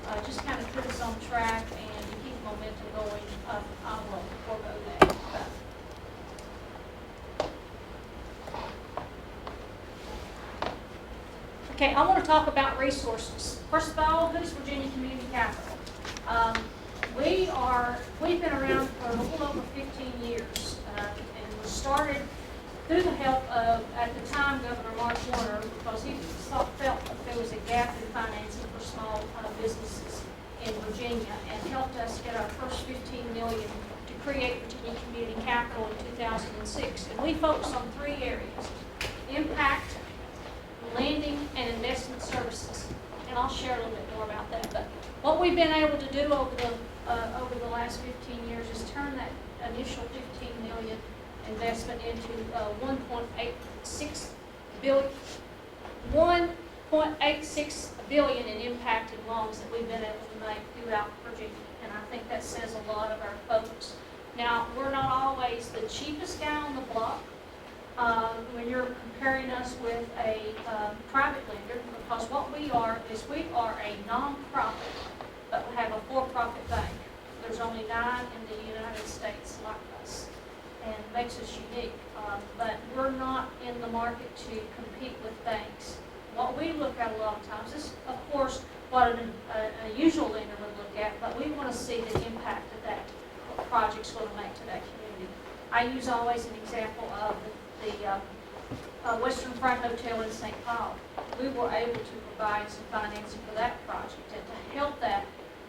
Speaker 1: But just kind of put us on track and to keep momentum going, I will forego that. Okay, I want to talk about resources. First of all, who's Virginia Community Capital? We've been around for a little over 15 years, and we started through the help of, at the time, Governor Mark Warner, because he felt that there was a gap in financing for small businesses in Virginia, and helped us get our first $15 million to create Virginia Community Capital in 2006. And we focused on three areas: impact, lending, and investment services. And I'll share a little bit more about that. But what we've been able to do over the last 15 years is turn that initial $15 million investment into $1.86 billion in impacted loans that we've been able to make throughout Virginia. And I think that says a lot of our focus. Now, we're not always the cheapest guy on the block when you're comparing us with a private lender, because what we are is we are a non-profit, but we have a for-profit bank. There's only 9 in the United States like us, and it makes us unique. But we're not in the market to compete with banks. What we look at a lot of times is, of course, what a usual lender would look at, but we want to see the impact that project's going to make to that community. I use always an example of the Western Front Hotel in St. Paul. We were able to provide some financing for that project and to help that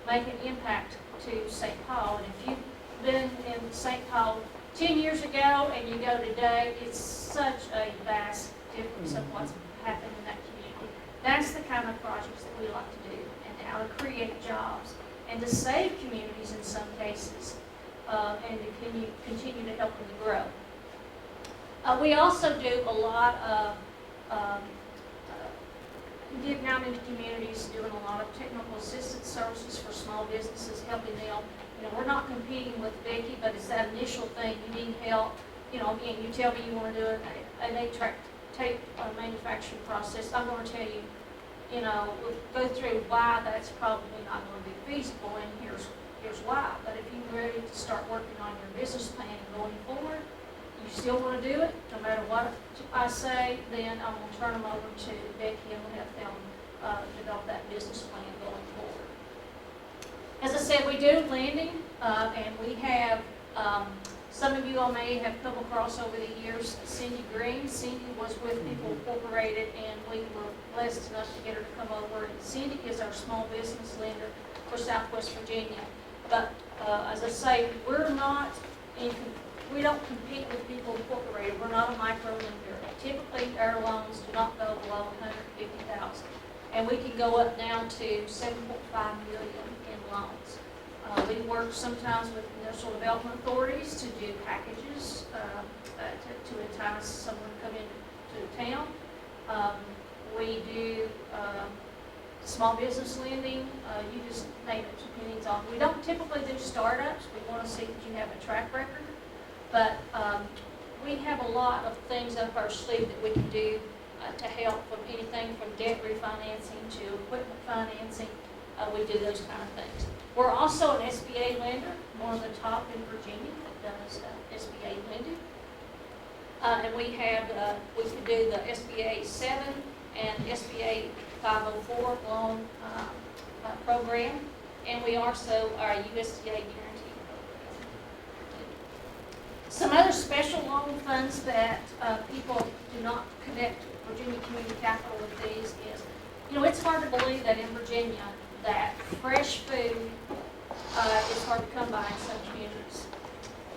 Speaker 1: make an impact to St. Paul. And if you've been in St. Paul 10 years ago and you go today, it's such a vast difference of what's happened in that community. That's the kind of projects that we like to do, and how to create jobs and to save communities in some cases, and to continue to help them to grow. We also do a lot of getting out into communities, doing a lot of technical assistance services for small businesses, helping them. You know, we're not competing with Becky, but it's that initial thing. You need help. You know, again, you tell me you want to do an 8-track tape manufacturing process. I'm going to tell you, you know, go through why that's probably not going to be feasible, and here's why. But if you're ready to start working on your business plan going forward, you still want to do it, no matter what I say, then I'm going to turn them over to Becky and we'll have them develop that business plan going forward. As I said, we do lending, and we have, some of you all may have come across over the years Cindy Green. Cindy was with People Incorporated, and we were blessed enough to get her to come over. And Cindy is our small business lender for Southwest Virginia. But as I say, we don't compete with People Incorporated. We're not a micro lender. Typically, our loans do not go below $150,000, and we can go up now to $7.5 million in loans. We work sometimes with municipal development authorities to do packages to entice someone to come into town. We do small business lending. You just name it, depending on. We don't typically do startups. We want to see that you have a track record. But we have a lot of things up our sleeve that we can do to help, from anything from debt refinancing to equipment financing. We do those kind of things. We're also an SBA lender, one of the top in Virginia that does SBA lending. And we can do the SBA 7 and SBA 504 loan program. And we also are a USDA guarantee program. Some other special loan funds that people do not connect Virginia Community Capital with these is, you know, it's hard to believe that in Virginia that fresh food is hard to come by in some communities.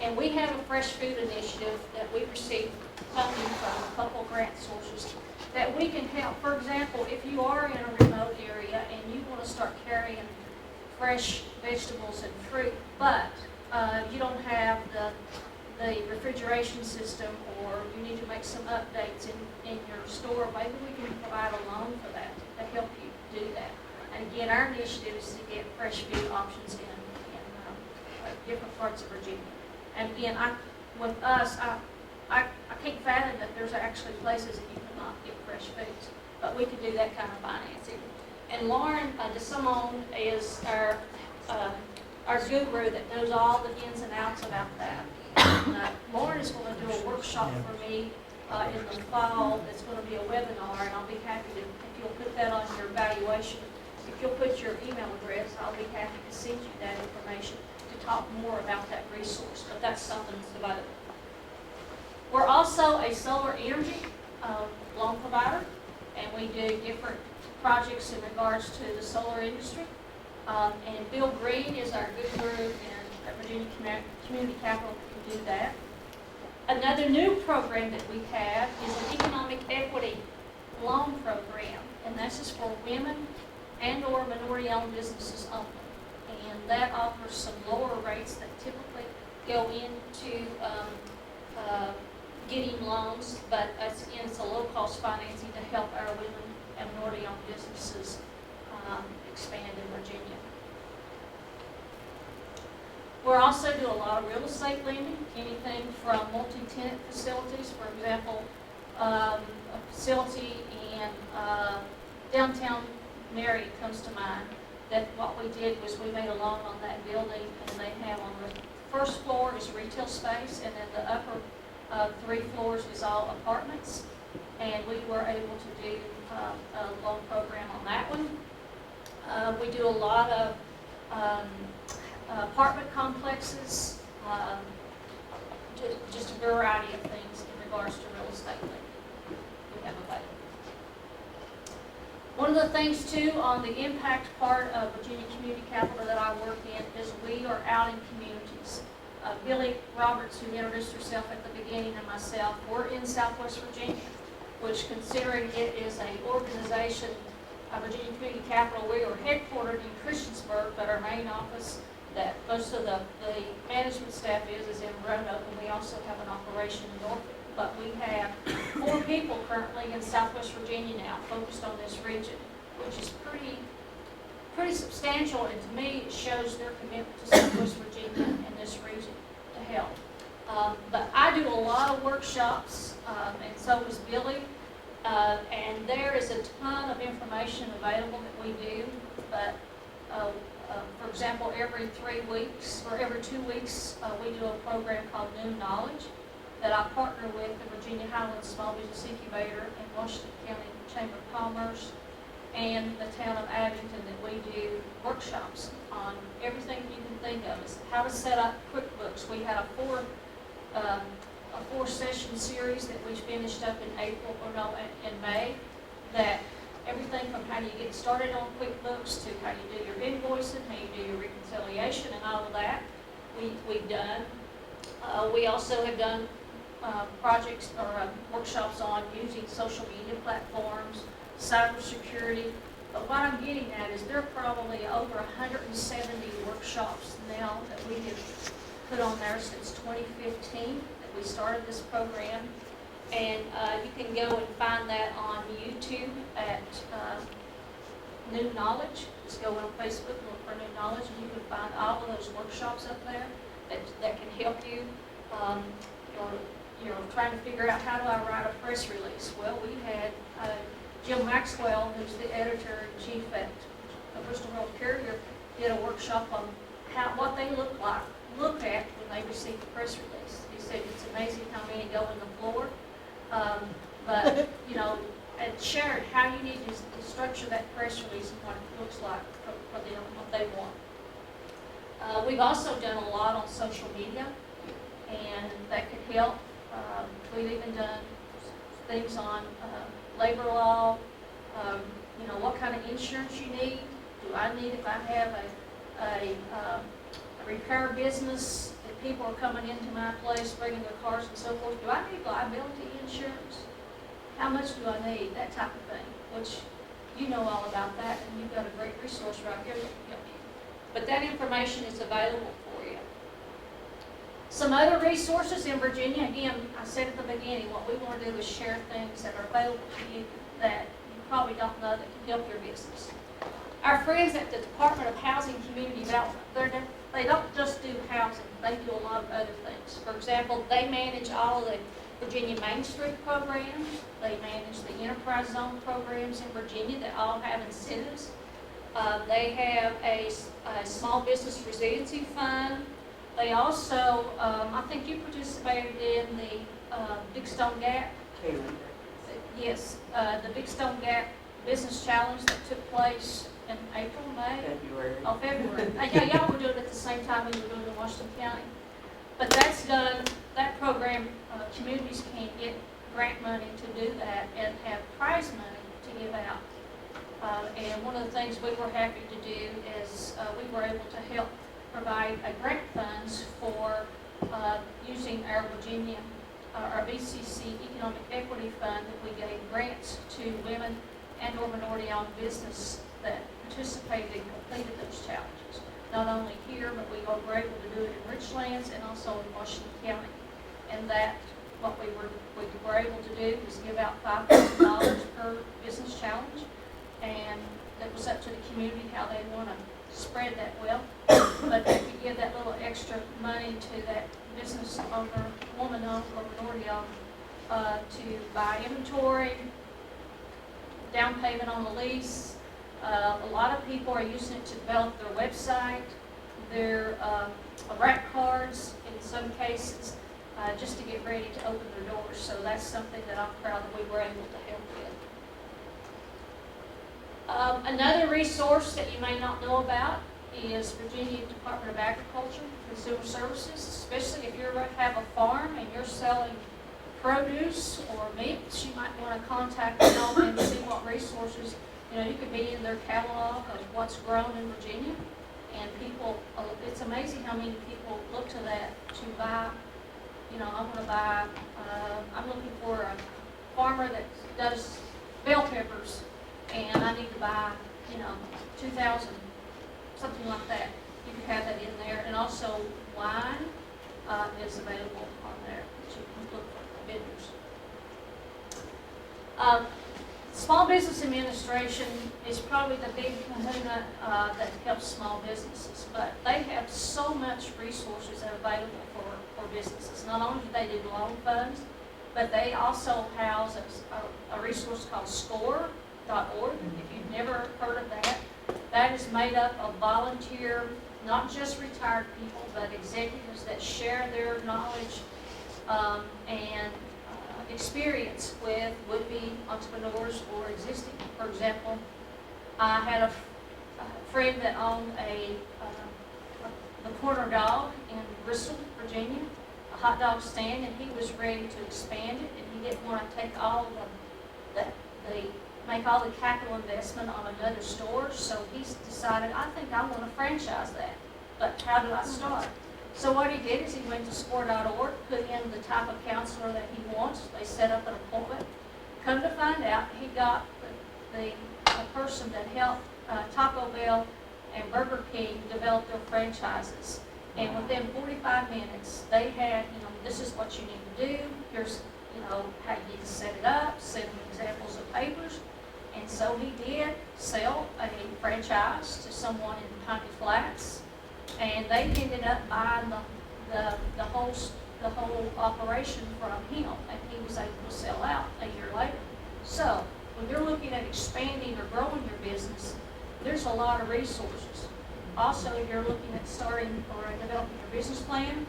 Speaker 1: And we have a fresh food initiative that we received funding from a couple grant sources that we can help. For example, if you are in a remote area and you want to start carrying fresh vegetables and fruit, but you don't have the refrigeration system, or you need to make some updates in your store, maybe we can provide a loan for that to help you do that. And again, our initiative is to get fresh food options in different parts of Virginia. And again, with us, I can't fathom that there's actually places that you cannot get fresh foods, but we can do that kind of financing. And Lauren DeSimone is our guru that knows all the ins and outs about that. And, Lauren is going to do a workshop for me in the fall. It's going to be a webinar, and I'll be happy to, if you'll put that on your evaluation, if you'll put your email address, I'll be happy to send you that information to talk more about that resource. But that's something that's available. We're also a solar energy loan provider, and we do different projects in regards to the solar industry. And Bill Green is our good guru in Virginia Community Capital to do that. Another new program that we have is an economic equity loan program, and this is for women and/or minority-owned businesses only. And that offers some lower rates that typically go into getting loans, but it's a low-cost financing to help our women and minority-owned businesses expand in Virginia. We're also do a lot of real estate lending, anything from multi-tenant facilities, for example, a facility in downtown Marion comes to mind, that what we did was we made a loan on that building, and they have on the first floor is retail space, and then the upper 3 floors is all apartments, and we were able to do a loan program on that one. We do a lot of apartment complexes, just a variety of things in regards to real estate lending we have available. One of the things too on the impact part of Virginia Community Capital that I work in is we are out in communities. Billy Roberts, who introduced herself at the beginning, and myself, we're in Southwest Virginia, which, considering it is an organization, Virginia Community Capital, we are headquartered in Christiansburg, but our main office that most of the management staff is in Roanoke, and we also have an operation in Norfolk. But we have 4 people currently in Southwest Virginia now focused on this region, which is pretty substantial, and to me it shows their commitment to Southwest Virginia and this region to help. But I do a lot of workshops, and so does Billy, and there is a ton of information available that we do, but for example, every 3 weeks or every 2 weeks, we do a program called New Knowledge that I partner with the Virginia Highlands Small Business Incubator and Washington County Chamber of Commerce and the town of Abington, that we do workshops on everything you can think of. It's how to set up QuickBooks. We had a 4-session series that we finished up in May, that everything from how do you get started on QuickBooks to how you do your invoicing, how you do your reconciliation, and all of that we've done. We also have done projects or workshops on using social media platforms, cybersecurity. But what I'm getting at is there are probably over 170 workshops now that we have put on there since 2015 that we started this program. And you can go and find that on YouTube at New Knowledge. Just go on Facebook and look for New Knowledge, and you can find all of those workshops up there that can help you. You're trying to figure out, how do I write a press release? Well, we had Jim Maxwell, who's the editor-in-chief at Bristol World Courier, did a workshop on what they look at when they receive the press release. He said it's amazing how many go in the floor. But, and shared how you need to structure that press release and what it looks like for them, what they want. We've also done a lot on social media, and that could help. We've even done things on labor law, what kind of insurance you need. Do I need, if I have a repair business, people are coming into my place, bringing their cars and so forth, do I need liability insurance? How much do I need? That type of thing, which you know all about that, and you've got a great resource right here that can help you. But that information is available for you. Some other resources in Virginia, again, I said at the beginning, what we want to do is share things that are available to you that you probably don't know that can help your business. Our friends at the Department of Housing and Community Development, they don't just do housing, they do a lot of other things. For example, they manage all of the Virginia Main Street programs, they manage the Enterprise Zone programs in Virginia that all have incentives. They have a small business resiliency fund. They also, I think you participated in the Big Stone Gap. Yes, the Big Stone Gap Business Challenge that took place in April, May?
Speaker 11: February.
Speaker 1: Oh, February. Yeah, y'all were doing it at the same time we were doing it in Washington County. But that's done, that program, communities can get grant money to do that and have prize money to give out. And one of the things we were happy to do is we were able to help provide grant funds for using our Virginia, our VCC Economic Equity Fund, that we gave grants to women and or minority-owned business that participated and completed those challenges. Not only here, but we were able to do it in Richlands and also in Washington County. And that, what we were able to do was give out $5,000 per business challenge. And it was up to the community how they want to spread that wealth. But they could give that little extra money to that business owner, woman-owned or minority-owned, to buy inventory, down payment on the lease. A lot of people are using it to develop their website, their rack cards in some cases, just to get ready to open their doors. So that's something that I'm proud that we were able to help with. Another resource that you may not know about is Virginia Department of Agriculture, Consumer Services, especially if you have a farm and you're selling produce or meats, you might want to contact them and see what resources. You know, you could be in their catalog of what's grown in Virginia, and people, it's amazing how many people look to that to buy, you know, I want to buy, I'm looking for a farmer that does bell peppers, and I need to buy, you know, 2,000, something like that. You could have that in there, and also wine is available on there, that you can look for vendors. Small Business Administration is probably the big kahuna that helps small businesses, but they have so much resources available for businesses. Not only do they do loan funds, but they also house a resource called SCORE.org. If you've never heard of that, that is made up of volunteer, not just retired people, but executives that share their knowledge and experience with would-be entrepreneurs or existing. For example, I had a friend that owned the Corner Dog in Bristol, Virginia, a hot dog stand, and he was ready to expand it, and he didn't want to take all make all the capital investment on another store, so he decided, I think I want to franchise that, but how do I start? So what he did is he went to SCORE.org, put in the type of counselor that he wants. They set up an appointment. Come to find out, he got the person that helped Taco Bell and Burger King develop their franchises. And within 45 minutes, they had, you know, this is what you need to do. Here's, you know, how you need to set it up, send them examples of papers. And so he did sell a franchise to someone in Piney Flats. And they ended up buying the whole operation from him, and he was able to sell out a year later. So when you're looking at expanding or growing your business, there's a lot of resources. Also, if you're looking at starting or developing your business plan,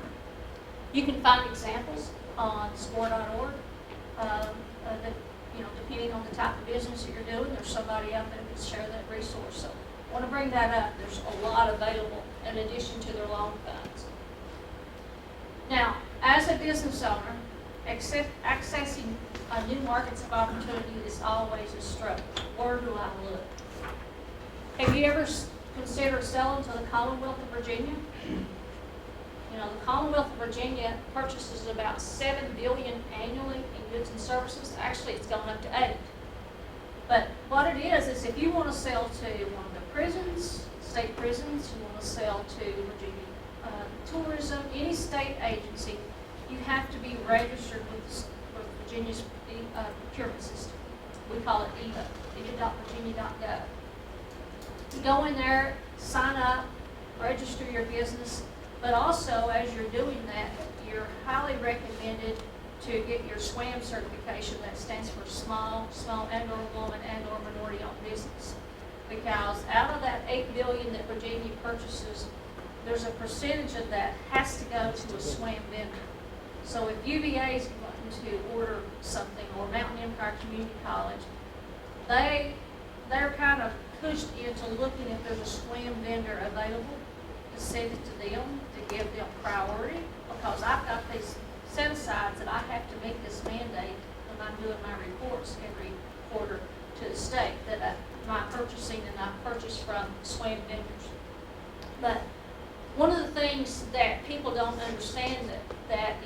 Speaker 1: you can find examples on SCORE.org. That, you know, depending on the type of business that you're doing, there's somebody out there that can share that resource. So I want to bring that up. There's a lot available in addition to their loan funds. Now, as a business owner, accessing new markets of opportunity is always a struggle. Where do I look? Have you ever considered selling to the Commonwealth of Virginia? You You know, the Commonwealth of Virginia purchases about $7 billion annually in goods and services. Actually, it's gone up to 8. But what it is if you want to sell to one of the prisons, state prisons, you want to sell to Virginia Tourism, any state agency, you have to be registered with Virginia's procurement system. We call it EVA, eva.virginia.gov. You go in there, sign up, register your business, but also as you're doing that, you're highly recommended to get your SWAM certification. That stands for small and/or woman and/or minority-owned business. Because out of that $8 billion that Virginia purchases, there's a percentage of that has to go to a SWAM vendor. So if UVA is wanting to order something, or Mountain Empire Community College, they're kind of pushed into looking if there's a SWAM vendor available to send it to them, to give them priority, because I've got these set-asides that I have to meet this mandate when I'm doing my reports every quarter to the state, that my purchasing and I purchase from SWAM vendors. But one of the things that people don't understand that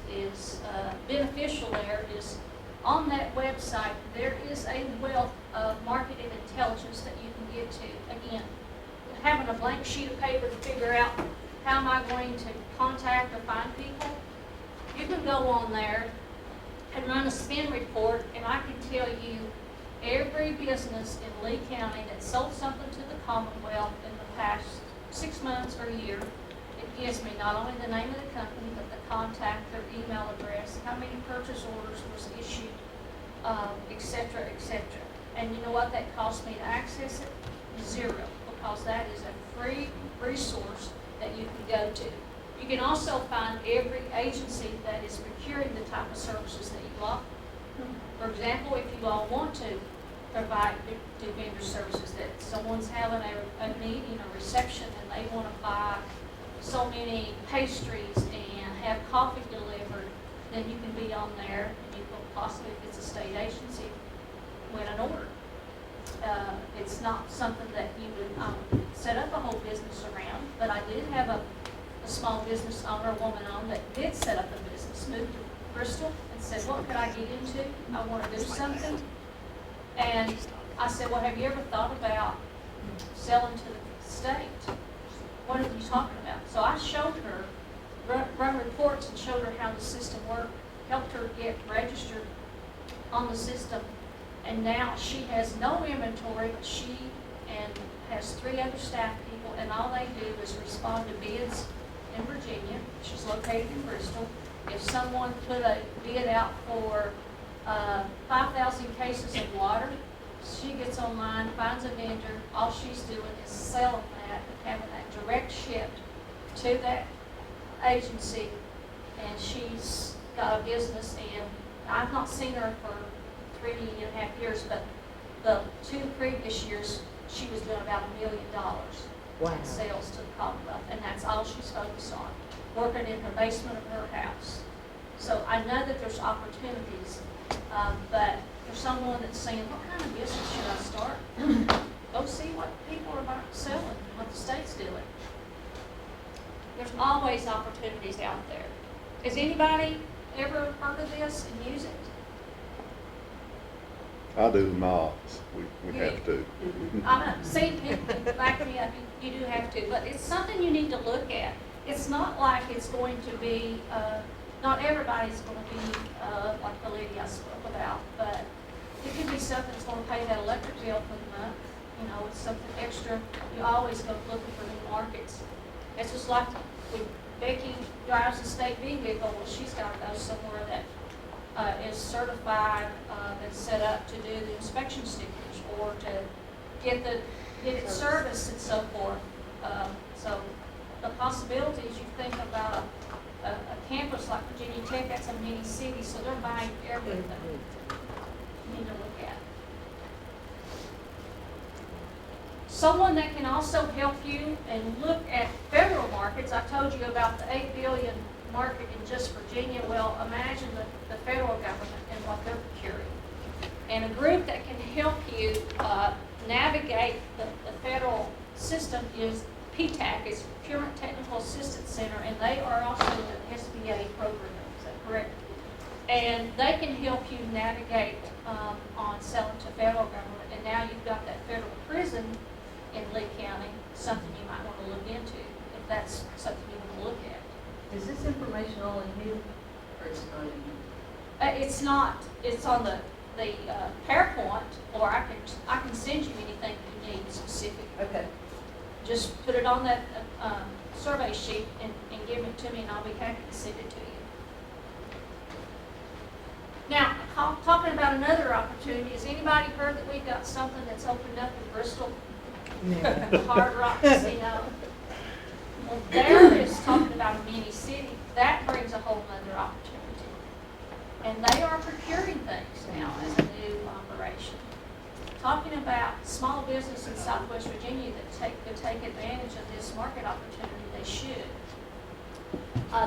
Speaker 1: is beneficial there is on that website, there is a wealth of marketing intelligence that you can get to. Again, having a blank sheet of paper to figure out how am I going to contact or find people, you can go on there and run a spin report, and I can tell you every business in Lee County that sold something to the Commonwealth in the past 6 months or a year. It gives me not only the name of the company, but the contact, their email address, how many purchase orders was issued, et cetera, et cetera. And you know what that cost me to access it? 0, because that is a free resource that you can go to. You can also find every agency that is procuring the type of services that you offer. For example, if you all want to provide do vendor services, that someone's having a meeting, a reception, and they want to buy so many pastries and have coffee delivered, then you can be on there, and you can possibly, if it's a state agency, win an order. It's not something that you would set up a whole business around, but I did have a small business owner, woman on, that did set up a business, moved to Bristol, and said, what could I get into? I want to do something. And I said, well, have you ever thought about selling to the state? What are you talking about? So I showed her, run reports and showed her how the system worked, helped her get registered on the system. And now she has no inventory, but she has 3 other staff people, and all they do is respond to bids in Virginia. She's located in Bristol. If someone put a bid out for 5,000 cases of water, she gets online, finds a vendor. All she's doing is selling that, having that direct shipped to that agency, and she's got a business. And I've not seen her for 3.5 years, but the 2 previous years, she was doing about $1 million in sales to the Commonwealth, and that's all she's focused on, working in her basement of her house. So I know that there's opportunities, but there's someone that's saying, what kind of business should I start? Go see what people are selling, what the state's doing. There's always opportunities out there. Has anybody ever heard of this and use it?
Speaker 15: I do not. We have to.
Speaker 1: I'm not saying people back me up, you do have to, but it's something you need to look at. It's not like it's going to be, not everybody's going to be like the lady I spoke about, but it could be something that's going to pay that electric bill for the month. You know, it's something extra. You always go looking for new markets. It's just like when Becky drives a state vehicle, well, she's got to go somewhere that is certified and set up to do the inspection stickers, or to get it serviced and so forth. So the possibilities, you think about a campus like Virginia Tech, that's a mini city, so they're buying everything you need to look at. Someone that can also help you and look at federal markets, I told you about the $8 billion market in just Virginia. Well, imagine the federal government and what they're procuring. And a group that can help you navigate the federal system is PTAC, is Procurement Technical Assistance Center, and they are also an SBA program, is that correct? And they can help you navigate on selling to federal government. And now you've got that federal prison in Lee County, something you might want to look into, if that's something you want to look at.
Speaker 14: Is this information all in here, or it's not in here?
Speaker 1: It's not, it's on the PowerPoint, or I can send you anything you need specific.
Speaker 14: Okay.
Speaker 1: Just put it on that survey sheet and give it to me, and I'll be happy to send it to you. Now, talking about another opportunity, has anybody heard that we've got something that's opened up in Bristol? Hard Rock Casino. Well, there is talking about a mini city. That brings a whole other opportunity. And they are procuring things now as a new operation. Talking about small business in Southwest Virginia that could take advantage of this market opportunity, they should.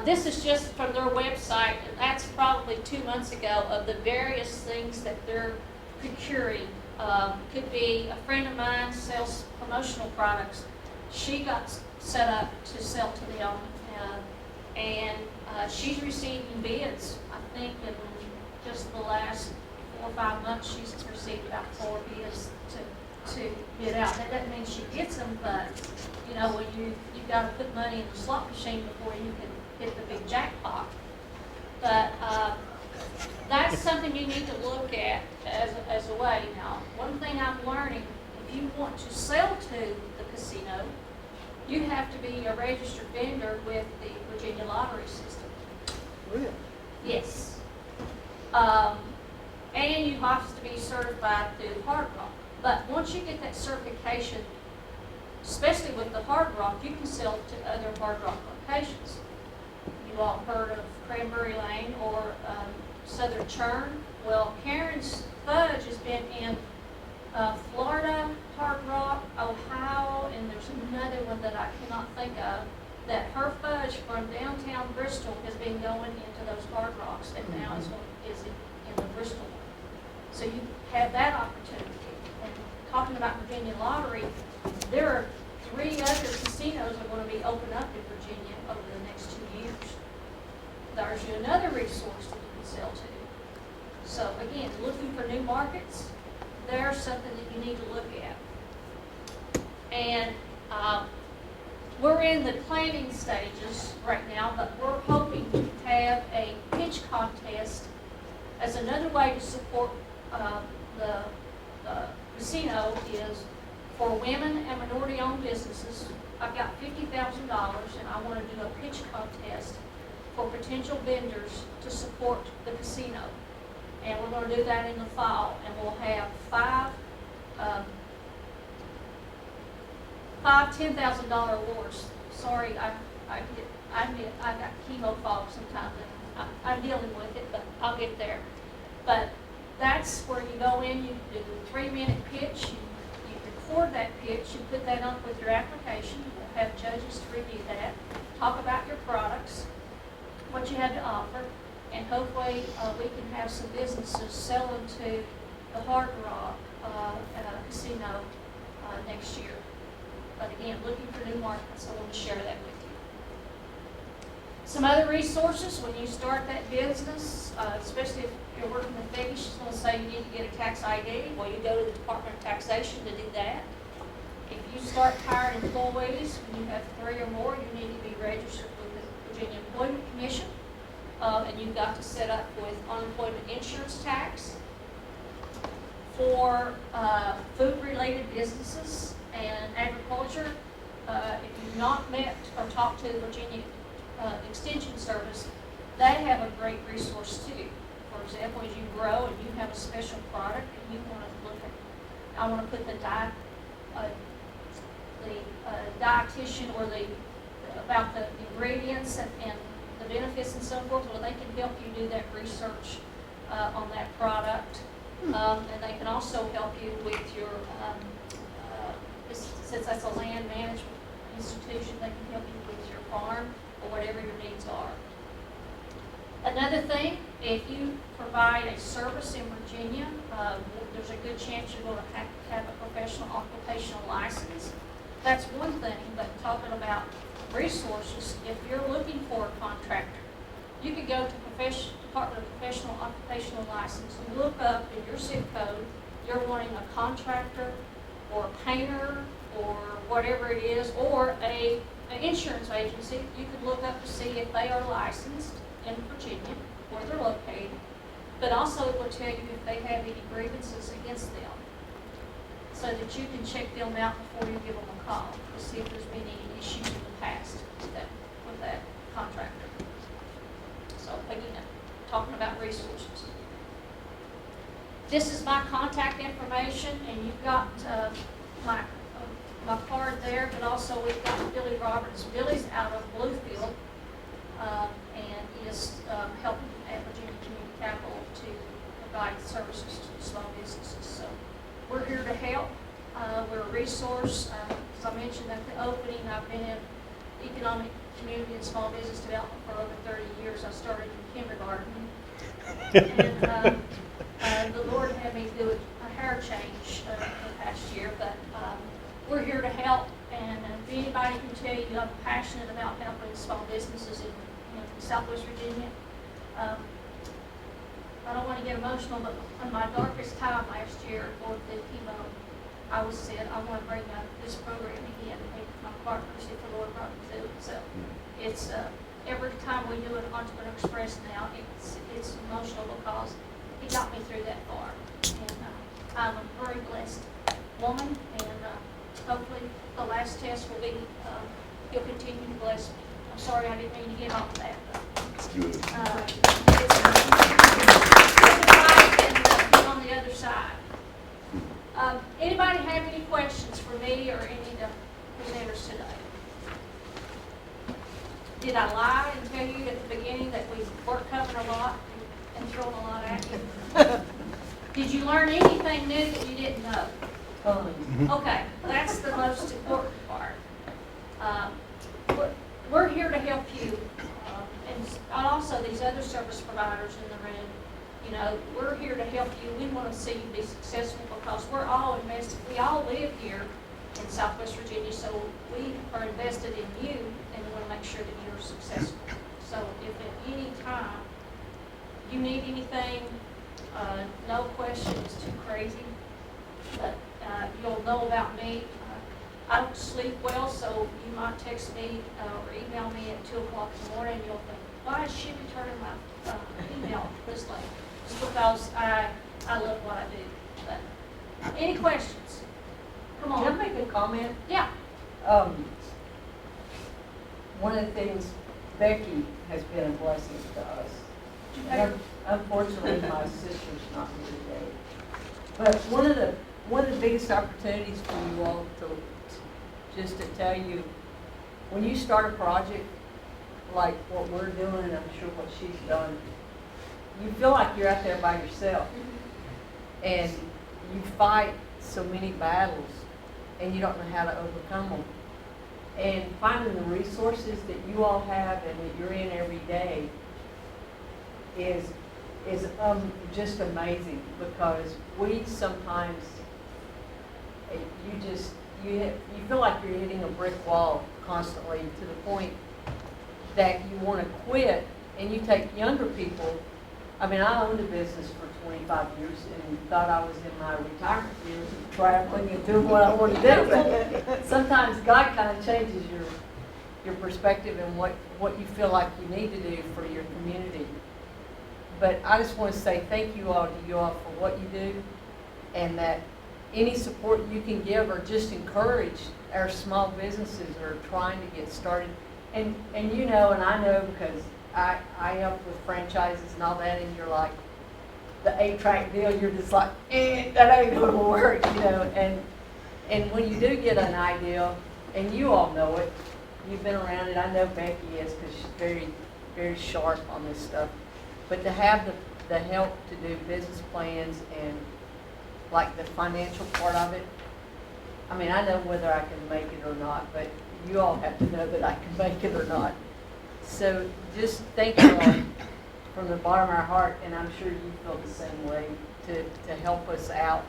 Speaker 1: This is just from their website, and that's probably 2 months ago, of the various things that they're procuring. Could be a friend of mine sells promotional products. She got set up to sell to them, and she's receiving bids. I think in just the last 4 or 5 months, she's received about 4 bids to bid out. That doesn't mean she gets them, but you know, when you've got to put money in the slot machine before you can hit the big jackpot. But that's something you need to look at as a way. Now, one thing I'm learning, if you want to sell to the casino, you have to be a registered vendor with the Virginia lottery system.
Speaker 9: Really?
Speaker 1: Yes. And you have to be certified through Hard Rock. But once you get that certification, especially with the Hard Rock, you can sell to other Hard Rock locations. You all heard of Cranberry Lane or Southern Churn? Well, Karen's Fudge has been in Florida, Hard Rock, Ohio, and there's another one that I cannot think of, that her fudge from downtown Bristol has been going into those Hard Rocks, and now is in the Bristol one. So you have that opportunity. And talking about Virginia Lottery, there are 3 other casinos that are going to be opened up in Virginia over the next 2 years. There's another resource that you can sell to. So again, looking for new markets, there's something that you need to look at. And we're in the planning stages right now, but we're hoping to have a pitch contest as another way to support the casino is for women and minority-owned businesses. I've got $50,000, and I want to do a pitch contest for potential vendors to support the casino. And we're going to do that in the fall, and we'll have five $10,000 awards. Sorry, I got chemo fog sometimes, and I'm dealing with it, but I'll get there. But that's where you go in, you do the 3-minute pitch, you record that pitch, you put that up with your application, you'll have judges to review that, talk about your products, what you have to offer, and hopefully we can have some businesses selling to the Hard Rock Casino next year. But again, looking for new markets, I want to share that with you. Some other resources when you start that business, especially if you're working with Becky, she's going to say you need to get a tax ID. Well, you go to the Department of Taxation to do that. If you start hiring employees, when you have 3 or more, you need to be registered with the Virginia Employment Commission. And you've got to set up with unemployment insurance tax. For food-related businesses and agriculture, if you've not met or talked to the Virginia Extension Service, they have a great resource too. For example, as you grow and you have a special product and you want to look at, I want to put the dietitian or about the ingredients and the benefits and so forth, well, they can help you do that research on that product. And they can also help you with your, since that's a land management institution, they can help you with your farm or whatever your needs are. Another thing, if you provide a service in Virginia, there's a good chance you're going to have a professional occupational license. that's one thing, but talking about resources, if you're looking for a contractor, you could go to Department of Professional Occupational License and look up in your zip code, you're wanting a contractor or a painter or whatever it is, or an insurance agency. You could look up to see if they are licensed in Virginia, where they're located, but also it will tell you if they have any grievances against them, so that you can check them out before you give them a call to see if there's been any issues in the past with that contractor. So again, talking about resources. This is my contact information, and you've got my card there, but also we've got Billy Roberts. Billy's out of Bluefield and is helping at Virginia Community Capital to provide services to small businesses. So we're here to help. We're a resource. As I mentioned at the opening, I've been in economic, community, and small business development for over 30 years. I started in kindergarten. And the Lord had me do a hair change the past year, but we're here to help. And if anybody can tell you I'm passionate about helping small businesses in Southwest Virginia. I don't want to get emotional, but in my darkest time last year, for the chemo, I said, I want to bring up this program again and make my partners if the Lord brought me to it. So it's every time we do an Entrepreneur Express now, it's emotional because He got me through that far. And I'm a very blessed woman, and hopefully the last test will be, He'll continue to bless me. I'm sorry I didn't mean to get off of that, but
Speaker 15: It's good.
Speaker 1: it's right and on the other side. Anybody have any questions for me or any of the presenters today? Did I lie and tell you at the beginning that we weren't covering a lot and throwing a lot at you? Did you learn anything new that you didn't know? Okay, that's the most important part. We're here to help you, and also these other service providers in the room. We're here to help you. We want to see you be successful because we're all invested. We all live here in Southwest Virginia, so we are invested in you, and we want to make sure that you're successful. So if at any time you need anything, no question is too crazy, but you'll know about me. I don't sleep well, so you might text me or email me at 2 o'clock in the morning, and you'll think, why is she returning my email this late? It's because I love what I do. But any questions? Come on.
Speaker 14: Can I make a comment?
Speaker 1: Yeah.
Speaker 14: One of the things, Becky has been a blessing to us. And unfortunately, my sister's not here today. But one of the biggest opportunities for you all just to tell you, when you start a project like what we're doing, and I'm sure what she's done, you feel like you're out there by yourself. And you fight so many battles, and you don't know how to overcome them. And finding the resources that you all have and that you're in every day is just amazing, because we sometimes, you feel like you're hitting a brick wall constantly to the point that you want to quit, and you take younger people. I mean, I owned a business for 25 years and thought I was in my retirement years traveling and doing what I want to do. But sometimes God kind of changes your perspective and what you feel like you need to do for your community. But I just want to say thank you all for what you do, and that any support you can give or just encourage our small businesses that are trying to get started. And and I know because I help with franchises and all that, and you're like, the 8-track deal, you're just like, that ain't gonna work, And when you do get an idea, and you all know it, you've been around it, I know Becky is, because she's very, very sharp on this stuff. But to have the help to do business plans and like the financial part of it, I mean, I know whether I can make it or not, but you all have to know that I can make it or not. So just thank you all from the bottom of our heart, and I'm sure you feel the same way, to help us out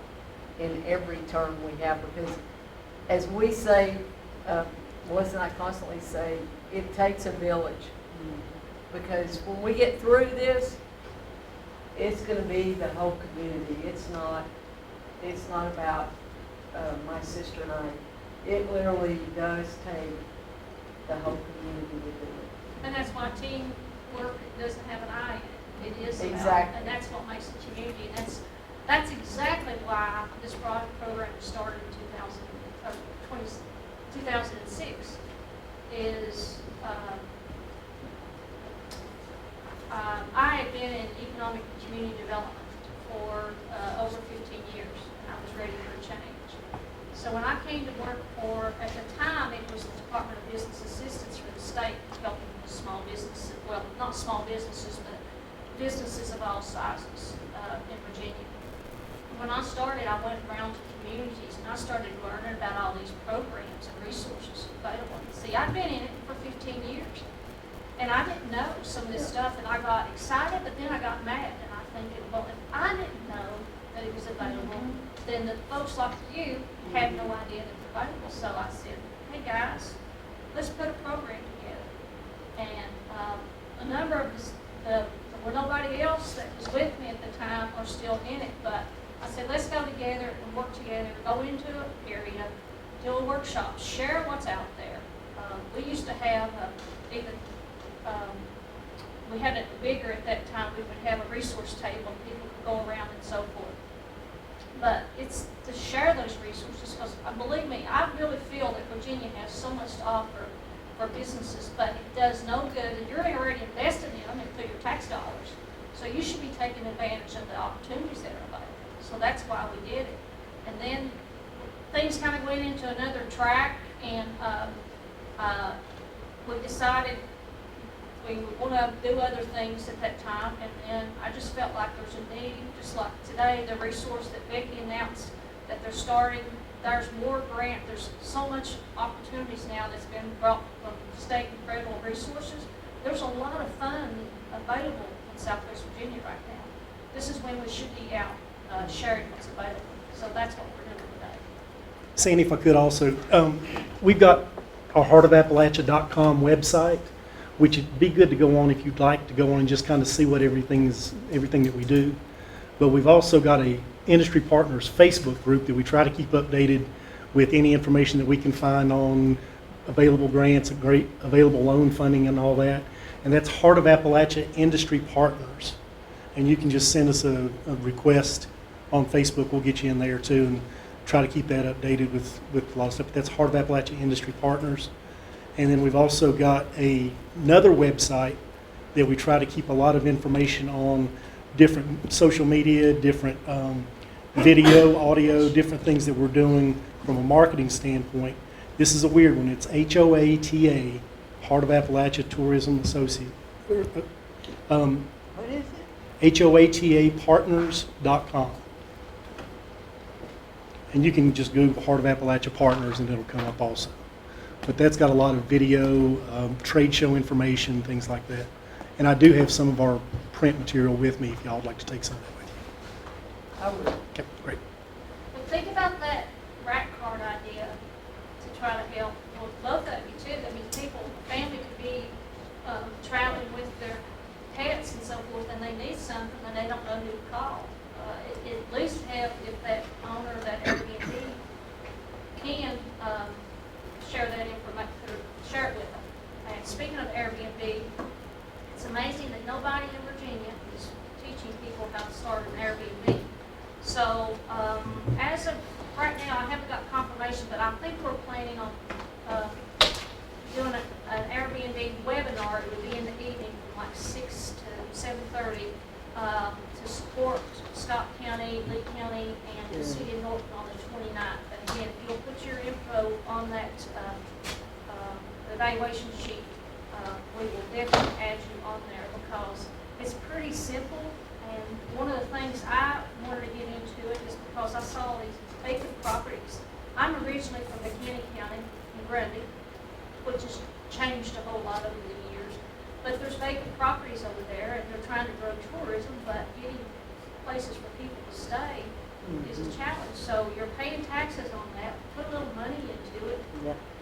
Speaker 14: in every turn we have, because as we say, Melissa and I constantly say, it takes a village. Because when we get through this, it's gonna be the whole community. It's not about my sister and I. It literally does take the whole community to do it.
Speaker 1: And that's why teamwork doesn't have an I in it. It is about,
Speaker 14: Exactly.
Speaker 1: and that's what makes the community. And that's exactly why this program started in 2006. Is I had been in economic and community development for over 15 years, and I was ready for a change. So when I came to work for, at the time, it was the Department of Business Assistance for the state, helping small businesses, well, not small businesses, but businesses of all sizes in Virginia. When I started, I went around to communities, and I started learning about all these programs and resources available. See, I've been in it for 15 years. And I didn't know some of this stuff, and I got excited, but then I got mad, and I thinking, well, if I didn't know that it was available, then the folks like you had no idea that it's available. So I said, hey guys, let's put a program together. And a number of there were nobody else that was with me at the time are still in it, but I said, let's go together and work together, go into an area, do a workshop, share what's out there. We used to have we had it bigger at that time. We would have a resource table and people could go around and so forth. But it's to share those resources because believe me, I really feel that Virginia has so much to offer for businesses, but it does no good. And you're already invested in them and through your tax dollars. So you should be taking advantage of the opportunities that are available. So that's why we did it. And then things kind of went into another track, and we decided we would want to do other things at that time, and then I just felt like there's a need, just like today, the resource that Becky announced that they're starting, there's more there's so much opportunities now that's been brought from state and federal resources. There's a lot of funding available in Southwest Virginia right now. This is when we should be out sharing what's available. So that's what we're doing today.
Speaker 12: Sandy, if I could also, we've got our heartofappalachia.com website, which would be good to go on if you'd like to go on and just kind of see what everything that we do. But we've also got a Industry Partners Facebook group that we try to keep updated with any information that we can find on available grants, available loan funding and all that. And that's Heart of Appalachia Industry Partners. And you can just send us a request on Facebook. We'll get you in there too and try to keep that updated with a lot of stuff. But that's Heart of Appalachia Industry Partners. And then we've also got another website that we try to keep a lot of information on, different social media, different video, audio, different things that we're doing from a marketing standpoint. This is a weird one. It's HOATA, Heart of Appalachia Tourism Associate.
Speaker 16: What is it?
Speaker 12: HOATAPartners.com. And you can just Google Heart of Appalachia Partners and it'll come up also. But that's got a lot of video, trade show information, things like that. And I do have some of our print material with me if y'all would like to take some of that with you.
Speaker 14: I would.
Speaker 12: Okay, great.
Speaker 1: But think about that rack card idea to try to help both of you too. I mean, family could be traveling with their pets and so forth, and they need something and they don't know who to call. At least have, if that owner of that Airbnb can share that information, share it with them. And speaking of Airbnb, it's amazing that nobody in Virginia is teaching people how to start an Airbnb. So as of right now, I haven't got confirmation, but I think we're planning on doing an Airbnb webinar. It would be in the evening from like 6 to 7:30 to support Scott County, Lee County, and the city of Norton on the 29th. And again, if you'll put your info on that evaluation sheet, we will definitely add you on there because it's pretty simple. And one of the things I wanted to get into it is because I saw these vacant properties. I'm originally from McKinney County in Grundy, which has changed a whole lot over the years. But there's vacant properties over there, and they're trying to grow tourism, but getting places for people to stay is a challenge. So you're paying taxes on that. Put a little money into it,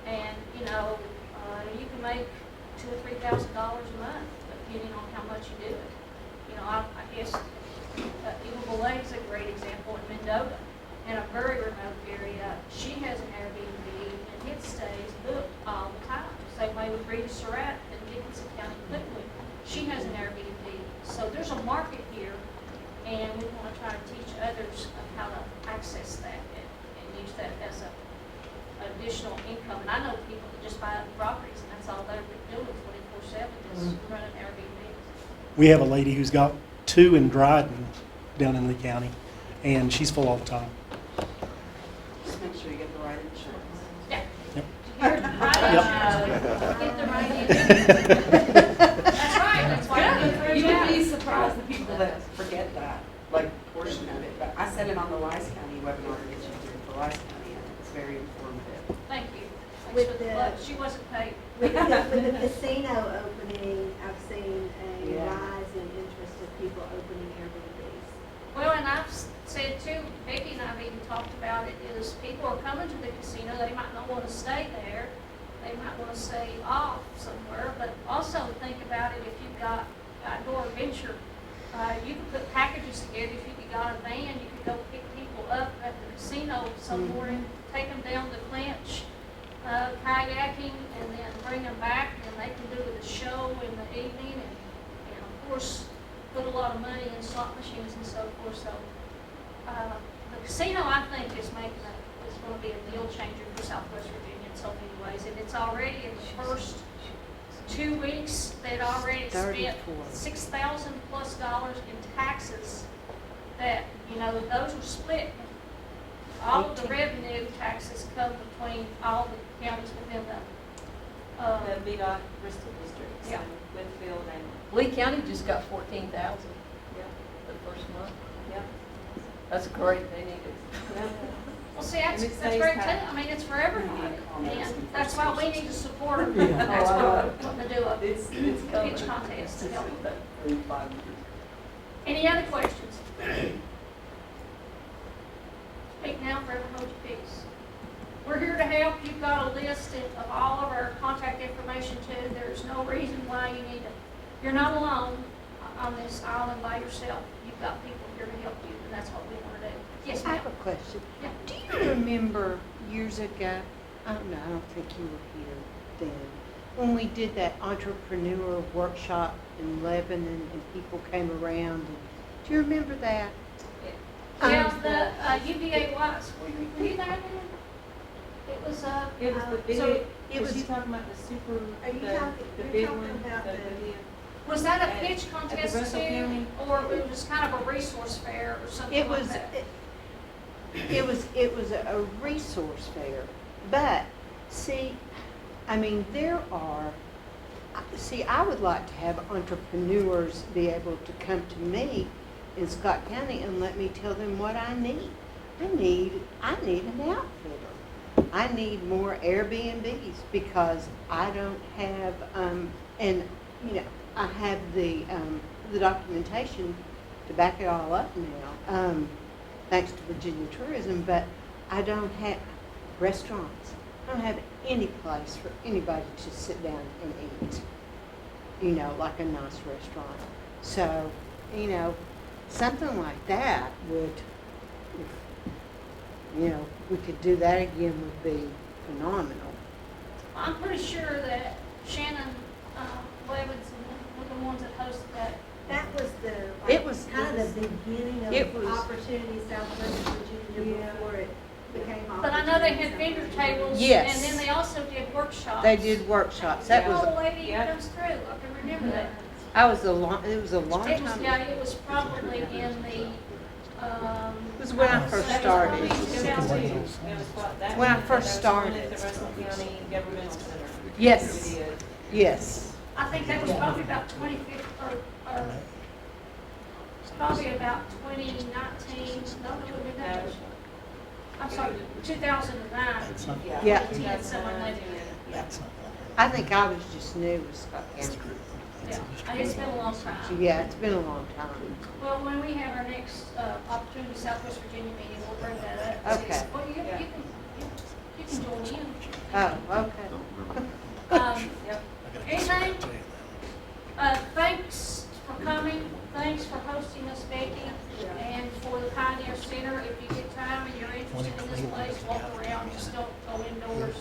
Speaker 1: and you know, you can make $2,000 or $3,000 a month, depending on how much you do it. You know, I guess Eagle Lake is a great example in Mendota, in a very remote area. She has an Airbnb and it stays booked all the time. Same way with Rita Surratt in Dickinson County, Clintwood. She has an Airbnb. So there's a market here, and we want to try to teach others of how to access that and use that as an additional income. And I know people that just buy properties and that's all they're doing 24/7 is running Airbnbs.
Speaker 12: We have a lady who's got 2 in Dryden down in Lee County, and she's full all the time.
Speaker 11: Just make sure you get the right insurance.
Speaker 1: Yeah.
Speaker 12: Yep.
Speaker 1: Get the right insurance. That's right, that's why you go through
Speaker 11: You would be
Speaker 1: that.
Speaker 11: surprised the people that forget that, like, portion of it. But I said it on the Wise County webinar that you did for Wise County, and it's very informative.
Speaker 1: Thank you. Thanks
Speaker 5: With
Speaker 1: for the
Speaker 5: the-
Speaker 1: plug. She wasn't paid.
Speaker 5: With the casino opening, I've seen a
Speaker 11: Yeah.
Speaker 5: rise in interest of people opening Airbnbs.
Speaker 1: Well, and I've said too, Becky and I've even talked about it, is people are coming to the casino, they might not want to stay there, they might want to stay off somewhere, but also think about it, if you've got outdoor adventure, you could put packages together, if you got a van, you could go pick people up at the casino some morning, take them down to Clinch, kayaking, and then bring them back, and they can do the show in the evening, and of course, put a lot of money in slot machines and so forth, so, the casino, I think, is going to be a deal changer for Southwest Virginia in so many ways, and it's already in the first 2 weeks, they'd already spent $6,000+ in taxes that, you know, those are split. All of the revenue taxes come between all the counties within the,
Speaker 10: The VDOT Bristol districts,
Speaker 1: Yeah.
Speaker 10: Whitfield and,
Speaker 3: Lee County just got 14,000
Speaker 10: yeah,
Speaker 3: the first month.
Speaker 10: yeah.
Speaker 3: That's great, they need it.
Speaker 1: well, see, that's
Speaker 10: And it
Speaker 1: great
Speaker 10: saves
Speaker 1: too,
Speaker 10: tax.
Speaker 1: I mean, it's for everybody, and that's why we need to support them.
Speaker 3: Yeah.
Speaker 1: That's why we're wanting to do a
Speaker 3: It's
Speaker 1: pitch contest to help them. Any other questions? Speak now, forever hold your peace. We're here to help. You've got a list of all of our contact information too. There's no reason why you need to, you're not alone on this island by yourself. You've got people here to help you, and that's what we want to do. Yes,
Speaker 16: I
Speaker 1: ma'am.
Speaker 16: have a question.
Speaker 1: Yeah.
Speaker 16: Do you remember years ago, I don't know, I don't think you were here then, when we did that entrepreneur workshop in Lebanon and people came around? And, do you remember that?
Speaker 1: Yeah, the UVA was, were you there then? It was,
Speaker 10: It was the big,
Speaker 1: so
Speaker 10: was you talking about the super,
Speaker 5: Are you
Speaker 10: the
Speaker 5: talking,
Speaker 10: the
Speaker 5: you're
Speaker 10: big
Speaker 5: talking
Speaker 10: one?
Speaker 5: about the,
Speaker 1: was that a
Speaker 10: at-
Speaker 1: pitch
Speaker 10: the
Speaker 1: contest
Speaker 10: Russell
Speaker 1: too?
Speaker 10: County?
Speaker 1: Or it was kind of a resource fair or something
Speaker 16: It
Speaker 1: like
Speaker 16: was,
Speaker 1: that?
Speaker 16: it was a resource fair, but see, I mean, I would like to have entrepreneurs be able to come to me in Scott County and let me tell them what I need. I need an outfitter. I need more Airbnbs because I don't have, and, you know, I have the documentation to back it all up now, thanks to Virginia Tourism, but I don't have restaurants. I don't have any place for anybody to sit down and eat, you know, like a nice restaurant. So, you know, something like that would, if, you know, we could do that again, would be phenomenal.
Speaker 1: I'm pretty sure that Shannon Levinson were the ones that hosted that.
Speaker 5: that was
Speaker 16: It was-
Speaker 5: kind of the beginning
Speaker 16: it
Speaker 5: of
Speaker 16: was-
Speaker 5: Opportunity Southwest Virginia before it became
Speaker 1: But I know they had
Speaker 5: Opportunity
Speaker 1: vendor
Speaker 5: Southwest
Speaker 1: tables.
Speaker 16: Yes.
Speaker 1: And then they also did workshops.
Speaker 16: They did workshops. That
Speaker 1: The
Speaker 16: was,
Speaker 1: old lady
Speaker 10: yeah.
Speaker 1: who comes through, I can remember that.
Speaker 16: it was a long
Speaker 1: It was,
Speaker 16: time.
Speaker 1: yeah, it was probably in the,
Speaker 16: It was when I first started. When I first started.
Speaker 10: At the Russell County Governmental Center.
Speaker 16: Yes.
Speaker 10: We did.
Speaker 16: Yes.
Speaker 1: I think that was probably about 2015, or probably about 2019, no, it would be that. I'm sorry, 2009.
Speaker 16: Yeah.
Speaker 1: We had someone living in it.
Speaker 16: I think I was just new with Scott County.
Speaker 1: Yeah, and it's been a long time.
Speaker 16: Yeah, it's been a long time.
Speaker 1: Well, when we have our next Opportunity Southwest Virginia meeting, we'll bring that up.
Speaker 16: Okay.
Speaker 1: Well, you can join in.
Speaker 16: Oh, okay.
Speaker 1: interested in this place, walk around, just don't go indoors.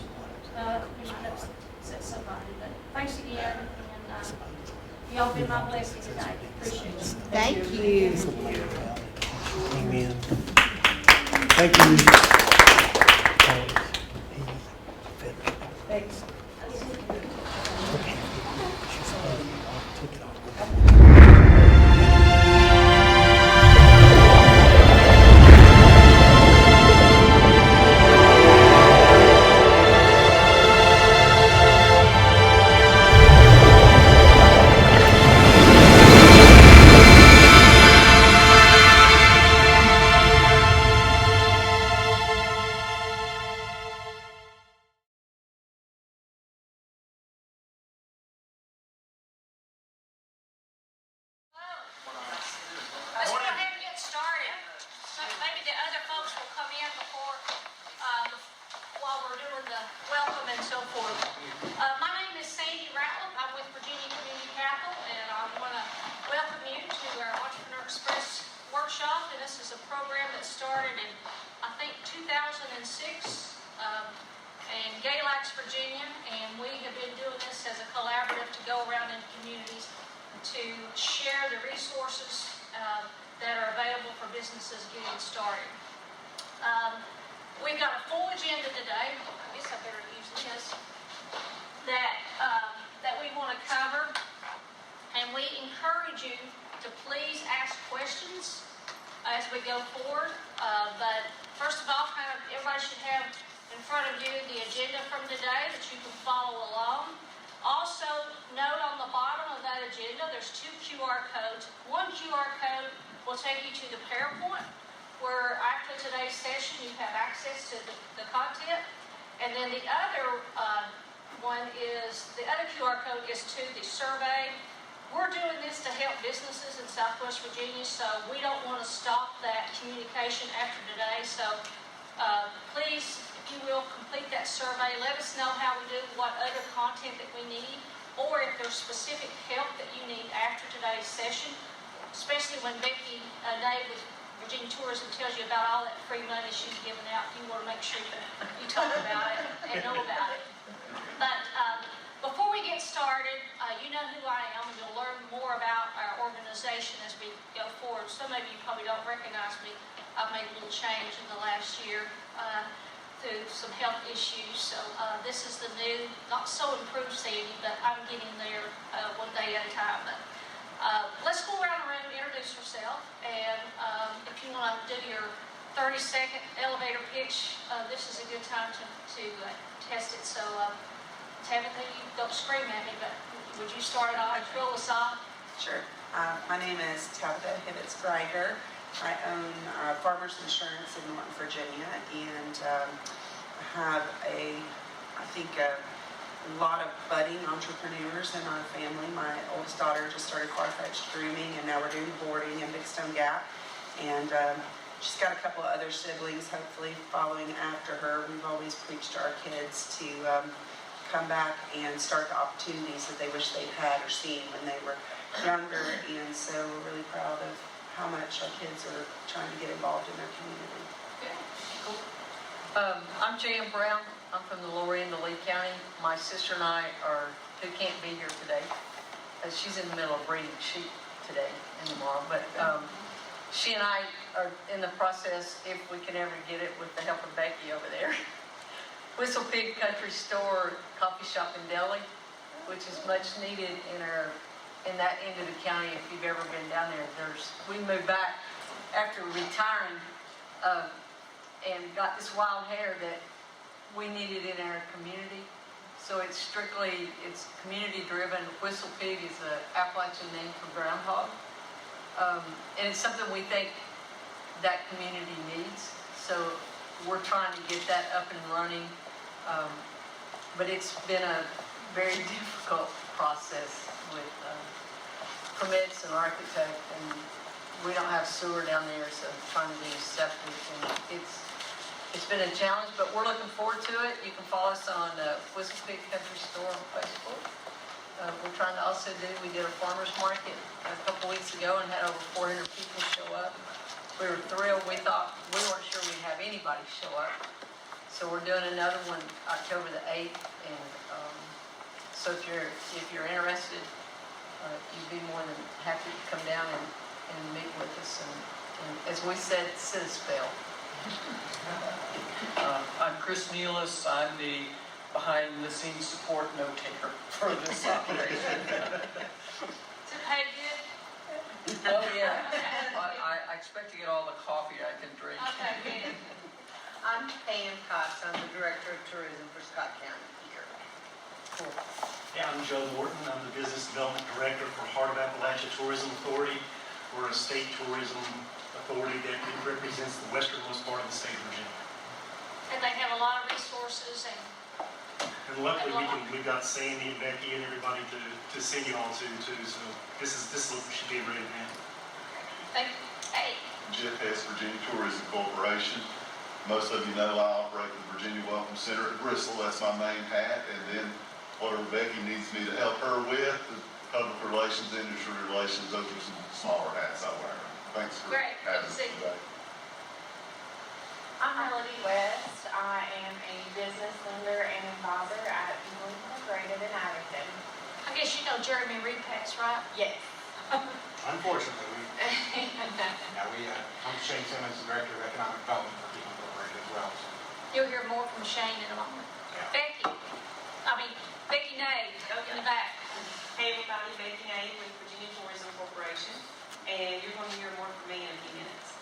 Speaker 1: You might upset somebody, but thanks again, and y'all been my blessing today. Appreciate it.
Speaker 16: Thank you.
Speaker 12: Amen. Thank you.
Speaker 14: Thanks.
Speaker 1: Let's go ahead and get started. So maybe the other folks will come in before, while we're doing the welcome and so forth. My name is Sandy Ratliff. I'm with Virginia Community Capital, and I want to welcome you to our Entrepreneur Express workshop. And this is a program that started in, I think, 2006 in Galax, Virginia. And we have been doing this as a collaborative to go around in communities to share the resources that are available for businesses getting started. We've got a full agenda today. I guess I better use this. That we want to cover, and we encourage you to please ask questions as we go forward. But first of all, everybody should have in front of you the agenda from today that you can follow along. Also, note on the bottom of that agenda, there's 2 QR codes. One QR code will take you to the PowerPoint, where after today's session, you have access to the content. And then the other the other QR code is to the survey. We're doing this to help businesses in Southwest Virginia, so we don't want to stop that communication after today. So please, if you will, complete that survey. Let us know how we do, what other content that we need, or if there's specific help that you need after today's session, especially when Becky Day with Virginia Tourism tells you about all that free money she's giving out. You want to make sure that you talk about it and know about it. But before we get started, you know who I am, and you'll learn more about our organization as we go forward. Some of you probably don't recognize me. I've made a little change in the last year through some health issues. So this is the new, not so improved Sandy, but I'm getting there one day at a time. But let's go around the room, introduce yourself, and if you want to do your 30-second elevator pitch, this is a good time to test it. So Tabitha, you don't scream at me, but would you start it off? Fill us off.
Speaker 2: Sure. My name is Tabitha Hibbets Greiger. I own Farmers Insurance in Norton, Virginia, and have a lot of budding entrepreneurs in our family. My oldest daughter just started Farfetch Grooming, and now we're doing boarding in Big Stone Gap. And she's got a couple of other siblings, hopefully following after her. We've always preached to our kids to come back and start the opportunities that they wish they'd had or seen when they were younger. And so we're really proud of how much our kids are trying to get involved in their community.
Speaker 3: Okay, cool. I'm Jan Brown. I'm from the lower end of Lee County. My sister and I who can't be here today. She's in the middle of breeding sheep today and tomorrow. But she and I are in the process, if we can ever get it with the help of Becky over there. Whistle Pig Country Store, coffee shop and deli, which is much needed in that end of the county. If you've ever been down there, we moved back after retiring and got this wild hair that we needed in our community. So it's community driven. Whistle Pig is an Appalachian name for groundhog. And it's something we think that community needs. So we're trying to get that up and running. But it's been a very difficult process with permits and architect, and we don't have sewer down there, so trying to do septic, and it's been a challenge, but we're looking forward to it. You can follow us on Whistle Pig Country Store on Facebook. We're trying to also we did a farmer's market a couple weeks ago and had over 400 people show up. We were thrilled. We thought, we weren't sure we'd have anybody show up. So we're doing another one October the 8th. And so if you're interested, you'd be more than happy to come down and meet with us. And as we said, sit a spell.
Speaker 4: I'm Chris Nealis. I'm the behind-the-scenes support note-taker for this operation.
Speaker 1: Does it pay good?
Speaker 4: Oh, yeah. I expect to get all the coffee I can drink.
Speaker 1: Okay, good.
Speaker 16: I'm Pam Cox, I'm the Director of Tourism for Scott County here.
Speaker 6: Yeah, I'm Joe Morton. I'm the Business Development Director for Heart of Appalachia Tourism Authority. We're a state tourism authority that represents the westernmost part of the state of Virginia.
Speaker 1: And they have a lot of resources and
Speaker 6: And luckily, we've got Sandy and Becky and everybody to send you all to too. So this should be a great event.
Speaker 1: thank you. Hey,
Speaker 7: Jeff Hess, Virginia Tourism Corporation. Most of you know I operate the Virginia Welcome Center at Bristol. That's my main hat. And then whatever Becky needs me to help her with, the public relations, industry relations, those are some smaller hats I wear. Thanks for
Speaker 1: Great. Good
Speaker 7: having
Speaker 1: to
Speaker 7: me
Speaker 1: see you.
Speaker 7: today.
Speaker 13: I'm Melody West. I am a business lender and advisor at People Incorporated in Abington.
Speaker 1: I guess you know Jeremy Repass, right?
Speaker 13: Yes.
Speaker 9: Unfortunately, I'm Shane Simmons, the Director of Economic Development for People Incorporated as well.
Speaker 1: You'll hear more from Shane in a moment. Becky Nave, go in the back.
Speaker 17: Hey everybody, Becky Nave with Virginia Tourism Corporation, and you're going to hear more from me in a few minutes.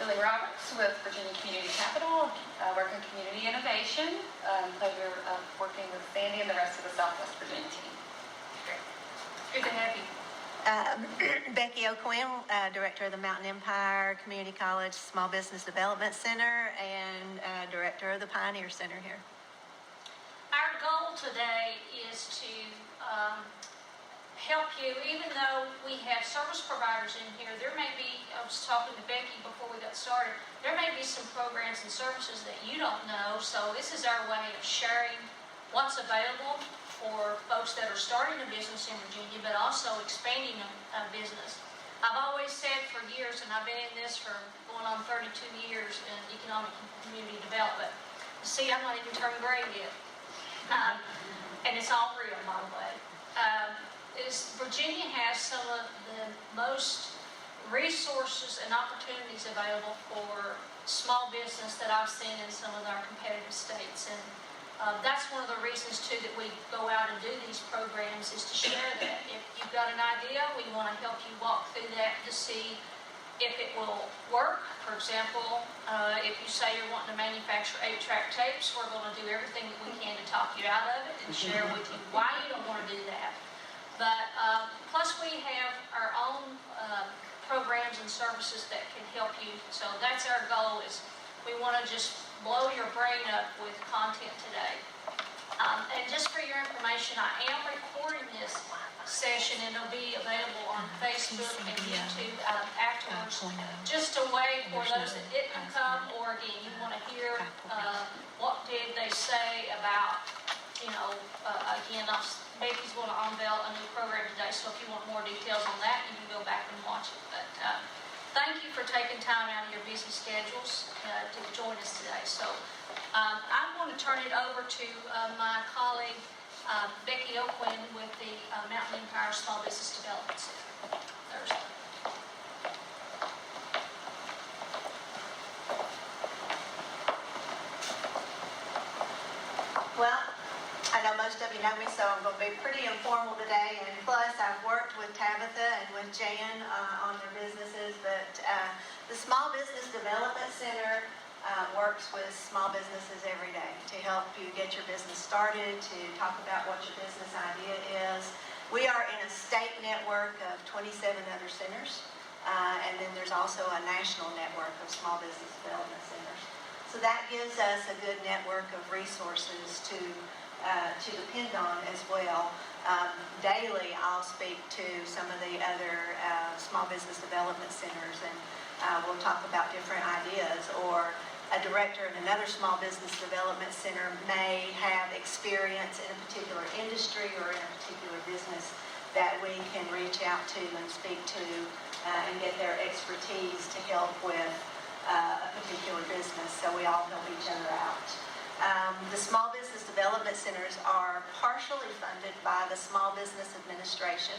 Speaker 8: Billy Roberts with Virginia Community Capital, work in community innovation. Pleasure of working with Sandy and the rest of the Southwest Virginia team.
Speaker 1: Good to have you.
Speaker 5: Becky O'Quinn, Director of the Mountain Empire Community College Small Business Development Center and Director of the Pioneer Center here.
Speaker 1: Our goal today is to help you, even though we have service providers in here, there may be, I was talking to Becky before we got started, there may be some programs and services that you don't know, so this is our way of sharing what's available for folks that are starting a business in Virginia, but also expanding a business. I've always said for years, and I've been in this for going on 32 years in economic and community development. See, I'm not even turned gray yet. And it's all real, by the way. Virginia has some of the most resources and opportunities available for small business that I've seen in some of our competitive states. And that's one of the reasons, too, that we go out and do these programs is to share that. If you've got an idea, we want to help you walk through that to see if it will work. For example, if you say you're wanting to manufacture 8-track tapes, we're going to do everything that we can to talk you out of it and share with you why you don't want to do that. But plus we have our own programs and services that can help you. So that's our goal, is we want to just blow your brain up with content today. And just for your information, I am recording this session and it'll be available on Facebook and YouTube afterwards. Just a way for those that didn't come, or again, you want to hear what did they say about, again, Becky's going to unveil a new program today, so if you want more details on that, you can go back and watch it. But thank you for taking time out of your busy schedules to join us today. So I'm going to turn it over to my colleague, Becky O'Quinn with the Mountain Empire Small Business Development Center. Thursday.
Speaker 5: Well, I know most of you know me, so I'm going to be pretty informal today. And plus, I've worked with Tabitha and with Jan on their businesses. But the Small Business Development Center works with small businesses every day to help you get your business started, to talk about what your business idea is. We are in a state network of 27 other centers. And then there's also a national network of small business development centers. So that gives us a good network of resources to depend on as well. Daily, I'll speak to some of the other small business development centers, and we'll talk about different ideas. Or a director in another small business development center may have experience in a particular industry or in a particular business that we can reach out to and speak to and get their expertise to help with a particular business, so we all help each other out. The Small Business Development Centers are partially funded by the Small Business Administration.